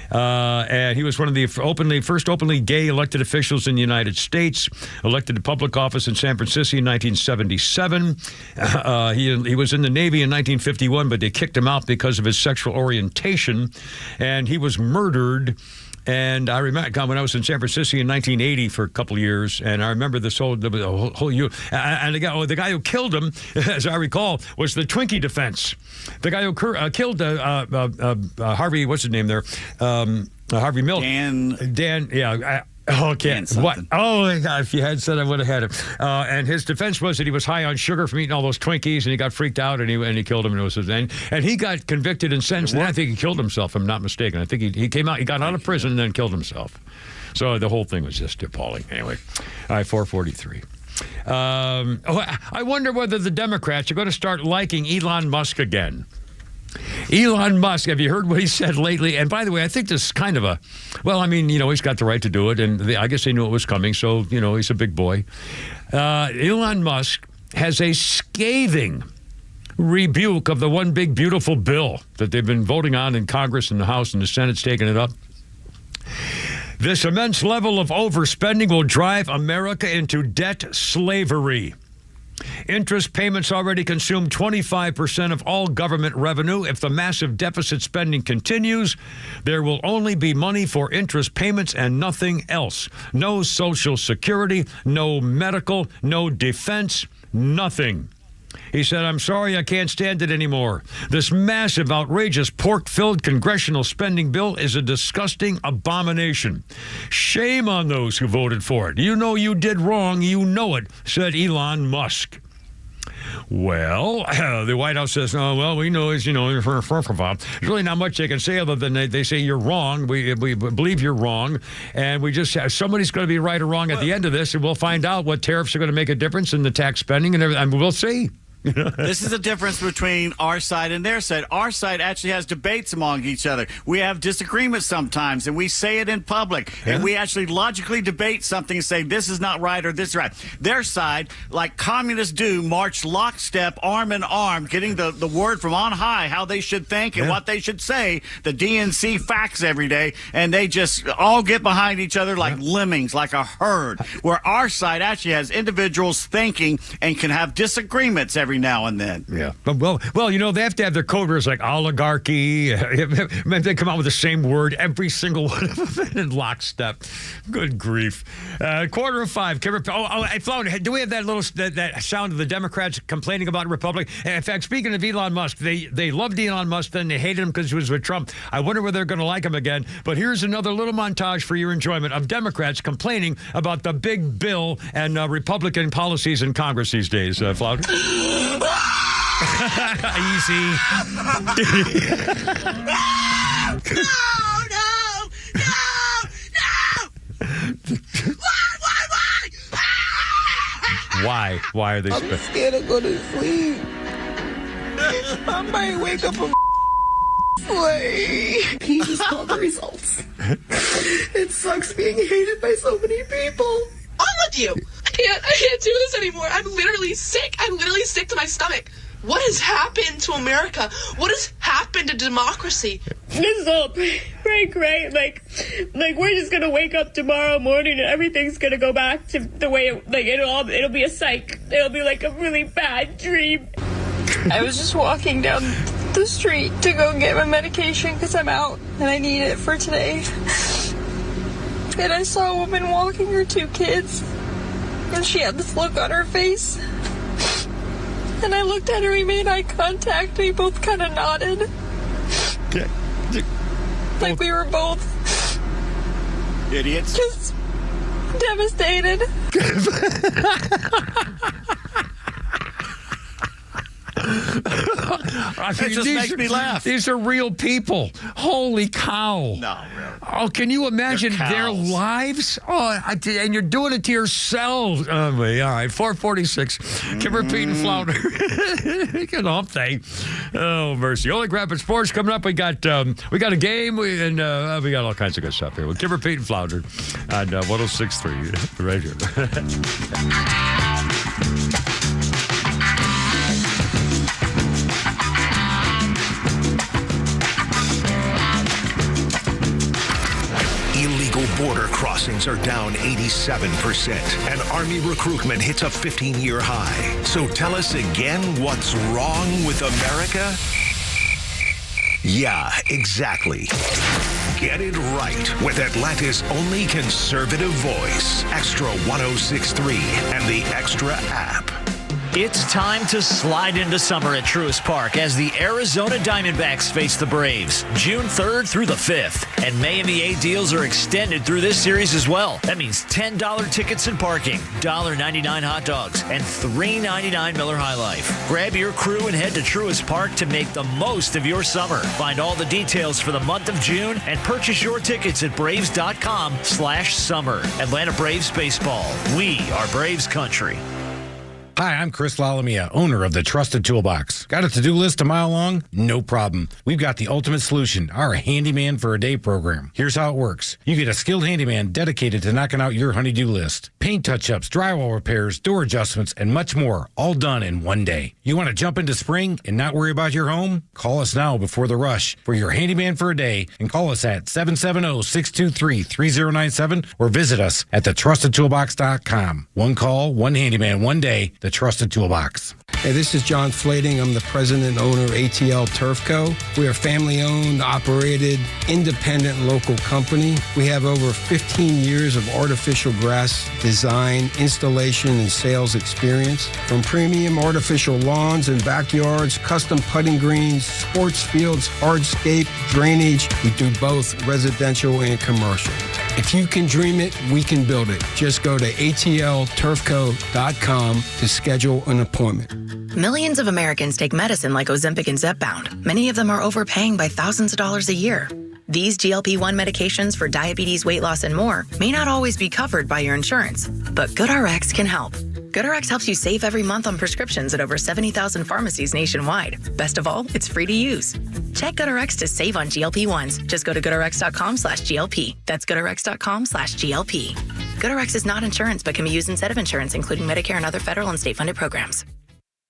And he was one of the first openly gay elected officials in the United States, elected to public office in San Francisco in 1977. He was in the Navy in 1951, but they kicked him out because of his sexual orientation, and he was murdered. And I remember when I was in San Francisco in 1980 for a couple of years, and I remember the whole and the guy who killed him, as I recall, was the Twinkie defense. The guy who killed Harvey, what's his name there? Harvey Milk. Dan, yeah. Okay. What? Oh, God, if you had said, I would have had it. And his defense was that he was high on sugar from eating all those Twinkies, and he got freaked out, and he killed him. And it was his end. And he got convicted and sentenced. And I think he killed himself, if I'm not mistaken. I think he came out, he got out of prison and then killed himself. So the whole thing was just appalling. Anyway, all right, 443. I wonder whether the Democrats are going to start liking Elon Musk again. Elon Musk, have you heard what he said lately? And by the way, I think this is kind of he's got the right to do it, and I guess they knew it was coming, so, he's a big boy. Elon Musk has a scathing rebuke of the one big beautiful bill that they've been voting on in Congress and the House, and the Senate's taking it up. This immense level of overspending will drive America into debt slavery. Interest payments already consume 25% of all government revenue. If the massive deficit spending continues, there will only be money for interest payments and nothing else. No Social Security, no medical, no defense, nothing. He said, I'm sorry, I can't stand it anymore. This massive, outrageous, pork-filled congressional spending bill is a disgusting abomination. Shame on those who voted for it. You know you did wrong. You know it, said Elon Musk. Well, the White House says, we know there's really not much they can say other than they say you're wrong. We believe you're wrong. And we just somebody's going to be right or wrong at the end of this, and we'll find out what tariffs are going to make a difference in the tax spending and everything. And we'll see. This is the difference between our side and their side. Our side actually has debates among each other. We have disagreements sometimes, and we say it in public. Yeah. And we actually logically debate something and say this is not right or this is right. Their side, like communists do, march lockstep, arm in arm, getting the word from on high, how they should think and what they should say, the DNC facts every day, and they just all get behind each other like lemmings, like a herd, where our side actually has individuals thinking and can have disagreements every now and then. Yeah. Well, they have to have their code words like oligarchy. They come out with the same word, every single one of them in lockstep. Good grief. 4:45. Flown, do we have that sound of the Democrats complaining about the Republic? In fact, speaking of Elon Musk, they loved Elon Musk, then they hated him because he was with Trump. I wonder whether they're going to like him again. But here's another little montage for your enjoyment of Democrats complaining about the big bill and Republican policies in Congress these days. Flown? Easy. Why? Why are they? I'm scared to go to sleep. I might wake up a way. He just called the results. It sucks being hated by so many people. I'm with you. I can't do this anymore. I'm literally sick. I'm literally sick to my stomach. What has happened to America? What has happened to democracy? This is all break, right? Like we're just gonna wake up tomorrow morning and everything's gonna go back to the way it'll be a psych. It'll be like a really bad dream. I was just walking down the street to go get my medication because I'm out and I need it for today. And I saw a woman walking her 2 kids. And she had this look on her face. And I looked at her, we made eye contact, we both kind of nodded. Like we were both idiots. Just devastated. It just makes me laugh. These are real people. Holy cow. No, really. Oh, can you imagine their lives? Oh, and you're doing it to yourselves. Oh, all right, 4:46. Kimber, Pete, and Flounder. Good hump day. Oh, mercy. Only Grabbing Sports coming up. We got a game, and we got all kinds of good stuff here with Kimber, Pete, and Flounder on 106.3 right here. Illegal border crossings are down 87%, and Army recruitment hits a 15-year high. So tell us again what's wrong with America? Yeah, exactly. Get it right with Atlanta's only conservative voice, XTRA 106.3 and the XTRA app. It's time to slide into summer at Truist Park as the Arizona Diamondbacks face the Braves, June 3rd through the 5th. And May and the A deals are extended through this series as well. That means $10 tickets and parking, $1.99 hot dogs, and $3.99 Miller High Life. Grab your crew and head to Truist Park to make the most of your summer. Find all the details for the month of June and purchase your tickets at Braves.com/summer. Atlanta Braves Baseball. We are Braves country. Hi, I'm Chris Lalamia, owner of the Trusted Toolbox. Got a to-do list a mile long? No problem. We've got the ultimate solution, our Handyman for a Day program. Here's how it works. You get a skilled handyman dedicated to knocking out your honey-do list. Paint touch-ups, drywall repairs, door adjustments, and much more, all done in one day. You want to jump into spring and not worry about your home? Call us now before the rush for your Handyman for a Day and call us at 770-623-3097 or visit us at thetrustedtoolbox.com. One call, one handyman, one day. The Trusted Toolbox. Hey, this is John Flading. I'm the president and owner of ATL Turf Co. We are family-owned, operated, independent local company. We have over 15 years of artificial grass design, installation, and sales experience. From premium artificial lawns and backyards, custom putting greens, sports fields, hardscape, drainage. We do both residential and commercial. If you can dream it, we can build it. Just go to atlturfco.com to schedule an appointment. Millions of Americans take medicine like Ozempic and Zepbound. Many of them are overpaying by thousands of dollars a year. These GLP-1 medications for diabetes, weight loss, and more may not always be covered by your insurance, but GoodRx can help. GoodRx helps you save every month on prescriptions at over 70,000 pharmacies nationwide. Best of all, it's free to use. Check GoodRx to save on GLP-1s. Just go to GoodRx.com/GLP. That's GoodRx.com/GLP. GoodRx is not insurance, but can be used instead of insurance, including Medicare and other federal and state-funded programs.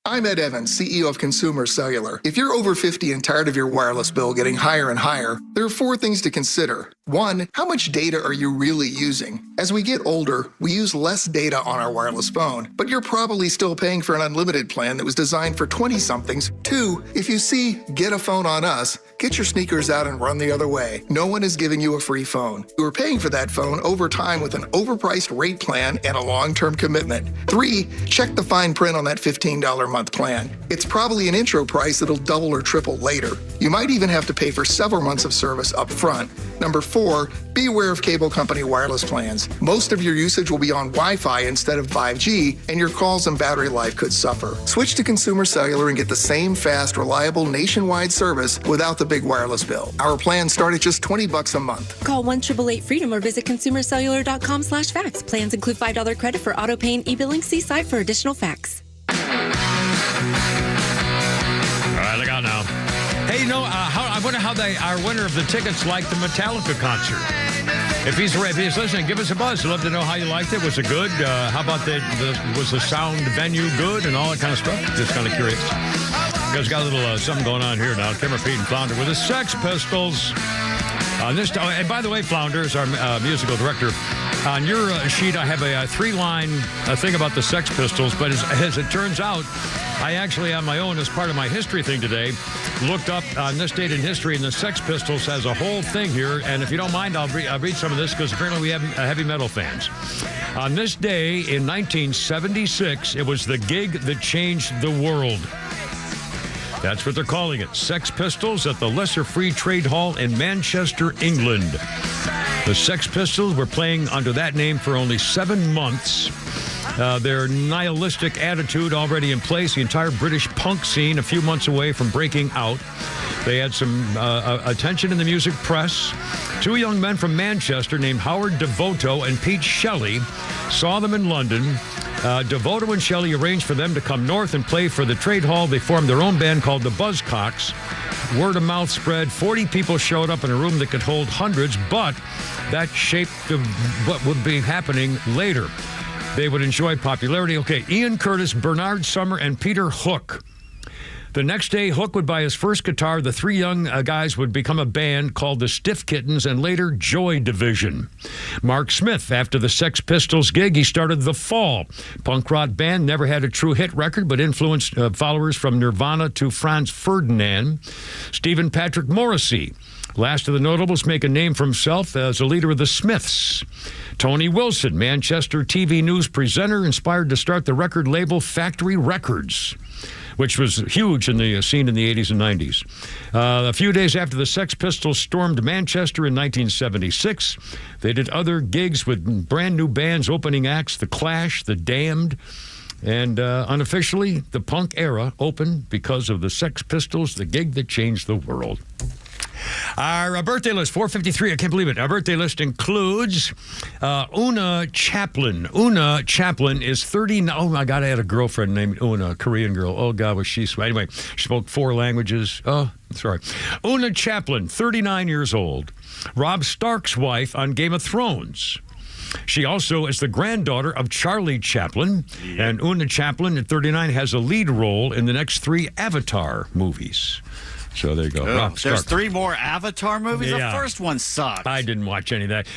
I'm Ed Evans, CEO of Consumer Cellular. If you're over 50 and tired of your wireless bill getting higher and higher, there are 4 things to consider. 1, how much data are you really using? As we get older, we use less data on our wireless phone, but you're probably still paying for an unlimited plan that was designed for 20-somethings. 2, if you see "Get a phone on us," get your sneakers out and run the other way. No one is giving you a free phone. You are paying for that phone over time with an overpriced rate plan and a long-term commitment. 3, check the fine print on that $15 month plan. It's probably an intro price that'll double or triple later. You might even have to pay for several months of service up front. Number 4, be aware of cable company wireless plans. Most of your usage will be on Wi-Fi instead of 5G, and your calls and battery life could suffer. Switch to Consumer Cellular and get the same fast, reliable nationwide service without the big wireless bill. Our plans start at just $20 a month. Call 1-888-FREEDOM or visit consumercellular.com/facts. Plans include $5 credit for auto pay and e-billing. See site for additional facts. All right, look out now. Hey, I wonder how our winner of the tickets liked the Metallica concert. If he's listening, give us a buzz. I'd love to know how you liked it. Was it good? How about was the sound venue good and all that kind of stuff? Just kind of curious. You guys got a little something going on here now. Kimmer, Pete, and Flounder with the Sex Pistols. And by the way, Flounder is our musical director. On your sheet, I have a 3-line thing about the Sex Pistols, but as it turns out, I actually, on my own, as part of my history thing today, looked up on this date in history, and the Sex Pistols has a whole thing here. And if you don't mind, I'll read some of this, because apparently we have heavy metal fans. On this day in 1976, it was the gig that changed the world. That's what they're calling it. Sex Pistols at the Lesser Free Trade Hall in Manchester, England. The Sex Pistols were playing under that name for only 7 months. Their nihilistic attitude already in place, the entire British punk scene a few months away from breaking out. They had some attention in the music press. 2 young men from Manchester named Howard Devoto and Pete Shelley saw them in London. Devoto and Shelley arranged for them to come north and play for the Trade Hall. They formed their own band called the Buzzcocks. Word of mouth spread. 40 people showed up in a room that could hold hundreds, but that shaped what would be happening later. They would enjoy popularity. Okay, Ian Curtis, Bernard Sumner, and Peter Hook. The next day, Hook would buy his first guitar. The 3 young guys would become a band called the Stiff Kittens and later Joy Division. Mark Smith, after the Sex Pistols gig, he started The Fall. Punk rock band, never had a true hit record, but influenced followers from Nirvana to Franz Ferdinand. Stephen Patrick Morrissey, last of the notables, make a name for himself as a leader of the Smiths. Tony Wilson, Manchester TV news presenter, inspired to start the record label Factory Records, which was huge in the scene in the 80s and 90s. A few days after the Sex Pistols stormed Manchester in 1976, they did other gigs with brand new bands, opening acts, The Clash, The Damned, and unofficially, the punk era opened because of the Sex Pistols, the gig that changed the world. Our birthday list, 453. I can't believe it. Our birthday list includes Una Chaplin. Una Chaplin is 30. Oh, my God, I had a girlfriend named Una, a Korean girl. Oh, God, was she sweet. Anyway, she spoke 4 languages. Oh, sorry. Una Chaplin, 39 years old. Robb Stark's wife on Game of Thrones. She also is the granddaughter of Charlie Chaplin, and Una Chaplin, at 39, has a lead role in the next 3 Avatar movies. So there you go. There's 3 more Avatar movies? Yeah. The first one sucked. I didn't watch any of that.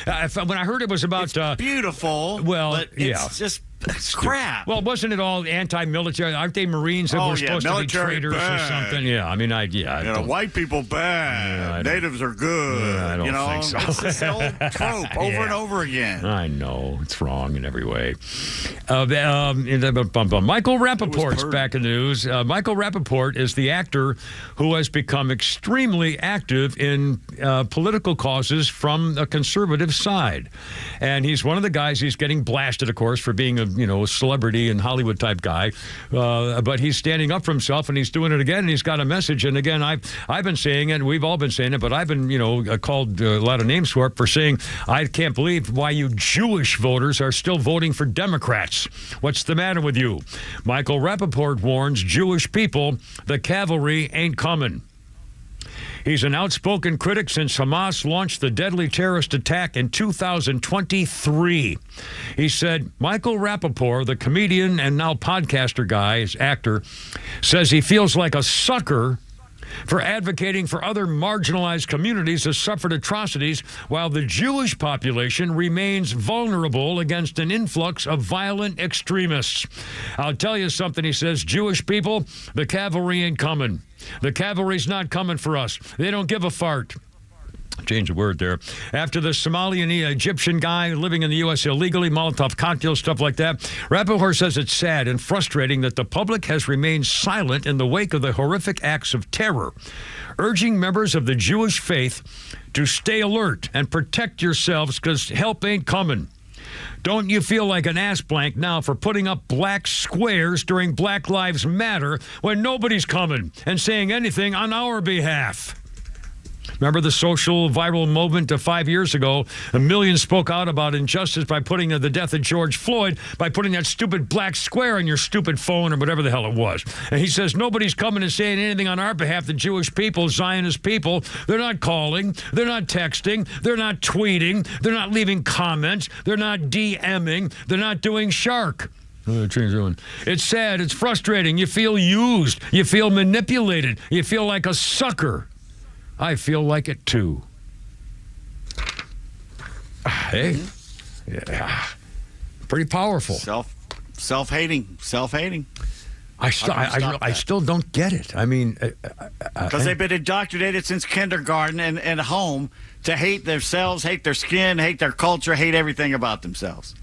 When I heard it was about... It's beautiful, but it's just crap. Well, wasn't it all anti-military? Aren't they Marines that were supposed to be traitors or something? Yeah, I mean, white people bad. Natives are good. I don't think so. It's this old trope over and over again. I know. It's wrong in every way. Michael Rappaport's back in the news. Michael Rappaport is the actor who has become extremely active in political causes from a conservative side. And he's one of the guys, he's getting blasted, of course, for being a celebrity and Hollywood type guy, but he's standing up for himself and he's doing it again, and he's got a message. And again, I've been saying it, and we've all been saying it, but I've been called a lot of names for it, for saying I can't believe why you Jewish voters are still voting for Democrats. What's the matter with you? Michael Rappaport warns Jewish people the cavalry ain't coming. He's an outspoken critic since Hamas launched the deadly terrorist attack in 2023. He said, Michael Rappaport, the comedian and now podcaster guy, actor, says he feels like a sucker for advocating for other marginalized communities that suffered atrocities while the Jewish population remains vulnerable against an influx of violent extremists. I'll tell you something, he says, Jewish people, the cavalry ain't coming. The cavalry's not coming for us. They don't give a fart. Change the word there. After the Somali and Egyptian guy living in the U.S. illegally, Molotov cocktails, stuff like that, Rappaport says it's sad and frustrating that the public has remained silent in the wake of the horrific acts of terror, urging members of the Jewish faith to stay alert and protect yourselves because help ain't coming. Don't you feel like an ass blank now for putting up black squares during Black Lives Matter when nobody's coming and saying anything on our behalf? Remember the social viral movement of 5 years ago? A million spoke out about injustice by putting the death of George Floyd, by putting that stupid black square on your stupid phone or whatever the hell it was. And he says nobody's coming and saying anything on our behalf. The Jewish people, Zionist people, they're not calling, they're not texting, they're not tweeting, they're not leaving comments, they're not DMing, they're not doing shark. It's sad, it's frustrating. You feel used, you feel manipulated, you feel like a sucker. I feel like it too. Hey, yeah, pretty powerful. Self-hating. I still don't get it. I mean, because they've been indoctrinated since kindergarten and home to hate themselves, hate their skin, hate their culture, hate everything about themselves.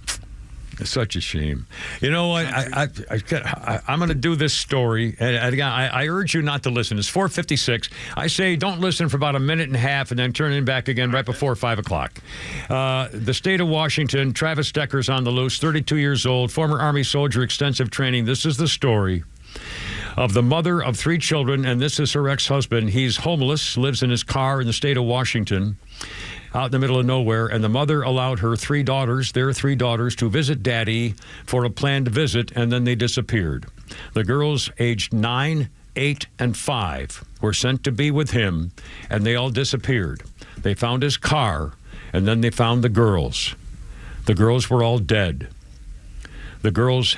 It's such a shame. You know what? I'm going to do this story. And again, I urge you not to listen. It's 4:56. I say don't listen for about a minute and a half and then turn in back again right before 5 o'clock. The state of Washington, Travis Decker's on the loose, 32 years old, former Army soldier, extensive training. This is the story of the mother of 3 children, and this is her ex-husband. He's homeless, lives in his car in the state of Washington, out in the middle of nowhere, and the mother allowed her 3 daughters, their 3 daughters, to visit Daddy for a planned visit, and then they disappeared. The girls, aged 9, 8, and 5, were sent to be with him, and they all disappeared. They found his car, and then they found the girls. The girls were all dead. The girls,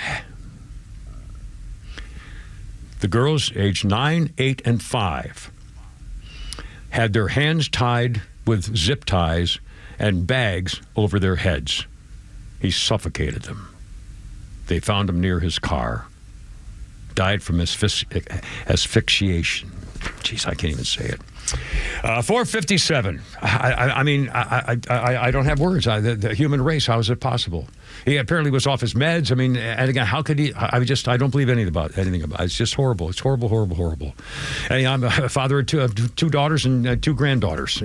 aged 9, 8, and 5, had their hands tied with zip ties and bags over their heads. He suffocated them. They found him near his car. Died from asphyxiation. Jeez, I can't even say it. 4:57. I don't have words. The human race, how is it possible? He apparently was off his meds. I mean, and again, how could he? I don't believe anything about it. It's just horrible. It's horrible, horrible, horrible. And I'm a father of two daughters and 2 granddaughters.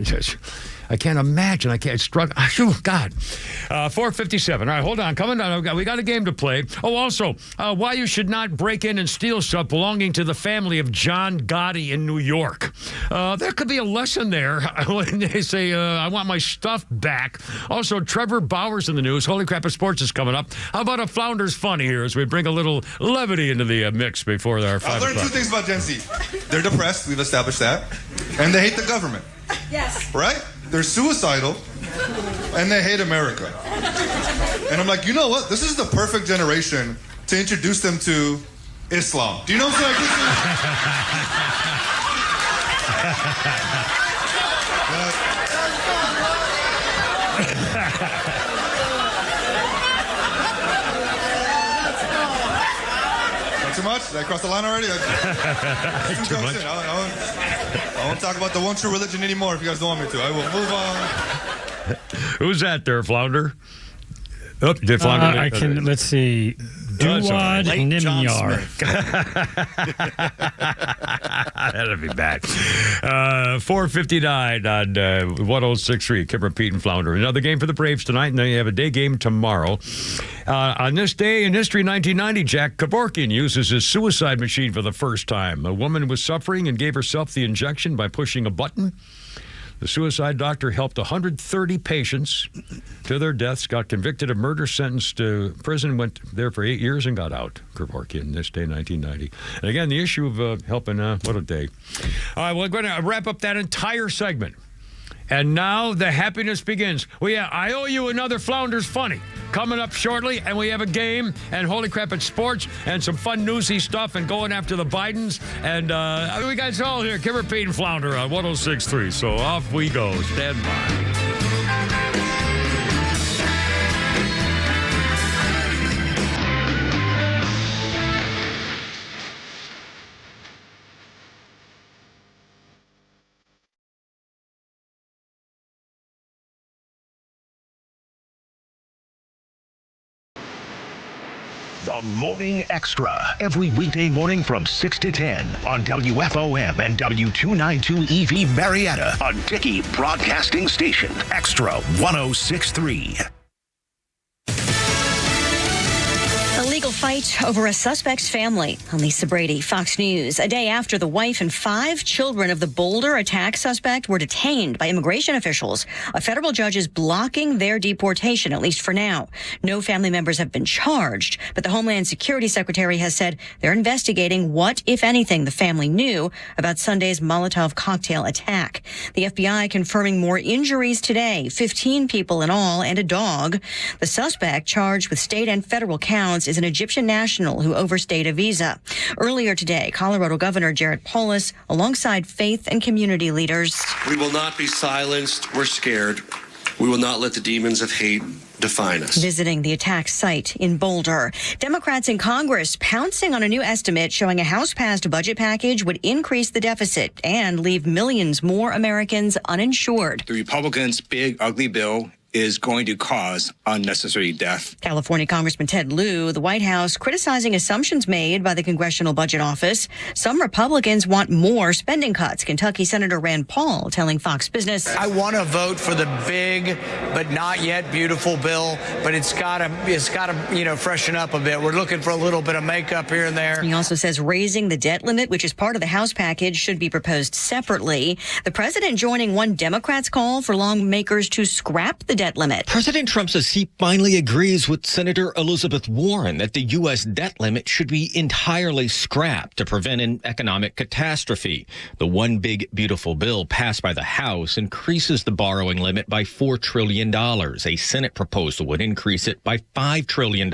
I can't imagine. I can't struggle. Oh, God. 4:57. All right, hold on. Coming down. We got a game to play. Oh, also, why you should not break in and steal stuff belonging to the family of John Gotti in New York. There could be a lesson there when they say, I want my stuff back. Also, Trevor Bauer's in the news. Holy crap of sports is coming up. How about a Flounders Funny here as we bring a little levity into the mix before our 5 I've learned 2 things about Gen Z. They're depressed. We've established that. And they hate the government. Yes. Right? They're suicidal. And they hate America. And I'm like, you know what? This is the perfect generation to introduce them to Islam. Do you know what I'm Not too much? Did I cross the line already? Too much. I won't talk about the one true religion anymore if you guys don't want me to. I will move on. Who's that there, Flounder? Oh, did Flounder? I can, let's see. Duwad Nimyar. That'd be bad. 4:59 on 106.3. Kipper, Pete, and Flounder. Another game for the Braves tonight, and then you have a day game tomorrow. On this day in history, 1990, Jack Kevorkian uses his suicide machine for the first time. A woman was suffering and gave herself the injection by pushing a button. The suicide doctor helped 130 patients to their deaths, got convicted of murder, sentenced to prison, went there for 8 years and got out. Kevorkian, this day, 1990. And again, the issue of helping, what a day. All right, we're going to wrap up that entire segment. And now the happiness begins. I owe you another Flounders Funny coming up shortly, and we have a game and holy crap at sports and some fun newsy stuff and going after the Bidens. And we got it all here. Kipper, Pete, and Flounder on 106.3. So off we go. Stand by. The Morning Extra, every weekday morning from 6 to 10 on WFOM and W292 EV Marietta, a Dickey Broadcasting Station. Extra 106.3. A legal fight over a suspect's family. I'm Lisa Brady, Fox News. A day after the wife and 5 children of the Boulder attack suspect were detained by immigration officials, a federal judge is blocking their deportation, at least for now. No family members have been charged, but the Homeland Security Secretary has said they're investigating what, if anything, the family knew about Sunday's Molotov cocktail attack. The FBI confirming more injuries today, 15 people in all and a dog. The suspect, charged with state and federal counts, is an Egyptian national who overstayed a visa. Earlier today, Colorado Governor Jared Polis, alongside faith and community leaders. We will not be silenced. We're scared. We will not let the demons of hate define us. Visiting the attack site in Boulder. Democrats in Congress pouncing on a new estimate showing a House-passed budget package would increase the deficit and leave millions more Americans uninsured. The Republicans' big, ugly bill is going to cause unnecessary death. California Congressman Ted Lieu, the White House criticizing assumptions made by the Congressional Budget Office. Some Republicans want more spending cuts. Kentucky Senator Rand Paul telling Fox Business, I want to vote for the big but not yet beautiful bill, but it's got to freshen up a bit. We're looking for a little bit of makeup here and there. He also says raising the debt limit, which is part of the House package, should be proposed separately. The president joining one Democrat's call for lawmakers to scrap the debt limit. President Trump says he finally agrees with Senator Elizabeth Warren that the U.S. debt limit should be entirely scrapped to prevent an economic catastrophe. The one big, beautiful bill passed by the House increases the borrowing limit by $4 trillion. A Senate proposal would increase it by $5 trillion.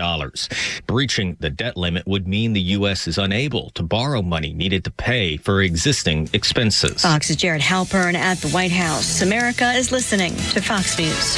Breaching the debt limit would mean the U.S. is unable to borrow money needed to pay for existing expenses. Fox's Jared Halpern at the White House. America is listening to Fox News.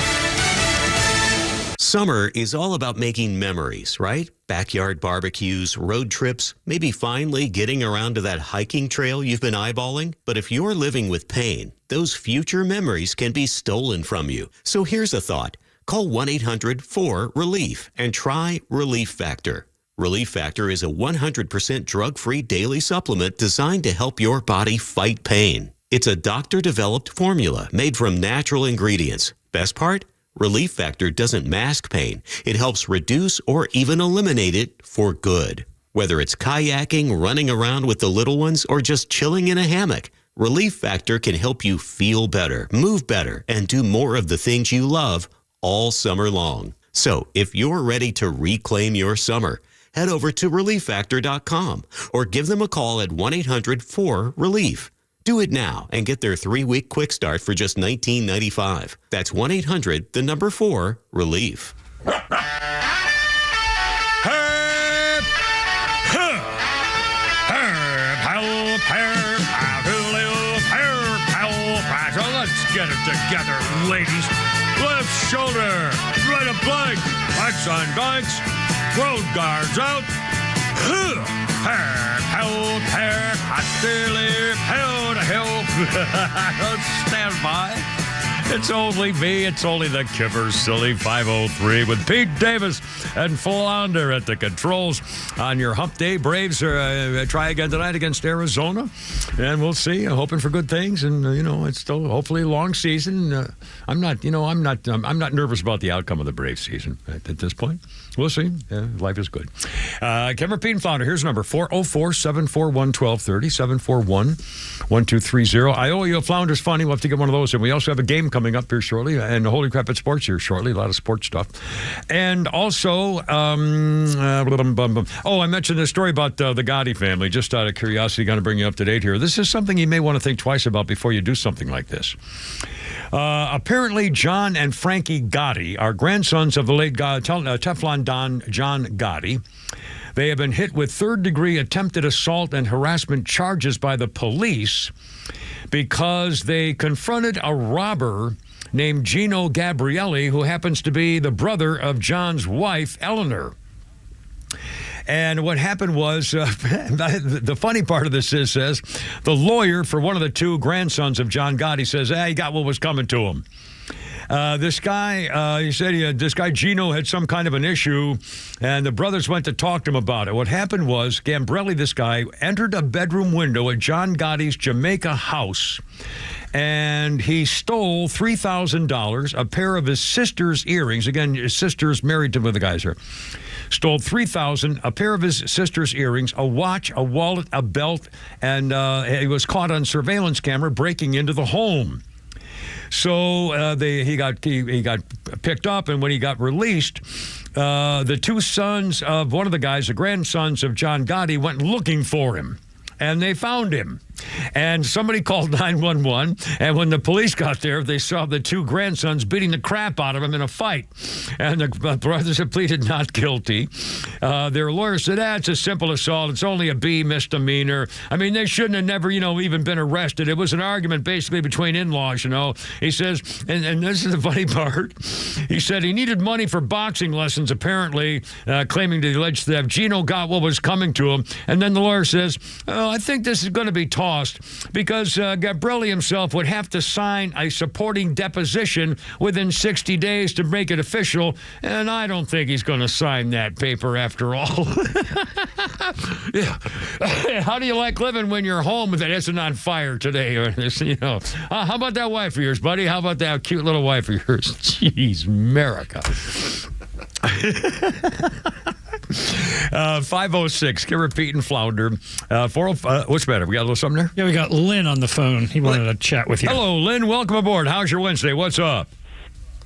Summer is all about making memories, right? Backyard barbecues, road trips, maybe finally getting around to that hiking trail you've been eyeballing. But if you're living with pain, those future memories can be stolen from you. So here's a thought. Call 1-800-4RELIEF and try Relief Factor. Relief Factor is a 100% drug-free daily supplement designed to help your body fight pain. It's a doctor-developed formula made from natural ingredients. Best part? Relief Factor doesn't mask pain. It helps reduce or even eliminate it for good. Whether it's kayaking, running around with the little ones, or just chilling in a hammock, Relief Factor can help you feel better, move better, and do more of the things you love all summer long. So if you're ready to reclaim your summer, head over to ReliefFactor.com or give them a call at 1-800-4RELIEF. Do it now and get their 3-week quick start for just $19.95. That's 1-800-4-RELIEF. So let's get it together, ladies. Left shoulder, right a plank, backs on bikes, road guards out. Stand by. It's only me. It's only the Kipper Silly 503 with Pete Davis and Flounder at the controls on your hump day. Braves try again tonight against Arizona, and we'll see. Hoping for good things, and it's still hopefully a long season. I'm not nervous about the outcome of the Braves season at this point. We'll see. Life is good. Kipper, Pete, and Flounder. Here's number 404-741-1230, 741-1230. I owe you a Flounder's Funny. We'll have to get one of those, and we also have a game coming up here shortly, and Holy Crap at Sports here shortly. A lot of sports stuff. And also, I mentioned this story about the Gotti family, just out of curiosity, going to bring you up to date here. This is something you may want to think twice about before you do something like this. Apparently, John and Frankie Gotti are grandsons of the late Teflon Don John Gotti. They have been hit with third-degree attempted assault and harassment charges by the police because they confronted a robber named Gino Gabrielli, who happens to be the brother of John's wife, Eleanor. And what happened was, the funny part of this says, the lawyer for one of the two grandsons of John Gotti says, he got what was coming to him. This guy, he said this guy Gino had some kind of an issue, and the brothers went to talk to him about it. What happened was, Gambrelli, this guy, entered a bedroom window at John Gotti's Jamaica house, and he stole $3,000, a pair of his sister's earrings. Again, his sister's married to one of the guys here. Stole $3,000, a pair of his sister's earrings, a watch, a wallet, a belt, and he was caught on surveillance camera breaking into the home. So he got picked up, and when he got released, the two sons of one of the guys, the grandsons of John Gotti, went looking for him, and they found him. And somebody called 911, and when the police got there, they saw the two grandsons beating the crap out of him in a fight. And the brothers had pleaded not guilty. Their lawyer said, it's a simple assault. It's only a B misdemeanor. I mean, they shouldn't have never, even been arrested. It was an argument basically between in-laws, He says, and this is the funny part, he said he needed money for boxing lessons, apparently, claiming the alleged theft. Gino got what was coming to him. And then the lawyer says, I think this is going to be tossed because Gabrielli himself would have to sign a supporting deposition within 60 days to make it official, and I don't think he's going to sign that paper after all. Yeah. How do you like living when you're home that isn't on fire today? How about that wife of yours, buddy? How about that cute little wife of yours? Jeez, America. 506, give Pete and Flounder. 405, what's better? We got a little something there? Yeah, we got Lynn on the phone. He wanted to chat with you. Hello, Lynn. Welcome aboard. How's your Wednesday? What's up?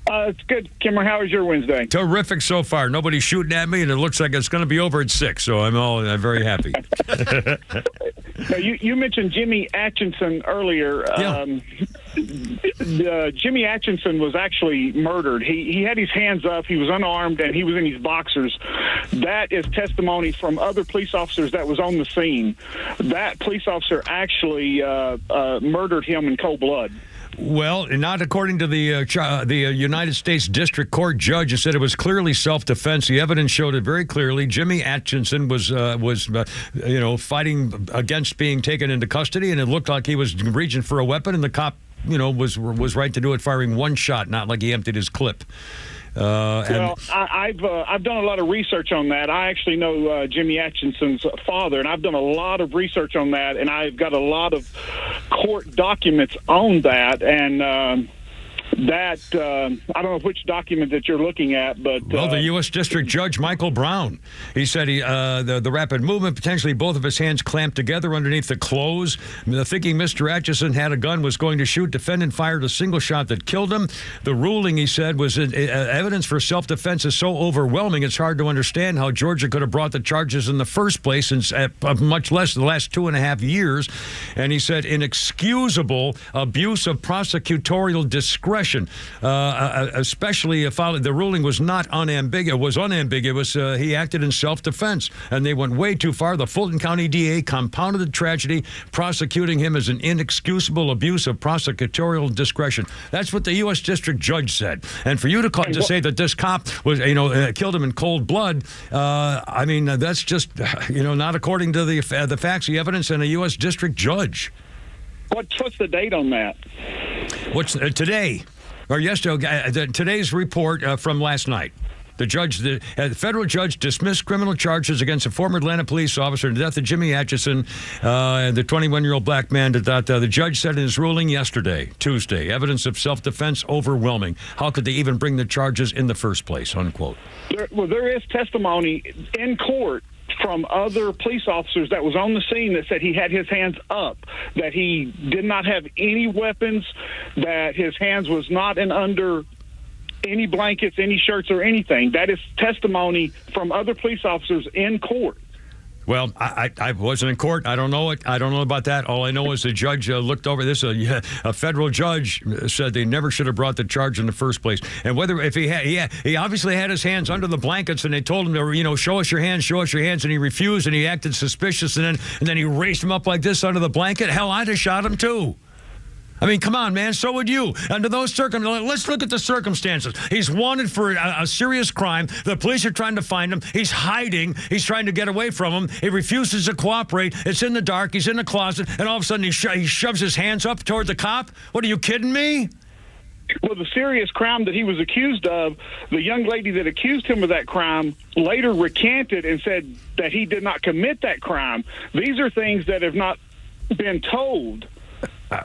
It's good. Kimmer, how was your Wednesday? Terrific so far. Nobody's shooting at me, and it looks like it's going to be over at 6, so I'm very happy. Now, you mentioned Jimmy Atchison earlier. Yeah. Jimmy Atchison was actually murdered. He had his hands up. He was unarmed, and he was in his boxers. That is testimony from other police officers that was on the scene. That police officer actually murdered him in cold blood. Well, not according to the United States District Court judge, who said it was clearly self-defense. The evidence showed it very clearly. Jimmy Atchison was fighting against being taken into custody, and it looked like he was reaching for a weapon, and the cop, was right to do it, firing one shot, not like he emptied his clip. I've done a lot of research on that. I actually know Jimmy Atchison's father, and I've done a lot of research on that, and I've got a lot of court documents on that, and I don't know which document that you're looking at, but... the U.S. District Judge Michael Brown, he said the rapid movement, potentially both of his hands clamped together underneath the clothes. Thinking Mr. Atchison had a gun, was going to shoot. Defendant fired a single shot that killed him. The ruling, he said, was evidence for self-defense is so overwhelming, it's hard to understand how Georgia could have brought the charges in the first place, much less the last 2.5 years. And he said, inexcusable abuse of prosecutorial discretion. Especially if the ruling was not unambiguous. He acted in self-defense, and they went way too far. The Fulton County DA compounded the tragedy, prosecuting him as an inexcusable abuse of prosecutorial discretion. That's what the U.S. District Judge said. And for you to say that this cop was, killed him in cold blood, that's just, not according to the facts, the evidence, and a U.S. District Judge. What's the date on that? What's today? Or yesterday, today's report from last night. The federal judge dismissed criminal charges against a former Atlanta police officer in the death of Jimmy Atchison, the 21-year-old black man. The judge said in his ruling yesterday, Tuesday, evidence of self-defense overwhelming. How could they even bring the charges in the first place, unquote? There is testimony in court from other police officers that was on the scene that said he had his hands up, that he did not have any weapons, that his hands was not in under any blankets, any shirts, or anything. That is testimony from other police officers in court. Well, I wasn't in court. I don't know it. I don't know about that. All I know is the judge looked over this. A federal judge said they never should have brought the charge in the first place. And he obviously had his hands under the blankets, and they told him to, show us your hands, and he refused, and he acted suspicious, and then he raised him up like this under the blanket. Hell, I'd have shot him too. I mean, come on, man. So would you. Under those circumstances, let's look at the circumstances. He's wanted for a serious crime. The police are trying to find him. He's hiding. He's trying to get away from him. He refuses to cooperate. It's in the dark. He's in the closet. And all of a sudden, he shoves his hands up toward the cop. What, are you kidding me? Well, the serious crime that he was accused of, the young lady that accused him of that crime later recanted and said that he did not commit that crime. These are things that have not been told.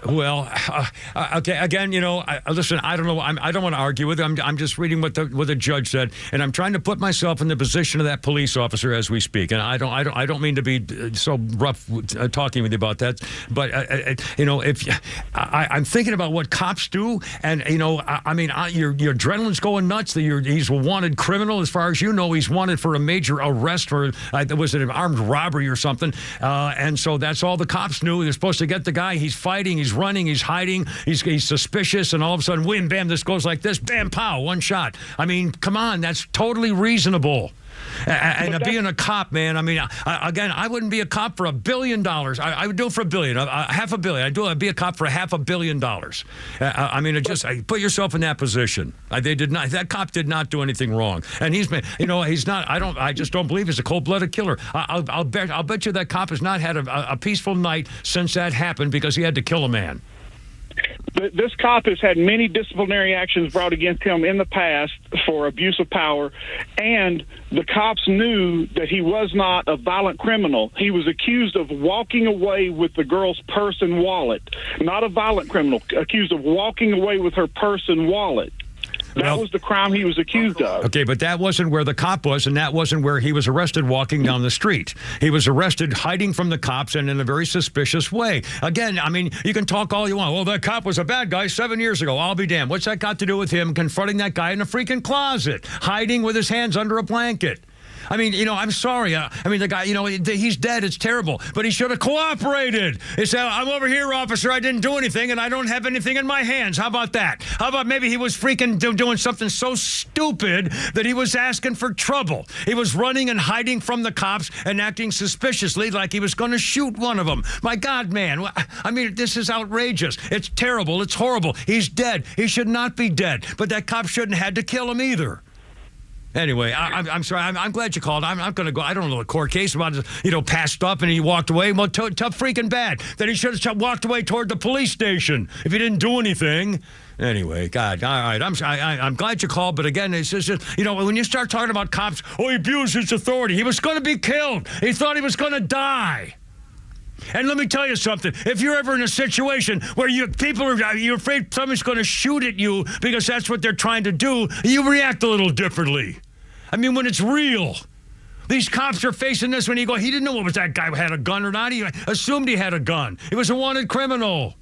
Okay. Again, listen. I don't know. I don't want to argue with him. I'm just reading what the judge said, and I'm trying to put myself in the position of that police officer as we speak. And I don't mean to be so rough talking with you about that, but if I'm thinking about what cops do, and your adrenaline's going nuts. He's a wanted criminal, as far as you know. He's wanted for a major arrest for was it an armed robbery or something? And so that's all the cops knew. They're supposed to get the guy. He's fighting. He's running, he's hiding, he's suspicious, and all of a sudden, wham, bam, this goes like this, bam, pow, one shot. I mean, come on, that's totally reasonable. And being a cop, man, I mean, I wouldn't be a cop for $1 billion. I would do it for $1 billion, $500 million. I'd be a cop for $500 million. Put yourself in that position. That cop did not do anything wrong. And he's not, I just don't believe he's a cold-blooded killer. I'll bet you that cop has not had a peaceful night since that happened because he had to kill a man. This cop has had many disciplinary actions brought against him in the past for abuse of power, and the cops knew that he was not a violent criminal. He was accused of walking away with the girl's purse and wallet. Not a violent criminal, accused of walking away with her purse and wallet. That was the crime he was accused of. Okay, but that wasn't where the cop was, and that wasn't where he was arrested walking down the street. He was arrested hiding from the cops and in a very suspicious way. Again, I mean, you can talk all you want. Well, that cop was a bad guy 7 years ago. I'll be damned. What's that got to do with him confronting that guy in a freaking closet, hiding with his hands under a blanket? I mean, I'm sorry. The guy, he's dead. It's terrible. But he should have cooperated. He said, I'm over here, officer. I didn't do anything, and I don't have anything in my hands. How about that? How about maybe he was freaking doing something so stupid that he was asking for trouble? He was running and hiding from the cops and acting suspiciously like he was going to shoot one of them. My God, man. I mean, this is outrageous. It's terrible. It's horrible. He's dead. He should not be dead. But that cop shouldn't have had to kill him either. Anyway, I'm sorry. I'm glad you called. I'm not going to go. I don't know the court case about it, passed up and he walked away. Well, tough freaking bad. Then he should have walked away toward the police station if he didn't do anything. Anyway, God, all right. I'm glad you called, but again, it's just when you start talking about cops, he abused his authority. He was going to be killed. He thought he was going to die. And let me tell you something. If you're ever in a situation where you're afraid somebody's going to shoot at you because that's what they're trying to do, you react a little differently. I mean, when it's real. These cops are facing this when he didn't know what that guy had a gun or not. He assumed he had a gun. He was a wanted criminal.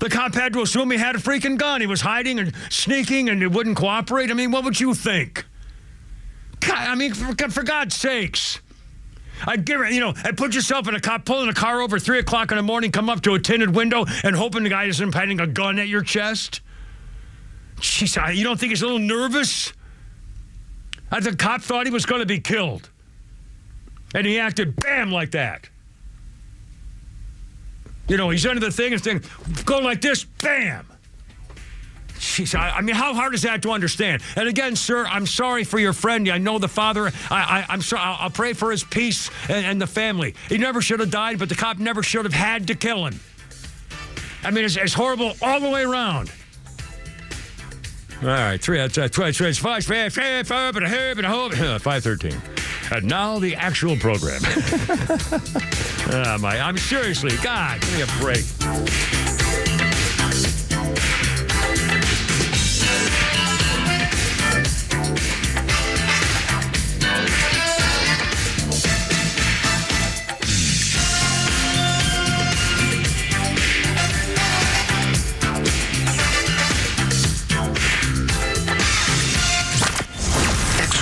The cop had to assume he had a freaking gun. He was hiding and sneaking and he wouldn't cooperate. I mean, what would you think? God, I mean, for God's sakes. I'd put yourself in a cop pulling a car over 3 o'clock in the morning, come up to a tinted window and hoping the guy isn't pointing a gun at your chest. Jeez, you don't think he's a little nervous? The cop thought he was going to be killed. And he acted bam like that. He's under the thing and going like this, bam. Jeez, I mean, how hard is that to understand? And again, sir, I'm sorry for your friend. I know the father. I'm sorry. I'll pray for his peace and the family. He never should have died, but the cop never should have had to kill him. I mean, it's horrible all the way around. All right, 513. And now the actual program. I'm seriously, God, give me a break.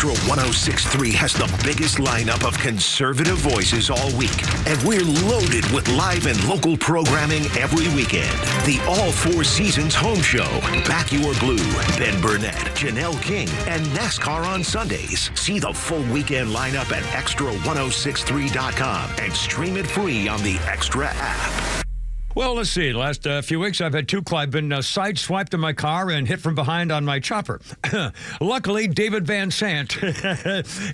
XTRA 106.3 has the biggest lineup of conservative voices all week, and we're loaded with live and local programming every weekend. The All Four Seasons Home Show, Back Your Blue, Ben Burnett, Janelle King, and NASCAR on Sundays. See the full weekend lineup at XTRA1063.com and stream it free on the XTRA app. Well, let's see. The last few weeks, I've had been sideswiped in my car and hit from behind on my chopper. Luckily, David Van Sant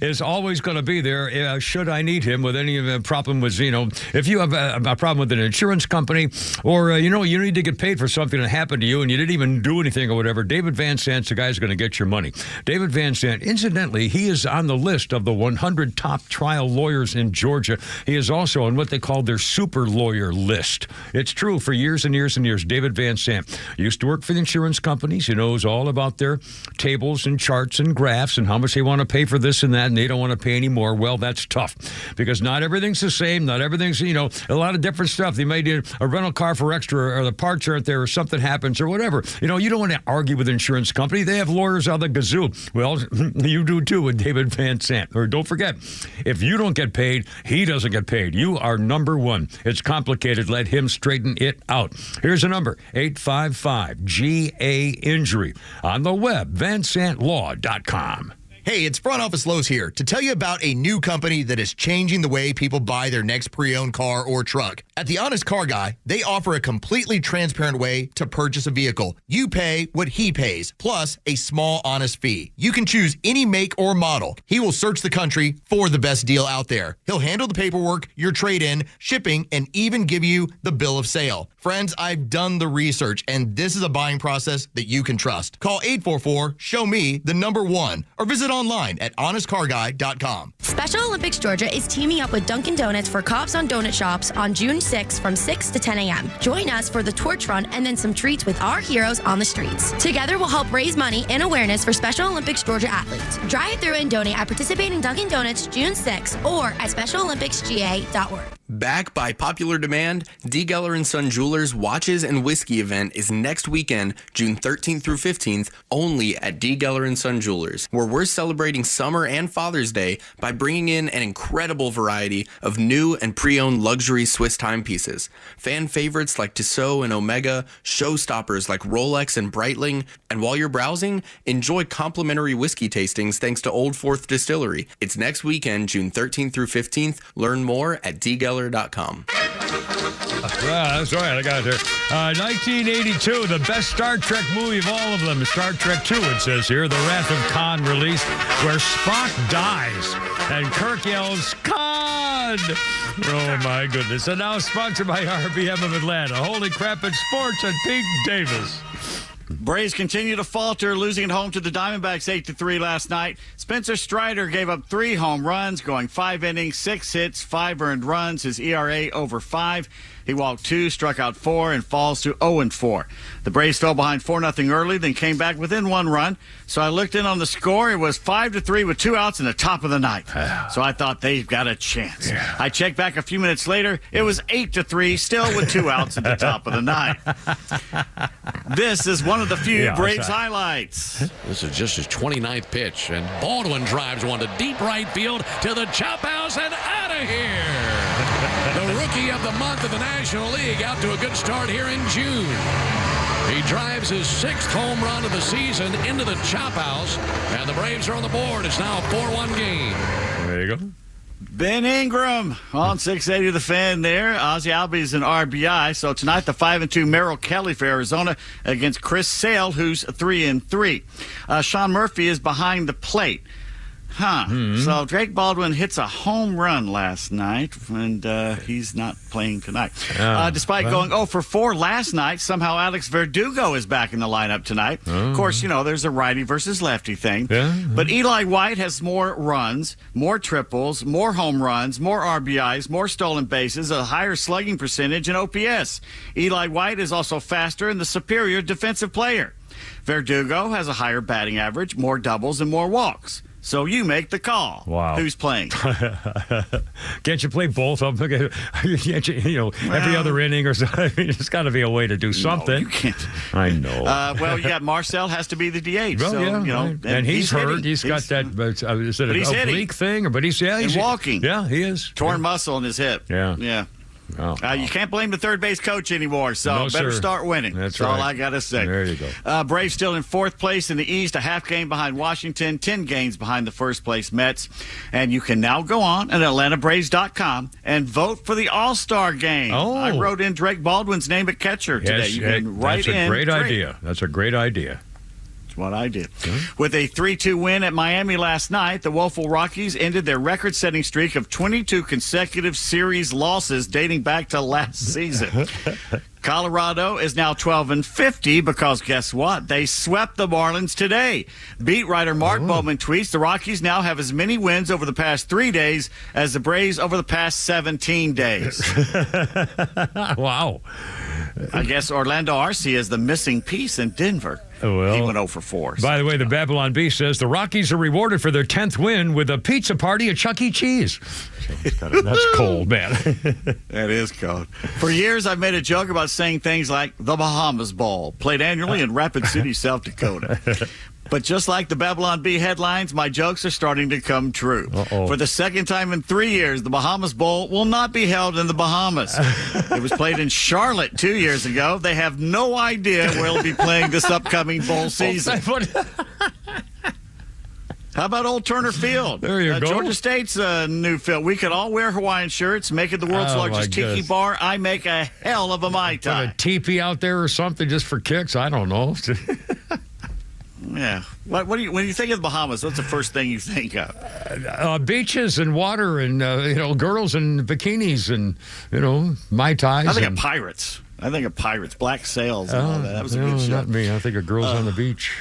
is always going to be there should I need him with any problem with, if you have a problem with an insurance company or, you need to get paid for something that happened to you and you didn't even do anything or whatever, David Van Sant's the guy who's going to get your money. David Van Sant, incidentally, he is on the list of the 100 top trial lawyers in Georgia. He is also on what they call their super lawyer list. It's true. For years and years and years, David Van Sant used to work for the insurance companies. He knows all about their tables and charts and graphs and how much they want to pay for this and that, and they don't want to pay anymore. Well, that's tough because not everything's the same. Not everything's, a lot of different stuff. They may need a rental car for extra or the parts aren't there or something happens or whatever. You don't want to argue with an insurance company. They have lawyers out of the gazoo. Well, you do too with David Van Sant. Or don't forget, if you don't get paid, he doesn't get paid. You are number one. It's complicated. Let him straighten it out. Here's a number, 855-GA-INJURY. On the web, vansantlaw.com. Hey, it's Front Office Lowe's here to tell you about a new company that is changing the way people buy their next pre-owned car or truck. At The Honest Car Guy, they offer a completely transparent way to purchase a vehicle. You pay what he pays, plus a small honest fee. You can choose any make or model. He will search the country for the best deal out there. He'll handle the paperwork, your trade-in, shipping, and even give you the bill of sale. Friends, I've done the research, and this is a buying process that you can trust. Call 844-SHOW-ME1 or visit online at honestcarguy.com. Special Olympics Georgia is teaming up with Dunkin' Donuts for Cops on Donut Shops on June 6th from 6 to 10 a.m. Join us for the torch run and then some treats with our heroes on the streets. Together, we'll help raise money and awareness for Special Olympics Georgia athletes. Drive through and donate at participating Dunkin' Donuts June 6th or at specialolympicsga.org. Back by popular demand, D. Geller & Son Jewelers Watches and Whiskey event is next weekend, June 13th through 15th, only at D. Geller & Son Jewelers, where we're celebrating summer and Father's Day by bringing in an incredible variety of new and pre-owned luxury Swiss timepieces. Fan favorites like Tissot and Omega, showstoppers like Rolex and Breitling, and while you're browsing, enjoy complimentary whiskey tastings thanks to Old Fourth Distillery. It's next weekend, June 13th through 15th. Learn more at dgeller.com. Yeah, that's right. I got it there. 1982, the best Star Trek movie of all of them. Star Trek 2, it says here. The Wrath of Khan released, where Spock dies and Kirk yells, Khan! Oh, my goodness. And now sponsored by RBM of Atlanta. Holy crap, it's sports and Pete Davis. Braves continue to falter, losing at home to the Diamondbacks 8-3 last night. Spencer Strider gave up 3 home runs, going 5 innings, 6 hits, 5 earned runs. His ERA over 5. He walked 2, struck out 4, and falls to 0-4. The Braves fell behind 4-0 early, then came back within 1 run. So I looked in on the score. It was 5-3 with 2 outs in the top of the ninth. So I thought they've got a chance. Yeah. I checked back a few minutes later. It was 8-3, still with 2 outs at the top of the ninth. This is one of the few Braves highlights. This is just his 29th pitch, and Baldwin drives one to deep right field to the chop house and out of here. The rookie of the month in the National League out to a good start here in June. He drives his 6th home run of the season into the chop house, and the Braves are on the board. It's now a 4-1 game. There you go. Ben Ingram on 680 The Fan there. Ozzie Albies an RBI. So tonight the 5-2 Merrill Kelly for Arizona against Chris Sale, who's 3-3. Sean Murphy is behind the plate. So Drake Baldwin hits a home run last night, and he's not playing tonight. Despite going 0-4 last night, somehow Alex Verdugo is back in the lineup tonight. Of course, you know, there's a righty versus lefty thing. But Eli White has more runs, more triples, more home runs, more RBIs, more stolen bases, a higher slugging percentage, and OPS. Eli White is also faster and the superior defensive player. Verdugo has a higher batting average, more doubles, and more walks. So you make the call. Wow. Who's playing? Can't you play both of them? Every other inning or something? There's got to be a way to do something. No, you can't. I know. Well, yeah, Marcel has to be the DH. Well, so, yeah, you know, right. And he's hurt. hitting. He's got that, is it an oblique hitting. thing? But he's walking. Yeah, he is. Torn muscle in his hip. Yeah. You can't blame the third base coach anymore, so better start winning. That's all I got to say. There you go. Braves still in 4th place in the East, a half game behind Washington, 10 games behind the first place Mets. And you can now go on at AtlantaBraves.com and vote for the All-Star game. I wrote in Drake Baldwin's name at catcher today. Yes, you can write that's in a great Drake. idea. That's a great idea. What I did. With a 3-2 win at Miami last night, the woeful Rockies ended their record-setting streak of 22 consecutive series losses dating back to last season. Colorado is now 12-50 because guess what? They swept the Marlins today. Beat writer Mark Bowman tweets the Rockies now have as many wins over the past 3 days as the Braves over the past 17 days. Wow. I guess Orlando Arcia is the missing piece in Denver. Well, he went 0-4. By the way, the Babylon Bee says the Rockies are rewarded for their 10th win with a pizza party at Chuck E. Cheese. That's cold, man. That is cold. For years, I've made a joke about saying things like the Bahamas Bowl, played annually in Rapid City, South Dakota. But just like the Babylon Bee headlines, my jokes are starting to come true. For the second time in 3 years, the Bahamas Bowl will not be held in the Bahamas. It was played in Charlotte 2 years ago. They have no idea where they'll be playing this upcoming bowl season. How about Old Turner Field? There you go. Georgia State's new field. We could all wear Hawaiian shirts, make it the world's largest tiki bar. I make a hell of a Mai Tai. Put a teepee out there or something just for kicks? I don't know. Yeah. What do you, when you think of the Bahamas, what's the first thing you think of? Beaches and water and, girls in bikinis and, Mai Tais. I think of pirates. Black sails and all that. That was a good show. Not me. I think of girls on the beach.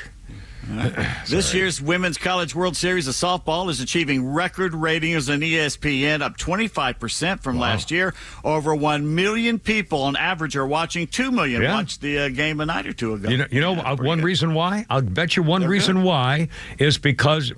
This year's Women's College World Series of softball is achieving record ratings on ESPN, up 25% from last year. Over 1 million people on average are watching. 2 million watched the game a night or two ago. One reason why? I'll bet you one reason why is because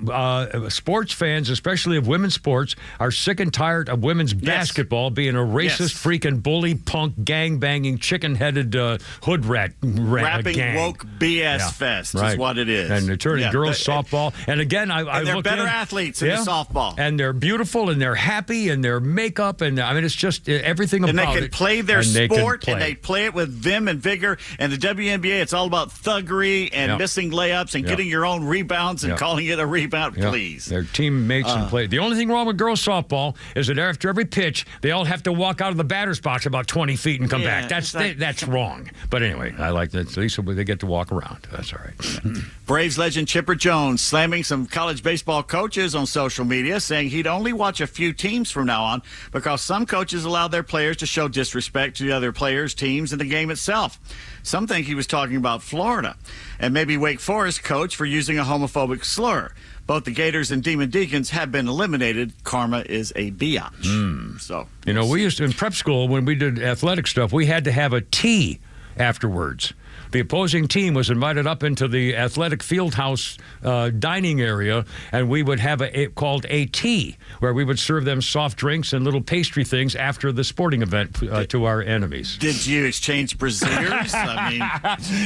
sports fans, especially of women's sports, are sick and tired of women's basketball being a racist, freaking bully, punk, gang-banging, chicken-headed hood rat rapping gang. woke BS fest is what it is. And they're turning girls softball. And again, I they're look better athletes in the softball. And they're beautiful and they're happy and their makeup and I mean it's just everything about it. And they can play their sport and they play it with vim and vigor. And the WNBA, it's all about thuggery and missing layups and getting your own rebounds and calling it a rebound. Please, their teammates and play. The only thing wrong with girls softball is that after every pitch, they all have to walk out of the batter's box about 20 feet and come back. That's wrong. But anyway, I like that. At least they get to walk around. That's all right. Braves legend Chipper Jones slamming some college baseball coaches on social media, saying he'd only watch a few teams from now on because some coaches allow their players to show disrespect to the other players, teams, and the game itself. Some think he was talking about Florida and maybe Wake Forest coach for using a homophobic slur. Both the Gators and Demon Deacons have been eliminated. Karma is a biatch. So, we used to, in prep school, when we did athletic stuff, we had to have a tea afterwards. The opposing team was invited up into the athletic field house dining area, and we would have called a tea, where we would serve them soft drinks and little pastry things after the sporting event to our enemies. Did you exchange brassieres? I mean,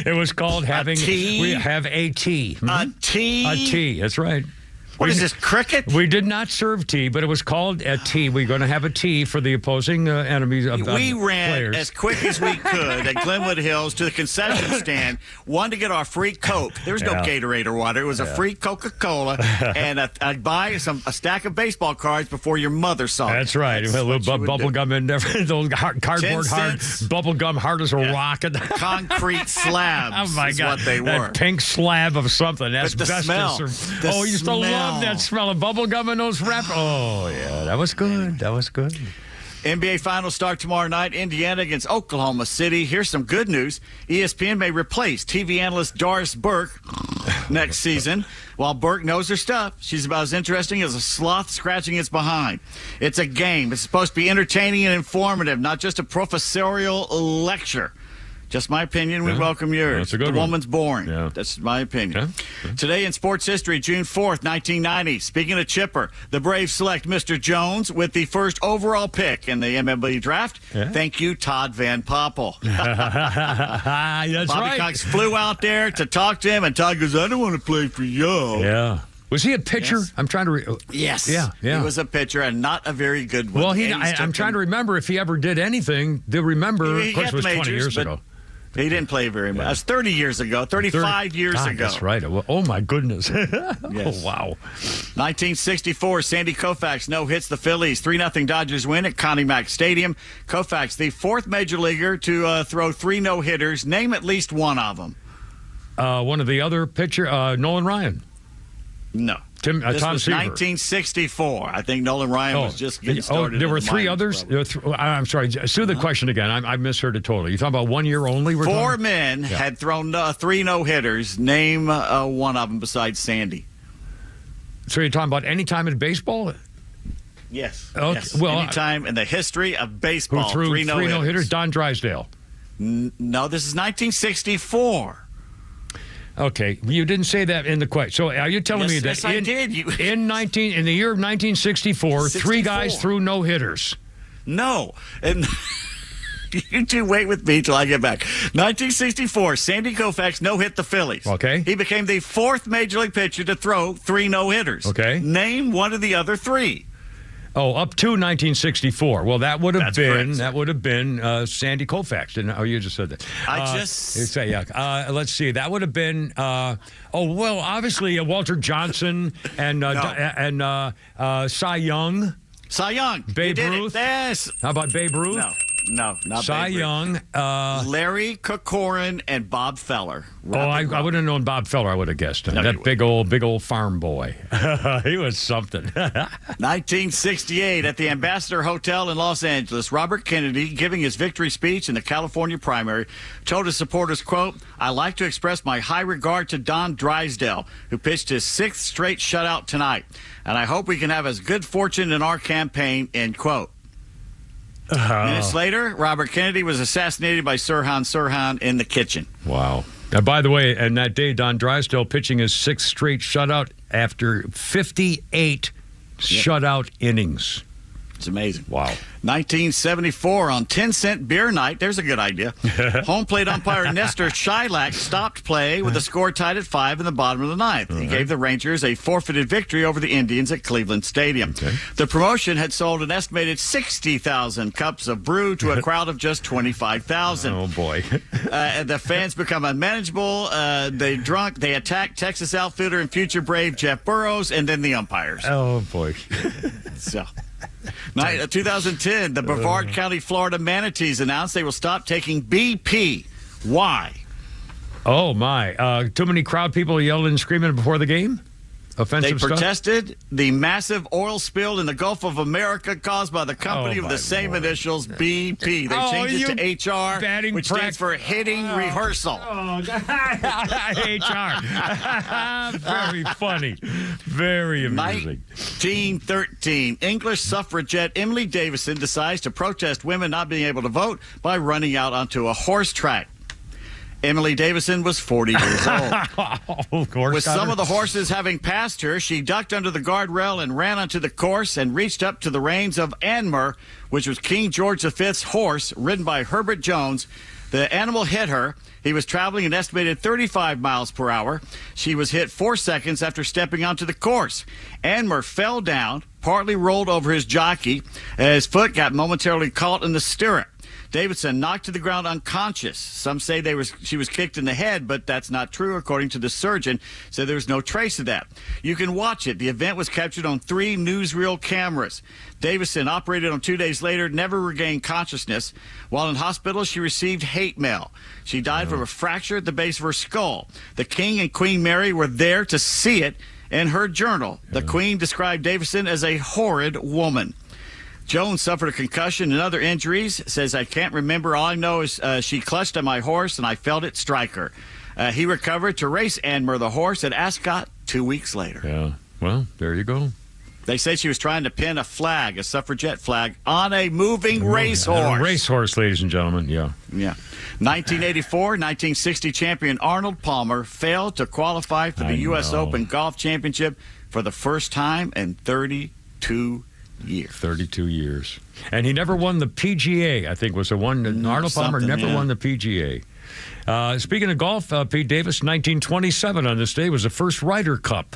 it was called having tea? We have a tea. A tea? A tea. That's right. What is this, cricket? We did not serve tea, but it was called a tea. We're going to have a tea for the opposing enemies. We ran players. as quick as we could at Glenwood Hills to the concession stand, one to get our free Coke. There was no Gatorade or water. It was a free Coca-Cola, and I'd buy a stack of baseball cards before your mother saw it. That's right. A little bubble gum in there. Those cardboard hard bubble gum, hard as a rock. Concrete slabs. Oh my God! What they that were. Pink slab of something. That's the smell. You used to love that smell of bubble gum in those wrappers. Oh yeah, that was good. That was good. NBA Finals start tomorrow night. Indiana against Oklahoma City. Here's some good news. ESPN may replace TV analyst Doris Burke next season. While Burke knows her stuff, she's about as interesting as a sloth scratching its behind. It's a game. It's supposed to be entertaining and informative, not just a professorial lecture. Just my opinion. We welcome yours. That's a good the one. woman's boring. Yeah. That's my opinion. Yeah. Today in sports history, June 4th, 1990. Speaking of Chipper, the Braves select Mr. Jones with the first overall pick in the MLB draft. Yeah. Thank you, Todd Van Poppel. That's Bobby right. Cox flew out there to talk to him, and Todd goes, I don't want to play for you. Yeah. Was he a pitcher? Yes. I'm trying to. Yes. Yeah. He was a pitcher and not a very good one. Well, I'm trying to remember if he ever did anything. Remember, of course, it was 20 years ago. He didn't play very much. It was 30 years ago, 35 years ago. That's right. Oh, my goodness. Yes. Oh, wow. 1964, Sandy Koufax no-hits the Phillies. 3-0 Dodgers win at Connie Mack Stadium. Koufax, the fourth major leaguer to throw 3 no-hitters. Name at least one of them. One of the other pitcher, Nolan Ryan. No. Tom was Seaver. 1964. I think Nolan Ryan was just getting started. There were 3 others? I'm sorry. Sue the question again. I misheard it totally. You talking about 1 year only? 4 men had thrown 3 no-hitters. Name one of them besides Sandy. So you're talking about any time in baseball? Yes. Okay. Yes. Well, any time in the history of baseball. Who threw 3 no-hitters? Don Drysdale. No, this is 1964. Okay, you didn't say that in the question. So are you telling me that I did. in the year of 1964, 3 guys threw no hitters? No, and you two wait with me till I get back. 1964, Sandy Koufax no-hit the Phillies. Okay, he became the 4th major league pitcher to throw 3 no-hitters. Okay, name one of the other 3. Oh, up to 1964. Well, that would have been correct. Sandy Koufax. You just said that. Let's see. That would have been. Obviously Walter Johnson and Cy Young. Cy Young. Babe Ruth. Yes. How about Babe Ruth? No, not Cy Babe Ruth. Young. Larry Kokorin and Bob Feller. I would have known Bob Feller. I would have guessed him. That big old farm boy. He was something. 1968 at the Ambassador Hotel in Los Angeles, Robert Kennedy, giving his victory speech in the California primary, told his supporters, quote, "I like to express my high regard to Don Drysdale, who pitched his 6th straight shutout tonight, and I hope we can have as good fortune in our campaign," end quote. Minutes later, Robert Kennedy was assassinated by Sirhan Sirhan in the kitchen. Wow. By the way, and that day, Don Drysdale pitching his 6th straight shutout after 58 shutout innings. It's amazing. Wow. 1974 on 10-cent beer night. There's a good idea. Home plate umpire Nestor Shylak stopped play with the score tied at 5 in the bottom of the ninth. He gave the Rangers a forfeited victory over the Indians at Cleveland Stadium. Okay. The promotion had sold an estimated 60,000 cups of brew to a crowd of just 25,000. Oh, boy. The fans become unmanageable. They drunk. They attacked Texas outfielder and future Brave Jeff Burroughs, and then the umpires. Oh, boy. So... 2010, the Brevard County, Florida Manatees announced they will stop taking BP. Why? Oh, my. Too many crowd people yelling and screaming before the game? Offensive They protested the massive oil spill in the Gulf of America caused by the company with the same initials, BP. They changed it to HR, which stands for hitting rehearsal. HR. Very funny. Very amusing. 1913, English suffragette Emily Davison decides to protest women not being able to vote by running out onto a horse track. Emily Davison was 40 years old. Of course. With some of the horses having passed her, she ducked under the guardrail and ran onto the course and reached up to the reins of Anmer, which was King George V's horse, ridden by Herbert Jones. The animal hit her. He was traveling an estimated 35 miles per hour. She was hit 4 seconds after stepping onto the course. Anmer fell down, partly rolled over his jockey. His foot got momentarily caught in the stirrup. Davidson knocked to the ground unconscious. Some say she was kicked in the head, but that's not true, according to the surgeon. So there was no trace of that. You can watch it. The event was captured on 3 newsreel cameras. Davison, operated on 2 days later, never regained consciousness. While in hospital, she received hate mail. She died from a fracture at the base of her skull. The King and Queen Mary were there to see it. In her journal, the Queen described Davison as a horrid woman. Jones suffered a concussion and other injuries. Says, I can't remember. All I know is she clutched at my horse and I felt it strike her. He recovered to race Anmer the horse at Ascot 2 weeks later. Yeah. Well, there you go. They say she was trying to pin a flag, a suffragette flag, on a moving racehorse. A racehorse, ladies and gentlemen. Yeah. 1984, 1960 champion Arnold Palmer failed to qualify for the U.S. Open Golf Championship for the first time in 32 years. 32 years. And he never won the PGA, I think was the one. Arnold Palmer never won the PGA. Speaking of golf, Pete Davis, 1927 on this day was the first Ryder Cup.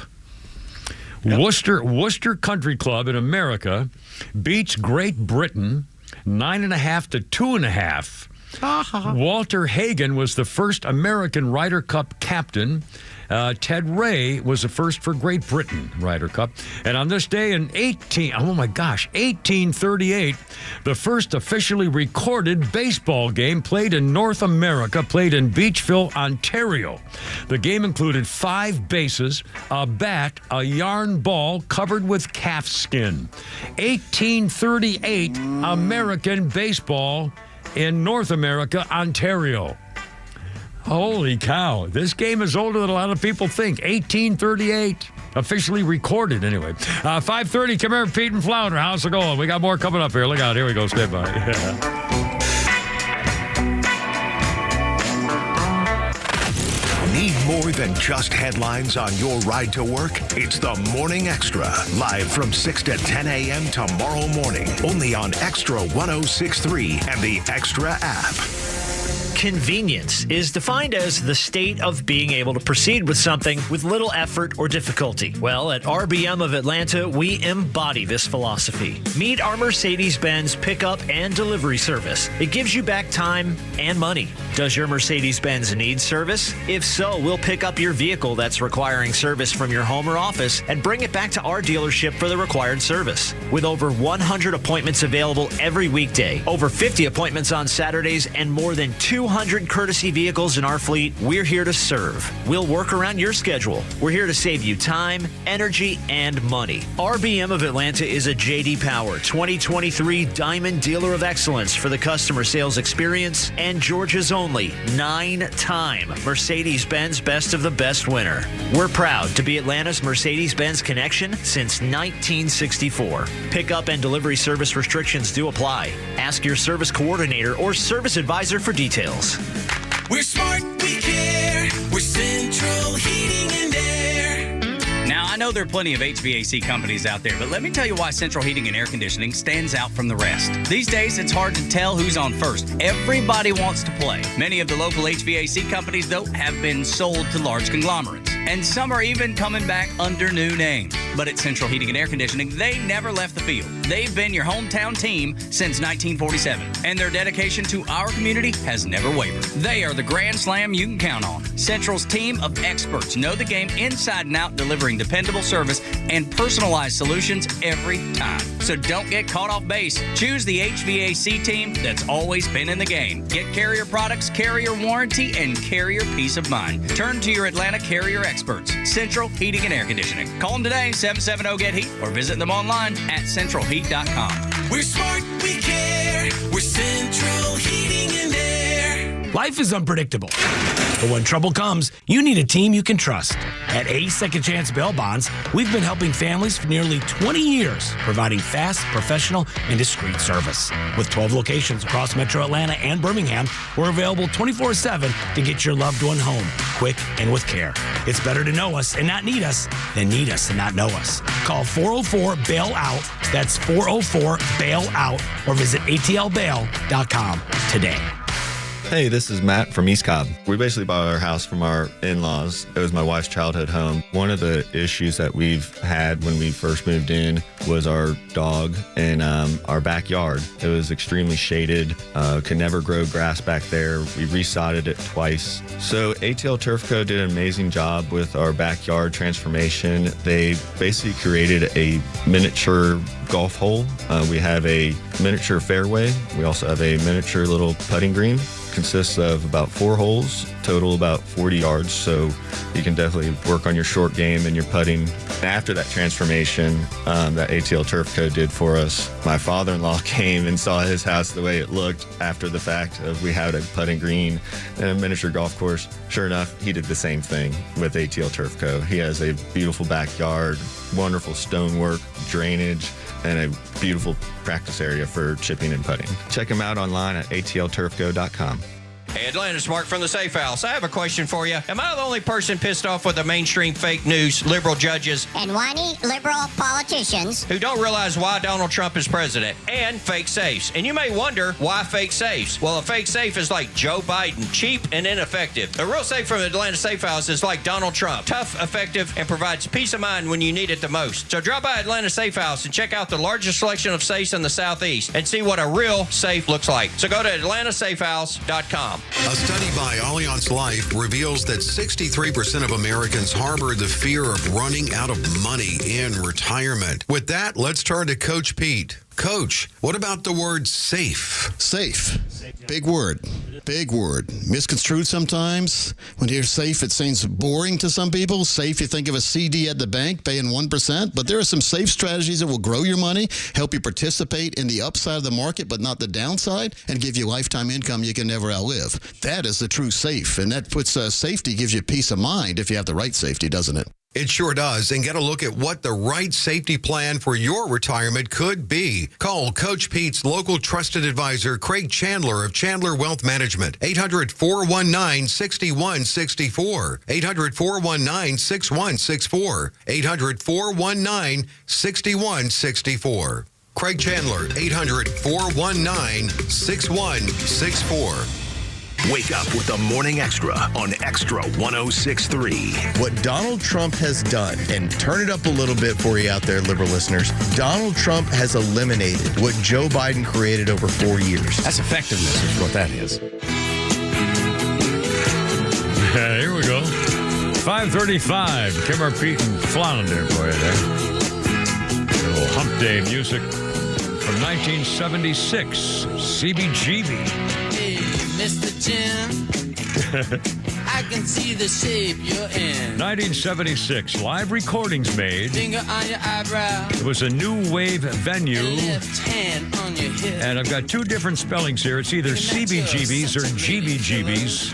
Yep. Worcester Country Club in America beats Great Britain 9.5 to 2.5. Walter Hagen was the first American Ryder Cup captain. Ted Ray was the first for Great Britain Ryder Cup. And on this day in 1838, the first officially recorded baseball game played in North America, played in Beachville, Ontario. The game included 5 bases, a bat, a yarn ball covered with calf skin. 1838 American baseball in North America, Ontario. Holy cow. This game is older than a lot of people think. 1838. Officially recorded, anyway. 5:30, come here, Pete and Flounder. How's it going? We got more coming up here. Look out. Here we go. Stay by. Need more than just headlines on your ride to work? It's the Morning Extra, live from 6 to 10 a.m. tomorrow morning, only on XTRA 106.3 and the XTRA app. Convenience is defined as the state of being able to proceed with something with little effort or difficulty. Well, at RBM of Atlanta, we embody this philosophy. Meet our Mercedes-Benz pickup and delivery service. It gives you back time and money. Does your Mercedes-Benz need service? If so, we'll pick up your vehicle that's requiring service from your home or office and bring it back to our dealership for the required service. With over 100 appointments available every weekday, over 50 appointments on Saturdays, and more than 200 courtesy vehicles in our fleet, we're here to serve. We'll work around your schedule. We're here to save you time, energy, and money. RBM of Atlanta is a J.D. Power 2023 Diamond Dealer of Excellence for the customer sales experience and Georgia's only 9-time Mercedes-Benz Best of the Best winner. We're proud to be Atlanta's Mercedes-Benz connection since 1964. Pickup and delivery service restrictions do apply. Ask your service coordinator or service advisor for details. We're smart, we care. We're Central Heating and Air. Now I know there are plenty of HVAC companies out there, but let me tell you why Central Heating and Air Conditioning stands out from the rest. These days, it's hard to tell who's on first. Everybody wants to play. Many of the local HVAC companies, though, have been sold to large conglomerates. And some are even coming back under new names. But at Central Heating and Air Conditioning, they never left the field. They've been your hometown team since 1947. And their dedication to our community has never wavered. They are the Grand Slam you can count on. Central's team of experts know the game inside and out, delivering dependable service and personalized solutions every time. So don't get caught off base. Choose the HVAC team that's always been in the game. Get Carrier products, Carrier warranty, and Carrier peace of mind. Turn to your Atlanta Carrier experts, Central Heating and Air Conditioning. Call them today, 770-GET-HEAT, or visit them online at centralheat.com. We're smart, we care. We're Central Heating and Air. Life is unpredictable, but when trouble comes, you need a team you can trust. At A Second Chance Bail Bonds, we've been helping families for nearly 20 years, providing fast, professional, and discreet service. With 12 locations across Metro Atlanta and Birmingham, we're available 24/7 to get your loved one home, quick and with care. It's better to know us and not need us than need us and not know us. Call 404-BAIL-OUT, that's 404-BAIL-OUT, or visit atlbail.com today. Hey, this is Matt from East Cobb. We basically bought our house from our in-laws. It was my wife's childhood home. One of the issues that we've had when we first moved in was our dog in our backyard. It was extremely shaded, could never grow grass back there. We resodded it twice. So ATL Turf Co. did an amazing job with our backyard transformation. They basically created a miniature golf hole. We have a miniature fairway. We also have a miniature little putting green. Consists of about 4 holes, total about 40 yards, so you can definitely work on your short game and your putting. After that transformation that ATL Turf Co. did for us, my father-in-law came and saw his house the way it looked after the fact of we had a putting green and a miniature golf course. Sure enough, he did the same thing with ATL Turf Co. He has a beautiful backyard, wonderful stonework, drainage, and a beautiful practice area for chipping and putting. Check them out online at atlturfco.com. Hey, Atlanta's Mark from the Safe House. I have a question for you. Am I the only person pissed off with the mainstream fake news, liberal judges, and whiny liberal politicians who don't realize why Donald Trump is president, and fake safes? And you may wonder, why fake safes? Well, a fake safe is like Joe Biden, cheap and ineffective. A real safe from the Atlanta Safe House is like Donald Trump, tough, effective, and provides peace of mind when you need it the most. So drop by Atlanta Safe House and check out the largest selection of safes in the Southeast and see what a real safe looks like. So go to atlantasafehouse.com. A study by Allianz Life reveals that 63% of Americans harbor the fear of running out of money in retirement. With that, let's turn to Coach Pete. Coach, what about the word safe? Safe. Big word. Big word. Misconstrued sometimes. When you hear safe, it seems boring to some people. Safe, you think of a CD at the bank paying 1%. But there are some safe strategies that will grow your money, help you participate in the upside of the market, but not the downside, and give you lifetime income you can never outlive. That is the true safe. And that puts safety, gives you peace of mind if you have the right safety, doesn't it? It sure does. And get a look at what the right safety plan for your retirement could be. Call Coach Pete's local trusted advisor, Craig Chandler of Chandler Wealth Management. 800-419-6164. 800-419-6164. 800-419-6164. Craig Chandler, 800-419-6164. Wake up with the Morning Extra on XTRA 106.3. What Donald Trump has done, and turn it up a little bit for you out there, liberal listeners, Donald Trump has eliminated what Joe Biden created over 4 years. That's effectiveness is what that is. Here we go. 5:35. Kimmer, Pete, and Flounder for you there. A little hump day music from 1976. CBGB. Mr. Jim, I can see the shape you're in. 1976, live recordings made. Finger on your eyebrow. It was a new wave venue. Left hand on your hip. And I've got 2 different spellings here. It's either CBGBs or GBGBs.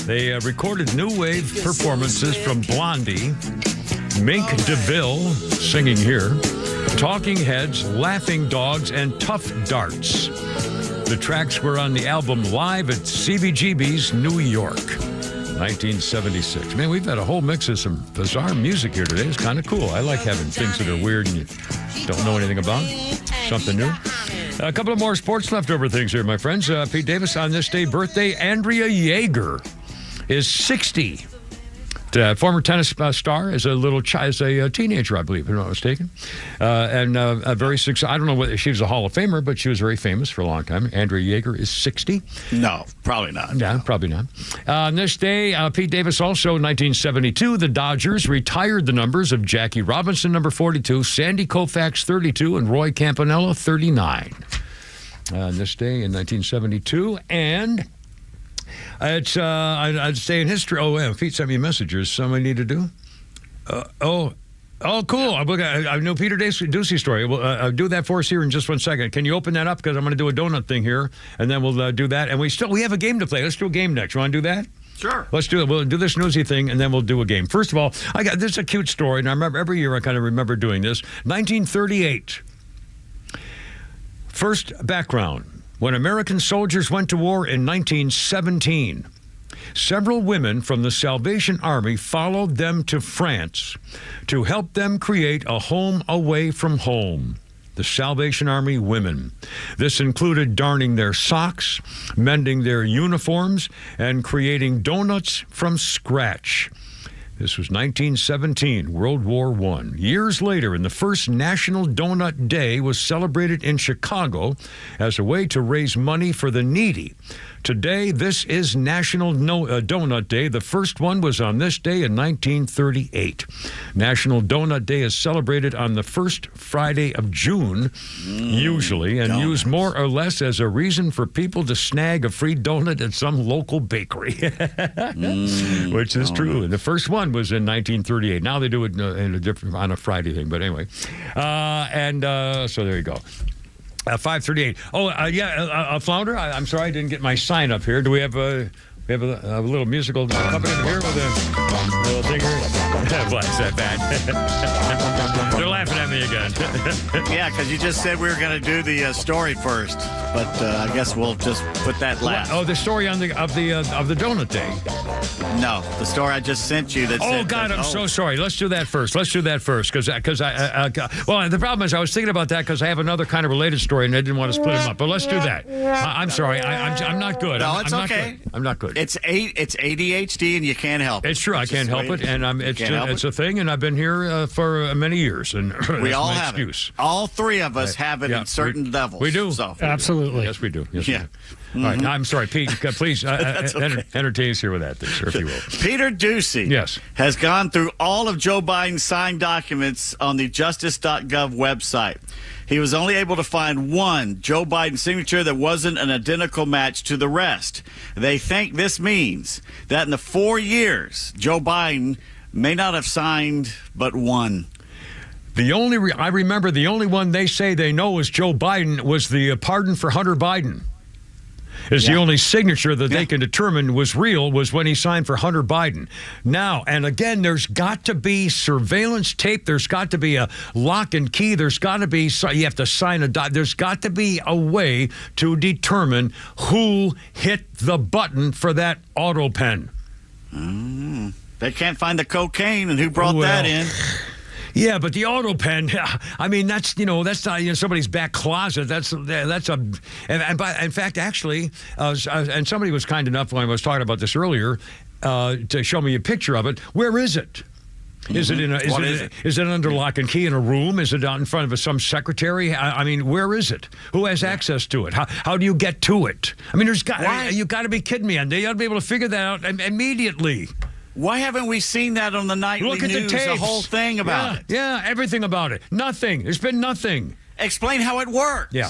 They recorded new wave performances from Blondie, Mink DeVille, singing here, Talking Heads, Laughing Dogs, and Tough Darts. The tracks were on the album Live at CBGB's New York. 1976. Man, we've had a whole mix of some bizarre music here today. It's kind of cool. I like having things that are weird and you don't know anything about. Something new. A couple of more sports leftover things here, my friends. Pete Davis on this day, birthday. Andrea Jaeger is 60. Former tennis star as a teenager, I believe, if I'm not mistaken. And a very successful. I don't know whether she was a Hall of Famer, but she was very famous for a long time. Andrea Jaeger is 60. No, probably not. Yeah, probably not. On this day, Pete Davis also, 1972, the Dodgers retired the numbers of Jackie Robinson, number 42, Sandy Koufax, 32, and Roy Campanella, 39. On this day in 1972, and... It's I'd say in history. Oh, yeah, Pete sent me messages. Something I need to do. Cool. I know Peter Ducey's story. We'll do that for us here in just 1 second. Can you open that up? Because I'm going to do a donut thing here, and then we'll do that. And we have a game to play. Let's do a game next. You want to do that? Sure. Let's do it. We'll do this newsy thing, and then we'll do a game. First of all, this is a cute story, and I remember every year I kind of remember doing this. 1938. First background. When American soldiers went to war in 1917, several women from the Salvation Army followed them to France to help them create a home away from home. The Salvation Army women. This included darning their socks, mending their uniforms, and creating donuts from scratch. This was 1917, World War I. Years later, the first National Donut Day was celebrated in Chicago as a way to raise money for the needy. Today, this is National Donut Day. The first one was on this day in 1938. National Donut Day is celebrated on the first Friday of June, usually, and used more or less as a reason for people to snag a free donut at some local bakery, which is true. And the first one was in 1938. Now they do it on a Friday thing, but anyway. So there you go. 538. A flounder. I'm sorry, I didn't get my sign up here. Do we have a little musical accompaniment here with a little thing here? Why is that bad? They're laughing at me again. Yeah, because you just said we were going to do the story first, but I guess we'll just put that last. Oh, the story of the donut day. No, the story I just sent you. I'm so sorry. Let's do that first. Because the problem is I was thinking about that because I have another kind of related story and I didn't want to split them up. But let's do that. I'm sorry. I'm not good. No, it's okay. I'm not good. It's ADHD and you can't help it. It's true. I can't help it, and it's a thing. And I've been here for many years, and we all have it. All three of us have it in certain levels. We do. So. Absolutely. Yes, we do. Yes, we do. All right. I'm sorry, Pete. Please entertain us here with that, sir, if you will. Peter Ducey has gone through all of Joe Biden's signed documents on the justice.gov website. He was only able to find one Joe Biden signature that wasn't an identical match to the rest. They think this means that in the 4 years, Joe Biden may not have signed but one. I remember the only one they say they know is Joe Biden was the pardon for Hunter Biden. Is the only signature that they can determine was real was when he signed for Hunter Biden. Now, and again, there's got to be surveillance tape. There's got to be a lock and key. There's got to be, you have to sign there's got to be a way to determine who hit the button for that auto pen. They can't find the cocaine and who brought that in. Yeah, but the auto pen, I mean, that's not somebody's back closet. In fact, actually, and somebody was kind enough when I was talking about this earlier to show me a picture of it. Where is it? Is it under lock and key in a room? Is it out in front of some secretary? I mean, where is it? Who has access to it? How do you get to it? I mean, you got to be kidding me. They ought to be able to figure that out immediately. Why haven't we seen that on the nightly news? Look at the tapes. The whole thing about it. Yeah, everything about it. Nothing. There's been nothing. Explain how it works. Yeah.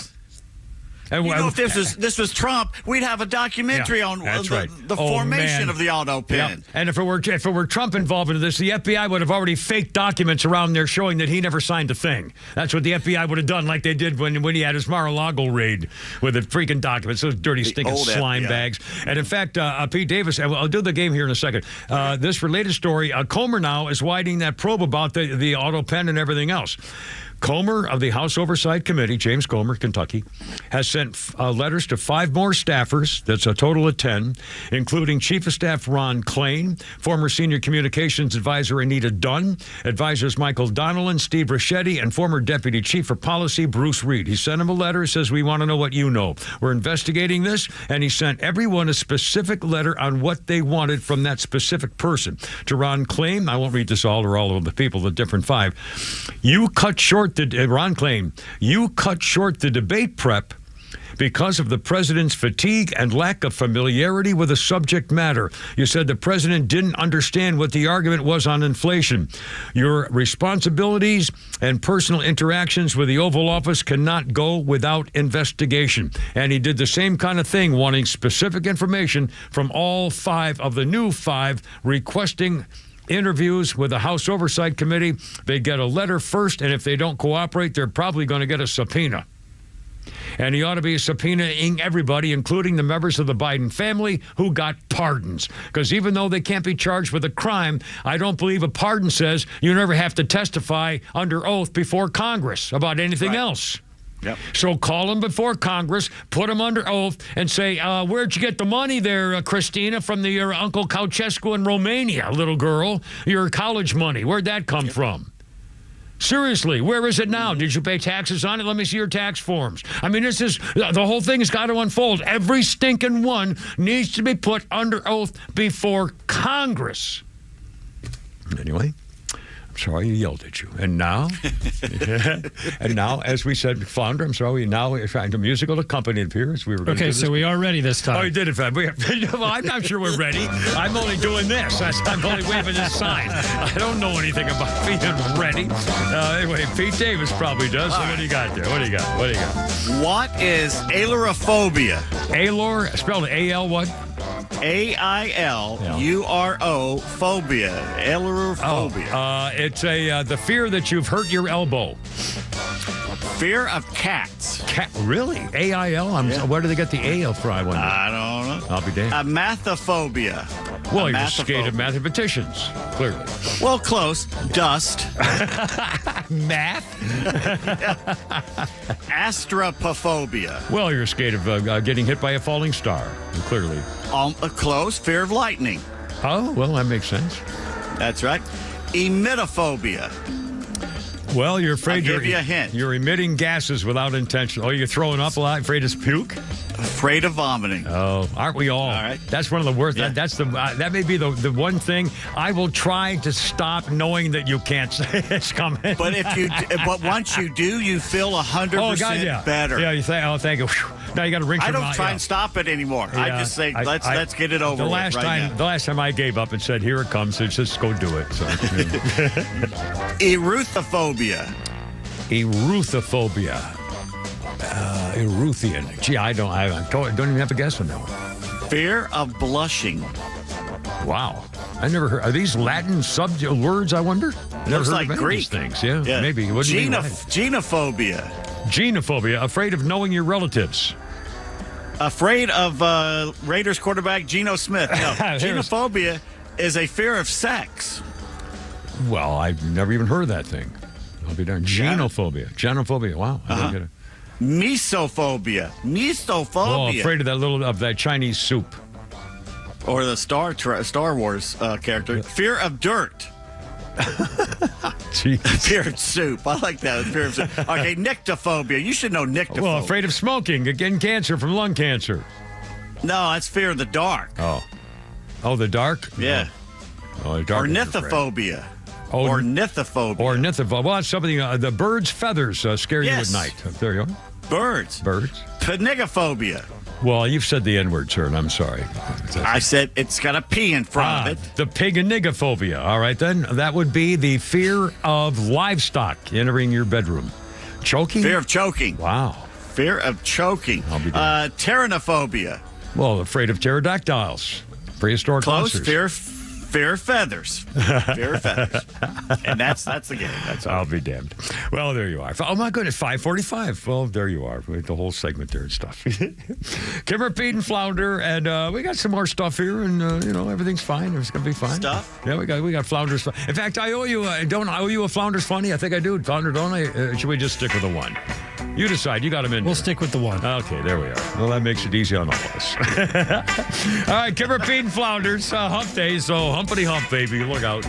If this was Trump, we'd have a documentary on the formation of the auto pen. Yeah. And if it were Trump involved in this, the FBI would have already faked documents around there showing that he never signed a thing. That's what the FBI would have done, like they did when he had his Mar-a-Lago raid with the freaking documents, those dirty, stinking slime bags. And in fact, Pete Davis, and I'll do the game here in a second. This related story, Comer now is widening that probe about the auto pen and everything else. Comer of the House Oversight Committee, James Comer, Kentucky, has sent letters to 5 more staffers. That's a total of 10, including Chief of Staff Ron Klain, former Senior Communications Advisor Anita Dunn, advisors Michael Donnellan, Steve Rachetti, and former Deputy Chief for Policy Bruce Reed. He sent him a letter. Says, we want to know what you know. We're investigating this, and he sent everyone a specific letter on what they wanted from that specific person. To Ron Klain, I won't read this all or all of the people, the different 5. You cut short Ron Klain, you cut short the debate prep because of the president's fatigue and lack of familiarity with the subject matter. You said the president didn't understand what the argument was on inflation. Your responsibilities and personal interactions with the Oval Office cannot go without investigation. And he did the same kind of thing, wanting specific information from all 5 of the new 5 requesting interviews with the House Oversight Committee. They get a letter first, and if they don't cooperate, they're probably going to get a subpoena. And he ought to be subpoenaing everybody, including the members of the Biden family who got pardons. Because even though they can't be charged with a crime, I don't believe a pardon says you never have to testify under oath before Congress about anything else. Yep. So call them before Congress, put them under oath, and say, where'd you get the money there, Christina, from your Uncle Ceausescu in Romania, little girl? Your college money, where'd that come from? Seriously, where is it now? Did you pay taxes on it? Let me see your tax forms. I mean, this is, the whole thing has got to unfold. Every stinking one needs to be put under oath before Congress. Anyway, I'm sorry you yelled at you. And now, as we said, Flounder, I'm sorry, now we're trying to musical accompaniment appears. We were going to do this. So we are ready this time. Oh, you did it, Fab. Well, I'm not sure we're ready. I'm only doing this. I'm only waving this sign. I don't know anything about being ready. Anyway, Pete Davis probably does. So what do you got there? What do you got? What is ailurophobia? Ailur, spelled A-L what? A-I-L-U-R-O phobia. Ailurophobia. It's the fear that you've hurt your elbow. Fear of cats. Really? A-I-L? Where do they get the A-L from, I wonder? I don't know. I'll be damned. Amathophobia. Well, you're scared of mathematicians, clearly. Well, close. Dust. Math? Astropophobia. Well, you're scared of getting hit by a falling star, clearly. Close. Fear of lightning. Oh, well, that makes sense. That's right. Emetophobia. Well, you're afraid I'll give you a hint. You're emitting gases without intention. Oh, you're throwing up a lot, afraid to puke? Afraid of vomiting. Oh, aren't we all? All right. That's one of the worst. Yeah. That may be the one thing I will try to stop, knowing that you can't say it's coming. But once you do, you feel 100% better. Yeah, you say, oh, thank you. Now you got to rinse your mouth. I don't try and stop it anymore. Yeah, I just say, let's get it over with right now. The last time I gave up and said, here it comes, so just go do it. So, Eruthophobia. Eruthophobia. Eruthian. Gee, I don't even have a guess on that one. Fear of blushing. Wow. I never heard. Are these Latin words, I wonder? Looks like heard of Greek. These things. Yeah, maybe. Genophobia. Genophobia. Afraid of knowing your relatives. Afraid of Raiders quarterback Geno Smith. No, genophobia is a fear of sex. Well, I've never even heard of that thing. I'll be darned. Genophobia. Genophobia. Wow. I don't get it. Misophobia. Oh, afraid of that Chinese soup. Or the Star Wars character. Fear of dirt. Fear of soup. I like that. Fear of soup. Okay, nyctophobia. You should know nyctophobia. Well, afraid of smoking, getting cancer from lung cancer. No, that's fear of the dark. Oh, the dark? Yeah. Oh, the dark. Ornithophobia. Ornithophobia. Ornithophobia. Well, that's something. The bird's feathers scare you at night. There you go. Birds. Panigophobia. Well, you've said the N-word, sir, and I'm sorry. I said it's got a P in front of it. The piganigophobia. All right, then. That would be the fear of livestock entering your bedroom. Choking? Fear of choking. Wow. Fear of choking. I'll be Tyrannophobia. Well, afraid of pterodactyls. Prehistoric monsters. Close. Fear of feathers. Fear of feathers. And that's the game. That's all. I'll be damned. Well, there you are. Oh, my goodness, 5:45. Well, there you are. The whole segment there and stuff. Kimmer, Pete, and Flounder. And we got some more stuff here. And, everything's fine. It's going to be fine. Stuff? Yeah, we got Flounder's. In fact, I owe you, don't I owe you a Flounder's Funny? I think I do. Flounder, don't I? Should we just stick with the one? You decide. You got him in. We'll stick with the one. Okay, there we are. Well, that makes it easy on all of us. All right, Kimmer, Pete, and Flounders. Hump day, so humpity hump, baby. Look out.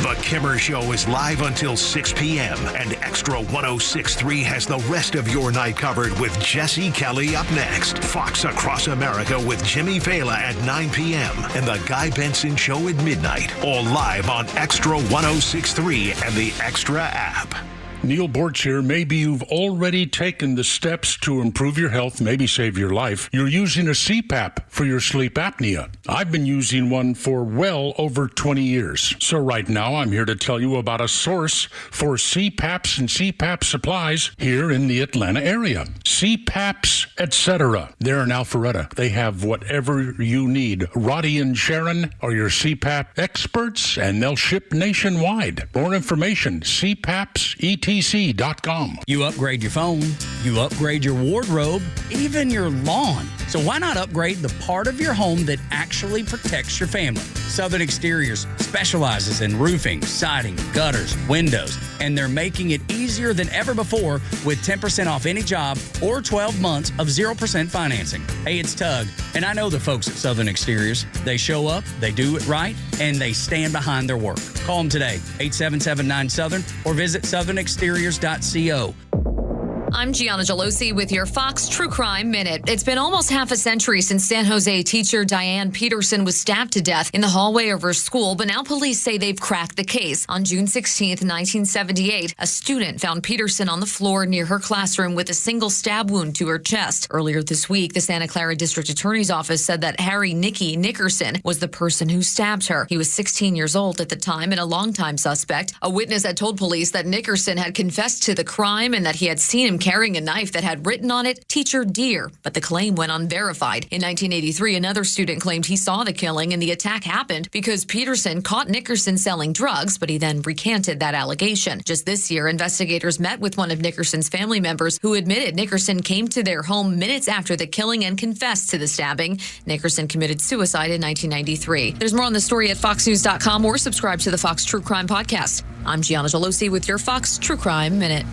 The Kimmer Show is live until 6 p.m. and Extra 106.3 has the rest of your night covered with Jesse Kelly up next. Fox Across America with Jimmy Fela at 9 p.m. and The Guy Benson Show at midnight. All live on Extra 106.3 and the Extra app. Neil Borch here. Maybe you've already taken the steps to improve your health, maybe save your life. You're using a CPAP for your sleep apnea. I've been using one for well over 20 years. So right now I'm here to tell you about a source for CPAPs and CPAP supplies here in the Atlanta area. CPAPs, etc. They're in Alpharetta. They have whatever you need. Roddy and Sharon are your CPAP experts, and they'll ship nationwide. More information, CPAPs.com. You upgrade your phone, you upgrade your wardrobe, even your lawn. So why not upgrade the part of your home that actually protects your family? Southern Exteriors specializes in roofing, siding, gutters, windows, and they're making it easier than ever before with 10% off any job or 12 months of 0% financing. Hey, it's Tug, and I know the folks at Southern Exteriors. They show up, they do it right, and they stand behind their work. Call them today, 877-9-SOUTHERN, or visit southernexteriors.co. I'm Gianna Gelosi with your Fox True Crime Minute. It's been almost half a century since San Jose teacher Diane Peterson was stabbed to death in the hallway of her school, but now police say they've cracked the case. On June 16th, 1978, a student found Peterson on the floor near her classroom with a single stab wound to her chest. Earlier this week, the Santa Clara District Attorney's Office said that Harry Nicky Nickerson was the person who stabbed her. He was 16 years old at the time and a longtime suspect. A witness had told police that Nickerson had confessed to the crime and that he had seen him carrying a knife that had written on it, "Teacher Dear," but the claim went unverified. In 1983, another student claimed he saw the killing and the attack happened because Peterson caught Nickerson selling drugs, but he then recanted that allegation. Just this year, investigators met with one of Nickerson's family members who admitted Nickerson came to their home minutes after the killing and confessed to the stabbing. Nickerson committed suicide in 1993. There's more on the story at foxnews.com or subscribe to the Fox True Crime Podcast. I'm Gianna Gelosi with your Fox True Crime Minute.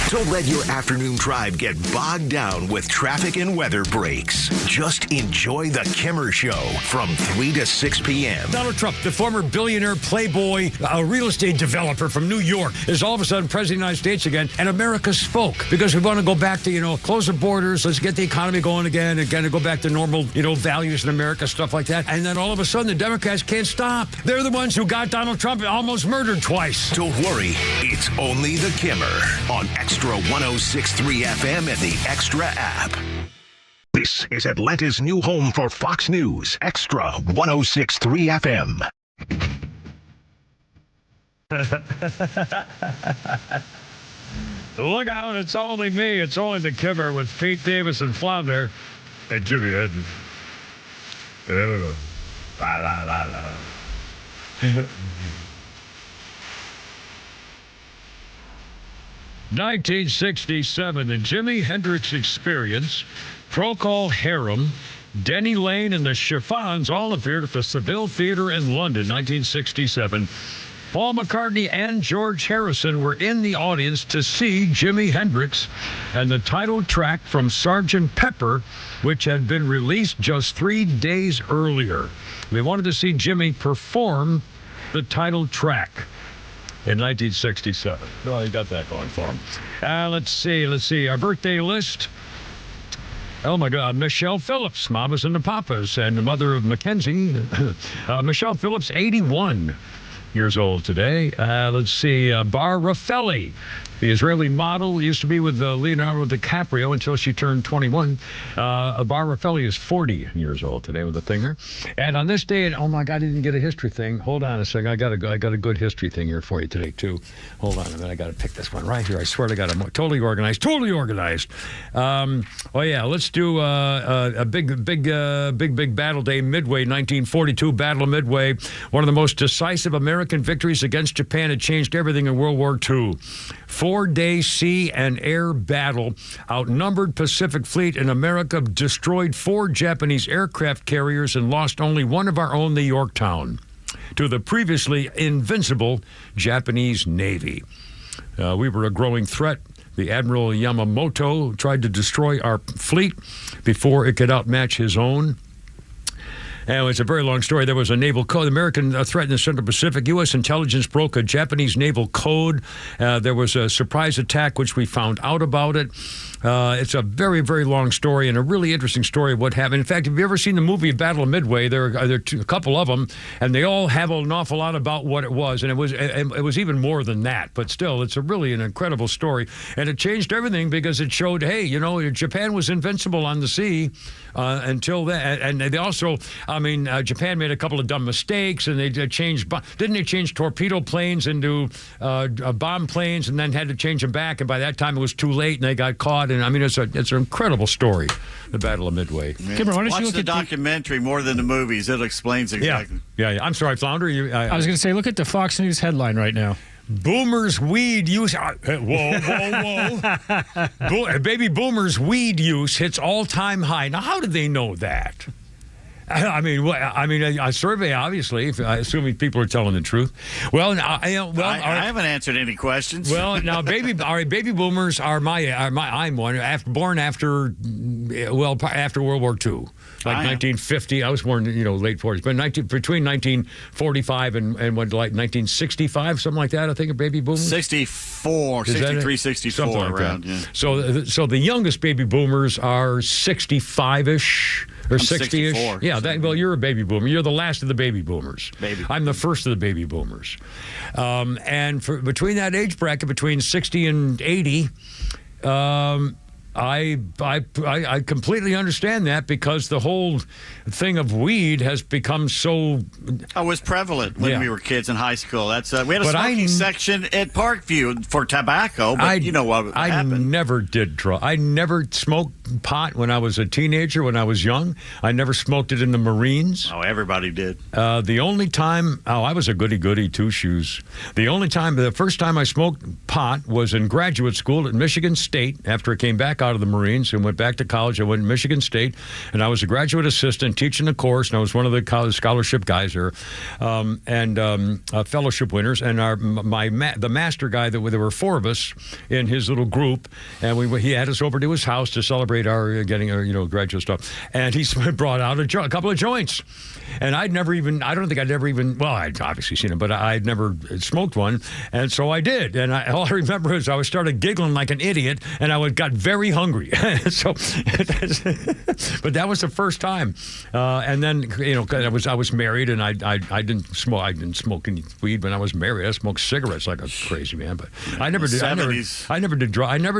Don't let your afternoon drive get bogged down with traffic and weather breaks. Just enjoy the Kimmer Show from 3 to 6 p.m. Donald Trump, the former billionaire playboy, a real estate developer from New York, is all of a sudden president of the United States again, and America spoke because we want to go back to, close the borders, let's get the economy going again, to go back to normal, values in America, stuff like that. And then all of a sudden, the Democrats can't stop. They're the ones who got Donald Trump almost murdered twice. Don't worry, it's only the Kimmer on Extra 106.3 FM and the Extra app. This is Atlanta's new home for Fox News, Extra 106.3 FM. Look out, it's only me. It's only the Kimmer with Pete Davis and Flounder. And Jimmy Hedden. 1967, the Jimi Hendrix Experience, Procol Harum, Denny Lane, and the Chiffons all appeared at the Seville Theatre in London, 1967. Paul McCartney and George Harrison were in the audience to see Jimi Hendrix, and the title track from Sgt. Pepper, which had been released just 3 days earlier. They wanted to see Jimmy perform the title track in 1967. Oh, he got that going for him. Let's see. Our birthday list. Oh, my God. Michelle Phillips, Mamas and the Papas, and the mother of Mackenzie. Michelle Phillips, 81 years old today. Let's see. Bar Raffelli, The Israeli model used to be with Leonardo DiCaprio until she turned 21. Barbara Felly is 40 years old today with a thinger. And on this day, oh my God, I didn't get a history thing. Hold on a second. I got a good history thing here for you today, too. Hold on a minute. I got to pick this one right here. I swear to God, I'm totally organized. Let's do a big battle day, Midway, 1942, Battle of Midway. One of the most decisive American victories against Japan. It changed everything in World War II. 4-day sea and air battle. Outnumbered Pacific Fleet in America destroyed 4 Japanese aircraft carriers and lost only one of our own, the Yorktown, to the previously invincible Japanese Navy. We were a growing threat. The Admiral Yamamoto tried to destroy our fleet before it could outmatch his own. And it's a very long story. There was a naval code, American threat in the Central Pacific. U.S. intelligence broke a Japanese naval code. There was a surprise attack, which we found out about it. It's a very, very long story and a really interesting story of what happened. In fact, have you ever seen the movie Battle of Midway? There are a couple of them, and they all have an awful lot about what it was. And it was even more than that. But still, it's really an incredible story. And it changed everything because it showed, hey, Japan was invincible on the sea until then. And they also, Japan made a couple of dumb mistakes, and they changed. Didn't they change torpedo planes into bomb planes, and then had to change them back? And by that time, it was too late, and they got caught. And it's an incredible story, the Battle of Midway. Yeah. Kimber, watch the documentary more than the movies. It explains exactly. Yeah. I'm sorry, Flounder. I was going to say, look at the Fox News headline right now. Boomers weed use. Whoa. Baby boomers weed use hits all-time high. Now, how did they know that? A survey, obviously, assuming people are telling the truth. Well, I haven't answered any questions. Well, now, baby boomers are I'm one, born after World War II. Like 1950, I was born, late 40s, but between 1945 and 1965, something like that, I think, a baby boomer? 63, 64, something like around, that. Yeah. So the youngest baby boomers are 65-ish. Or 60-ish. 64. Yeah, you're a baby boomer. You're the last of the baby boomers. I'm the first of the baby boomers. And between that age bracket, between 60 and 80, I completely understand that because the whole thing of weed has become so. It was prevalent when we were kids in high school. That's we had a smoking section at Parkview for tobacco, but you know what happened. I never did I never smoked pot when I was a teenager. When I was young, I never smoked it in the Marines. Oh, everybody did. The only time, I was a goody two shoes. The first time I smoked pot was in graduate school at Michigan State after I came back out of the Marines and went back to college. I went to Michigan State, and I was a graduate assistant teaching a course, and I was one of the college scholarship guys there, and fellowship winners. And the master guy, there were 4 of us in his little group, and he had us over to his house to celebrate our getting our graduate stuff. And he brought out a couple of joints. And I'd obviously seen them, but I'd never smoked one. And so I did. And all I remember is I started giggling like an idiot, and I got very hungry. But that was the first time. And then, I was married, and I didn't smoke any weed when I was married. I smoked cigarettes like a crazy man. But I never did. I never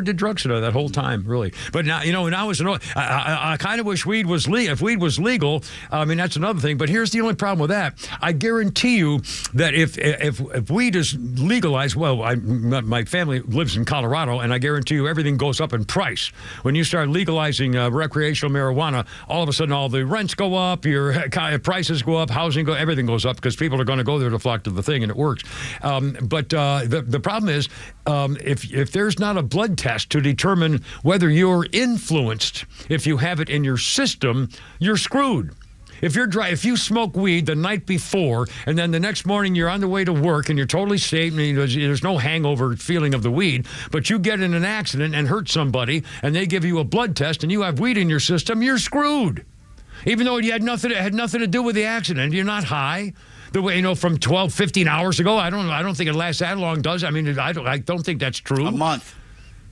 did drugs that whole time, really. But now, when I was I kind of wish weed was legal. If weed was legal, that's another thing. But here's the only problem with that. I guarantee you that if weed is legalized, my family lives in Colorado, and I guarantee you everything goes up in price. When you start legalizing recreational marijuana, all of a sudden all the rents go up, your prices go up, everything goes up because people are going to go there to flock to the thing, and it works. But the problem is if there's not a blood test to determine whether you're influenced, if you have it in your system, you're screwed. If you smoke weed the night before, and then the next morning you're on the way to work and you're totally safe, and there's no hangover feeling of the weed, but you get in an accident and hurt somebody, and they give you a blood test, and you have weed in your system, you're screwed. Even though it had nothing to do with the accident, you're not high. The way from 15 hours ago, I don't think it lasts that long, does it? I don't think that's true. A month.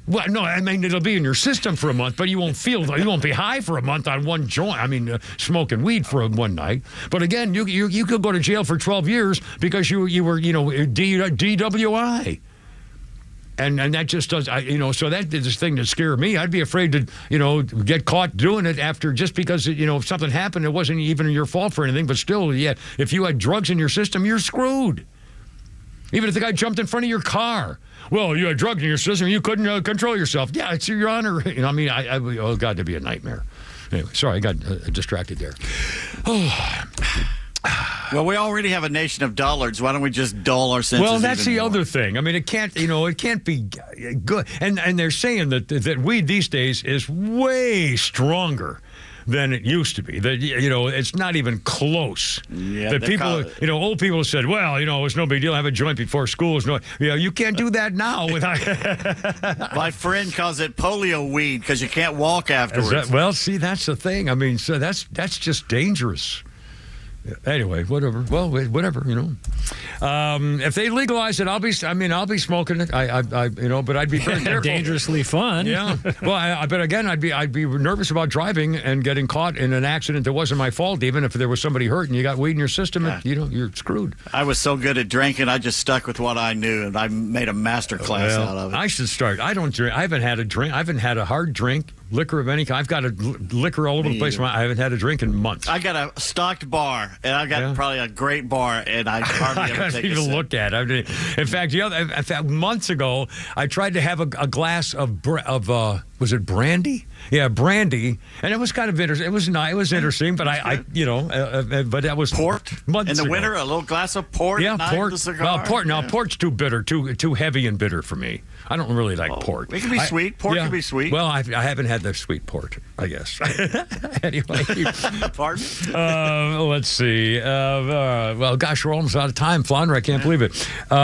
Well, no, it'll be in your system for a month, but you won't be high for a month on one joint. Smoking weed for one night. But again, you could go to jail for 12 years because you were, DWI. And that just does, so that is this thing that scared me. I'd be afraid to, get caught doing it after, just because, if something happened, it wasn't even your fault for anything. But still, yeah, if you had drugs in your system, you're screwed. Even if the guy jumped in front of your car. Well, you had drugs in your system, you couldn't control yourself. Yeah, it's your honor. Oh, God, that'd be a nightmare. Anyway, sorry, I got distracted there. Oh. Well, we already have a nation of dullards. Why don't we just dull our senses? Well, that's the more? other thing. I mean, it can't be good. And they're saying that weed these days is way stronger than it used to be. That it's not even close. Yeah, that people, old people have said, well, it's no big deal. Have a joint before school. You can't do that now without. My friend calls it polio weed because you can't walk afterwards. Well, see, that's the thing. I mean, so that's just dangerous. Anyway, whatever. Well, whatever. If they legalize it, I'll be smoking it. But I'd be very careful. Dangerously fun. Yeah. Well, but again, I'd be nervous about driving and getting caught in an accident that wasn't my fault. Even if there was somebody hurt and you got weed in your system, you're screwed. I was so good at drinking, I just stuck with what I knew, and I made a master class out of it. I should start. I don't drink. I haven't had a drink. I haven't had a hard drink. Liquor of any kind. I've got liquor all over the place. I haven't had a drink in months. I got a stocked bar, and I've got probably a great bar, and I hardly ever take a sip. Look at it. In fact, months ago, I tried to have a glass of was it brandy? Yeah, brandy, and it was kind of interesting. It was nice. It was interesting, but but that was port months in the ago. winter. A little glass of port. Yeah, port. The cigar. Well, port. Now, port's too bitter, too heavy and bitter for me. I don't really like port. It can be sweet. Port can be sweet. Well, I haven't had the sweet port, I guess. Anyway. Pardon? Let's see. Well, gosh, we're almost out of time, Flounder. I can't believe it. If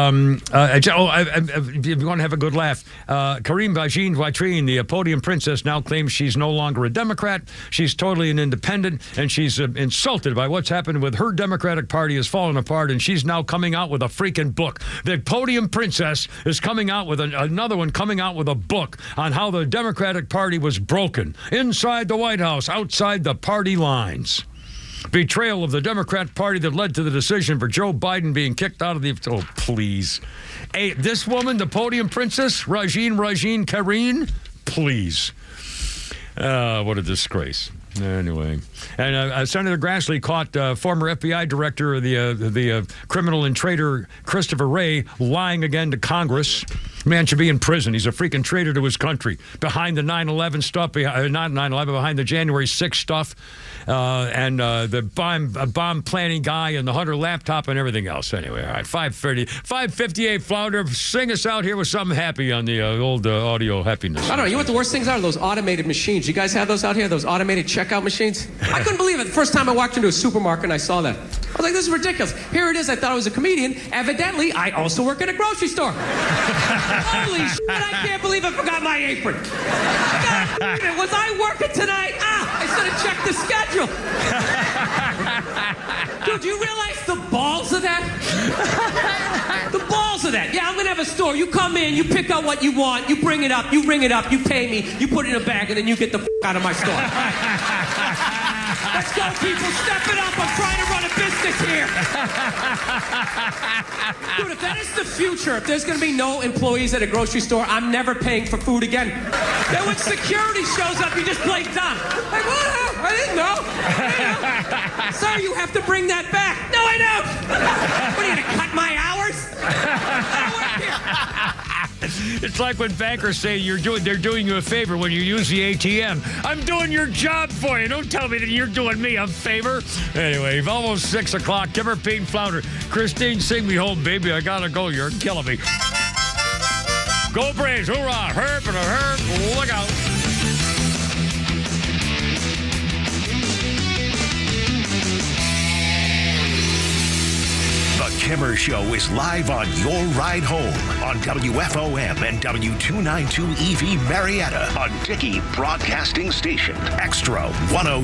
you want to have a good laugh, Karine Jean-Poitrine, the podium princess, now claims she's no longer a Democrat. She's totally an independent, and she's insulted by what's happened with her Democratic Party has fallen apart, and she's now coming out with a freaking book. The podium princess is coming out with another one, coming out with a book on how the Democratic Party was broken inside the White House, outside the party lines. Betrayal of the Democrat Party that led to the decision for Joe Biden being kicked out of the... Oh, please. Hey, this woman, the podium princess, Karine, please. What a disgrace. Anyway, and Senator Grassley caught former FBI director of the criminal and traitor Christopher Wray lying again to Congress. Man should be in prison. He's a freaking traitor to his country. Behind the 9/11 stuff, not 9/11, behind the January 6th stuff, and the bomb planning guy and the Hunter laptop and everything else. Anyway, all right, 5:58, Flounder. Sing us out here with something happy on the old audio happiness. I don't know. You know what the worst things are? Those automated machines. You guys have those out here? Those automated checkout machines? I couldn't believe it. The first time I walked into a supermarket and I saw that. I was like, this is ridiculous. Here it is. I thought I was a comedian. Evidently, I also work at a grocery store. Holy shit, I can't believe I forgot my apron. God, was I working tonight? I should have checked the schedule. Dude, do you realize the balls of that? The balls of that. Yeah, I'm going to have a store. You come in, you pick out what you want, you bring it up, you ring it up, you pay me, you put it in a bag, and then you get the out of my store. Let's go, people. Step it up. I'm trying to run a business here. Dude, if that is the future, if there's going to be no employees at a grocery store, I'm never paying for food again. Then when security shows up, you just play dumb. Like, what? I didn't know. Sir, you have to bring that back. No, I don't. What, are you going to cut my hours? I work here. It's like when bankers say they're doing you a favor when you use the ATM. I'm doing your job for you. Don't tell me that you're doing me a favor. Anyway, almost 6 o'clock. Kimmer, Pete, and Flounder. Christine, sing me home, baby. I gotta go. You're killing me. Go Braves. Hoorah. Herp and a herp. Look out. The Kimmer Show is live on your ride home on WFOM and W292 EV Marietta on Dickey Broadcasting Station. Extra 106.